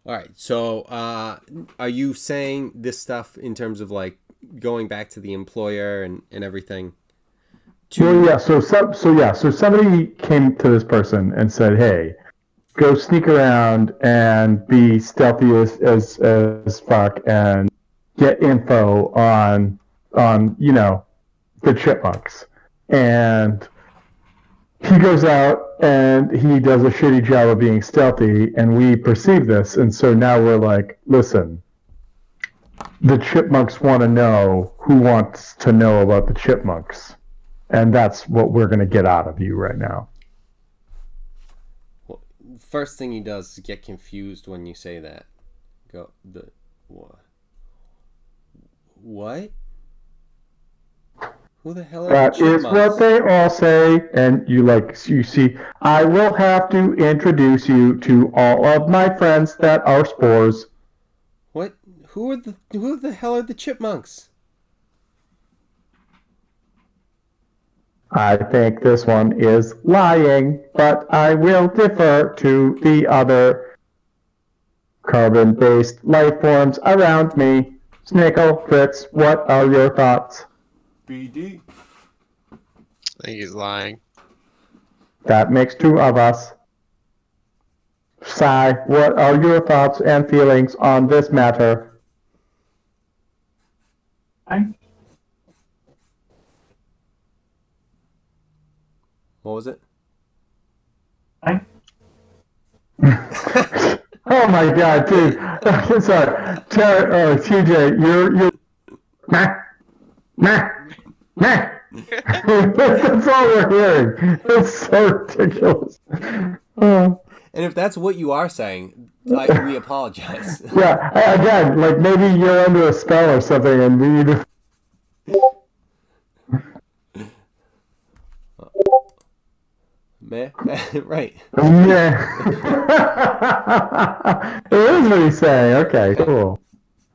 All right. So, are you saying this stuff in terms of like going back to the employer and everything? Well, yeah. So somebody came to this person and said, "Hey, go sneak around and be stealthy as fuck and get info on the chipmunks." And he goes out and he does a shitty job of being stealthy, and we perceive this, and so now we're like, listen, the chipmunks want to know who wants to know about the chipmunks, and that's what we're going to get out of you right now. Well, first thing he does is get confused when you say that. Go the what? Who the hell are That the chipmunks? is what they all say, and you see, I will have to introduce you to all of my friends that are spores. What? Who the hell are the chipmunks? I think this one is lying, but I will defer to the other carbon-based life forms around me. Snickle, Fritz, what are your thoughts? BD. I think he's lying. That makes two of us. Sai, what are your thoughts and feelings on this matter? What was it? Oh my god, dude. Sorry. TJ, you're meh. That's all we're hearing. It's so ridiculous. And if that's what you are saying, we apologize. Yeah, again, like maybe you're under a spell or something and we need to... Meh? Right. Yeah. It is what he's saying. Okay, cool.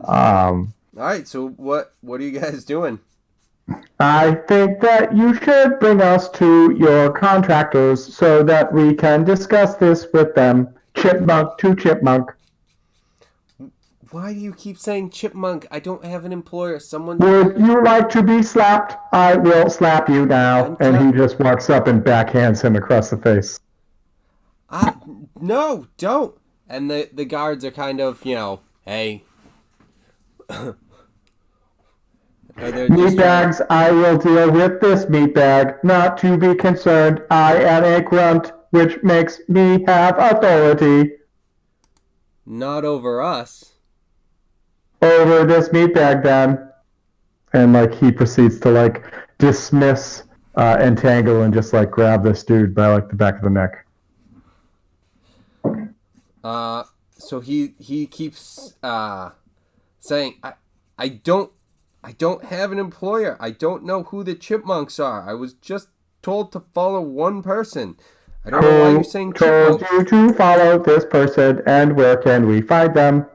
All right, so what are you guys doing? I think that you should bring us to your contractors so that we can discuss this with them. Chipmunk to chipmunk. Why do you keep saying chipmunk? I don't have an employer. Someone... Would you like to be slapped? I will slap you now. And he just walks up and backhands him across the face. No, don't. And the guards are kind of, hey. Meatbags, I will deal with this meatbag. Not to be concerned. I am a grunt, which makes me have authority. Not over us. Over this meatbag, then. And he proceeds to dismiss, entangle, and just grab this dude by the back of the neck. So he keeps saying, I don't have an employer. I don't know who the chipmunks are. I was just told to follow one person. I don't know why you're saying chipmunks. Told you to follow this person, and where can we find them?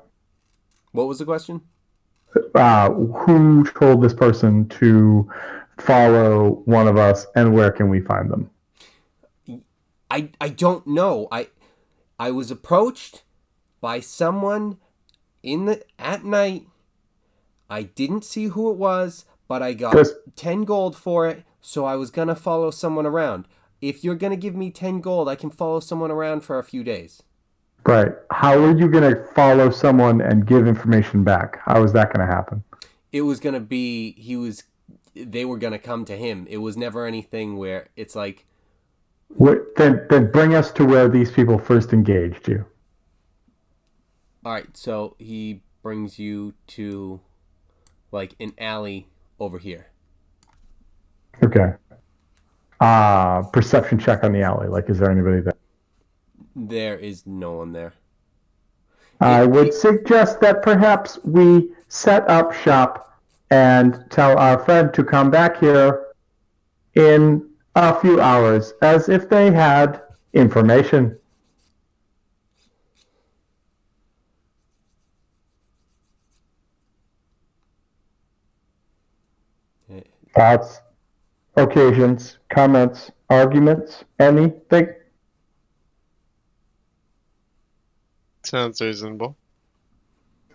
What was the question? Who told this person to follow one of us, and where can we find them? I don't know. I was approached by someone at night. I didn't see who it was, but I got 10 gold for it, so I was gonna follow someone around. If you're gonna give me 10 gold, I can follow someone around for a few days. Right. How are you going to follow someone and give information back? How is that going to happen? It was going to be, they were going to come to him. It was never anything where it's like... Then bring us to where these people first engaged you. All right, so he brings you to, an alley over here. Okay. Perception check on the alley. Is there anybody there? There is no one there. I would suggest that perhaps we set up shop and tell our friend to come back here in a few hours as if they had information. Thoughts, occasions, comments, arguments, anything? Sounds reasonable.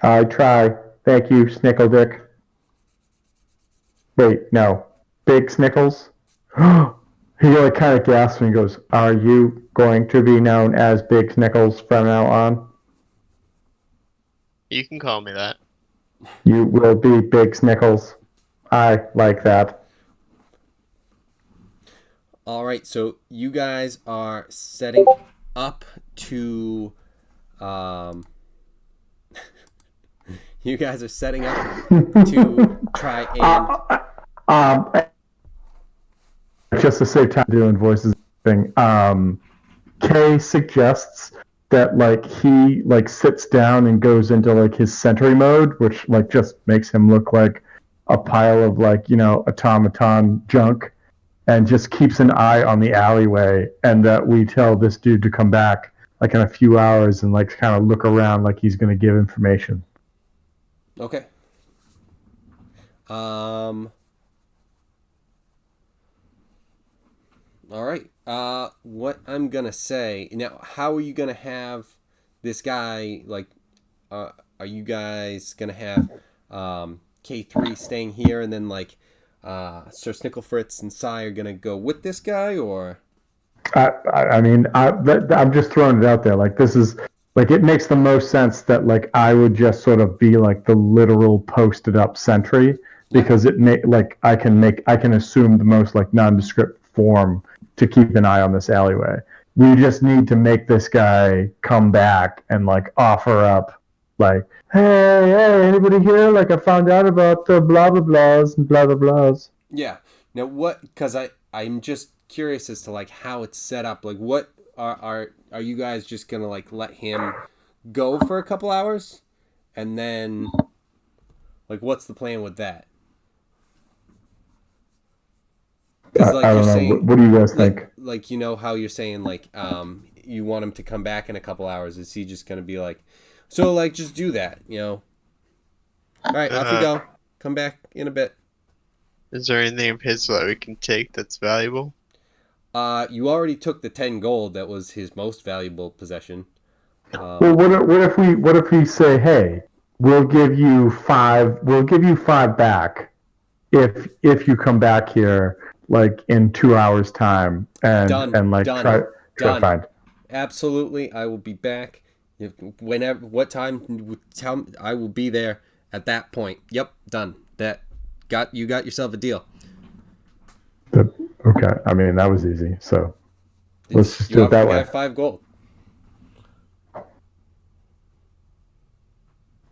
I try. Thank you, Snickledick. Wait, no. Big Snickles? He like kind of gasps and goes, "Are you going to be known as Big Snickles from now on? You can call me that. You will be Big Snickles. I like that." All right, so you guys are setting up to, you guys are setting up to try and. Um, just to save time doing voices thing. Kay suggests that like he like sits down and goes into like his sentry mode, which like just makes him look like a pile of like automaton junk, and just keeps an eye on the alleyway, and that we tell this dude to come back like in a few hours and like kind of look around like he's going to give information. Okay. All right. What I'm gonna say now? How are you gonna have this guy? Like, are you guys gonna have K3 staying here, and then like Sir Snicklefritz and Sai are gonna go with this guy, or? I'm just throwing it out there. Like this is like it makes the most sense that like I would just sort of be like the literal posted up sentry because it may like I can assume the most like nondescript form to keep an eye on this alleyway. We just need to make this guy come back and like offer up like, hey, anybody here? Like I found out about the blah blah blahs and blah blah blahs. Yeah. Now what? Because I'm just curious as to like how it's set up. Like what are you guys just gonna like let him go for a couple hours, and then like what's the plan with that? Because like I don't you're know. saying, what do you guys think? Like you know how you're saying like you want him to come back in a couple hours. Is he just gonna be like, so like just do that, you know? All right, off you go. Come back in a bit. Is there anything of his that we can take that's valuable? You already took the 10 gold. That was his most valuable possession. Well, what if we say, hey, we'll give you five back if you come back here like in 2 hours time and like try to find. Absolutely, I will be back. Whenever, what time? Tell me, I will be there at that point. Yep, done. You got yourself a deal. Okay, I mean that was easy. So let's just do it that way. 5 gold.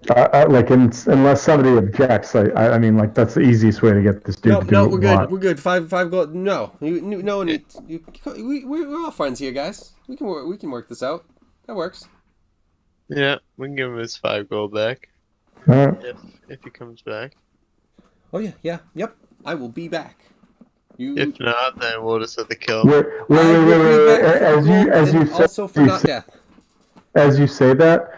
Unless somebody objects, I mean, like that's the easiest way to get this dude to do No, what we're we good. want. We're good. Five gold. No need. We're all friends here, guys. We can work this out. That works. Yeah, we can give him his 5 gold back. All right. If he comes back. Oh yeah. Yep. I will be back. If not, then we'll just have to kill him. Wait. As you also for not death. As you say that,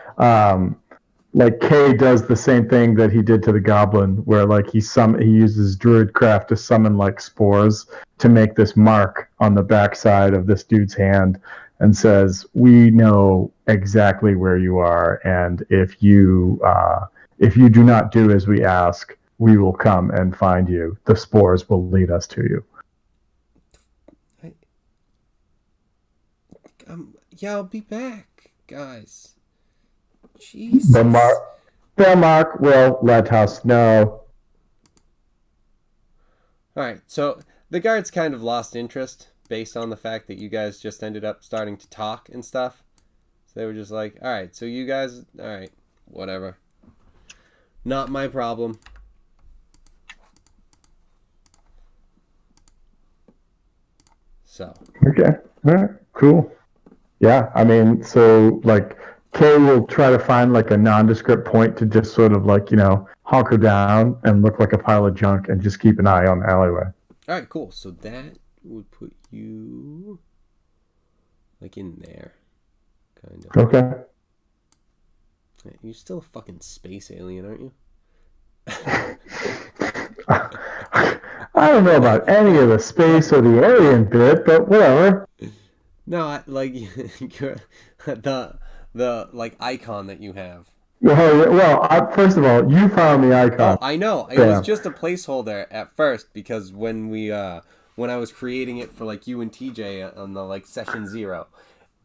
like Kay does the same thing that he did to the goblin, where like he uses druidcraft to summon like spores to make this mark on the backside of this dude's hand, and says, "We know exactly where you are, and if you do not do as we ask, we will come and find you. The spores will lead us to you." Yeah, I'll be back, guys. Jesus. The mark will let us know. All right, so the guards kind of lost interest based on the fact that you guys just ended up starting to talk and stuff. So they were just like, all right, so you guys, all right, whatever. Not my problem. So. Okay. All right. Cool. Yeah. I mean, so like Kay will try to find like a nondescript point to just sort of like, hunker down and look like a pile of junk and just keep an eye on the alleyway. All right, cool. So that would put you like in there, kind of. Okay. You're still a fucking space alien, aren't you? I don't know about any of the space or the alien bit, but whatever. No, like the like icon that you have. First of all, you found the icon. Oh, I know. It was Bam. just a placeholder at first because when I was creating it for like you and TJ on the like session 0,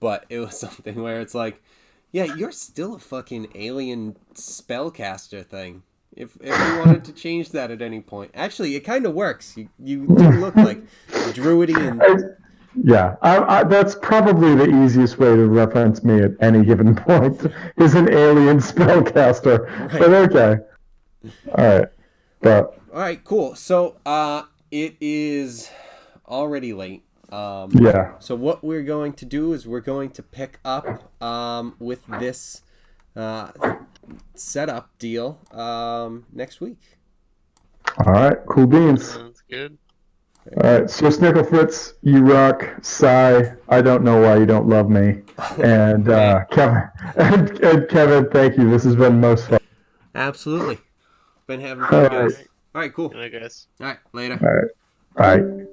but it was something where it's like, yeah, you're still a fucking alien spellcaster thing. If we wanted to change that at any point, actually, it kind of works. You do look like druidy and Yeah, that's probably the easiest way to reference me at any given point is an alien spellcaster. Right. But okay, all right, but all right, cool. So it is already late. yeah, So what we're going to do is we're going to pick up with this setup deal next week. all right, cool beans. Sounds good. All right, so Snicklefritz, you rock. Sigh, I don't know why you don't love me. And Kevin, and Kevin, thank you. This has been most fun. Absolutely. Been having All fun, right. guys. All right, cool. Good night, guys. All right, later. All right, all right.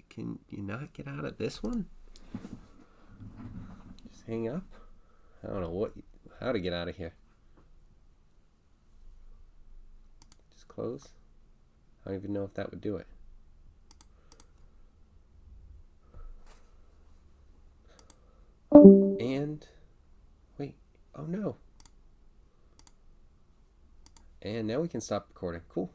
Can you not get out of this one? Just hang up? I don't know how to get out of here. Just close? I don't even know if that would do it. And wait, oh no. And now we can stop recording. Cool.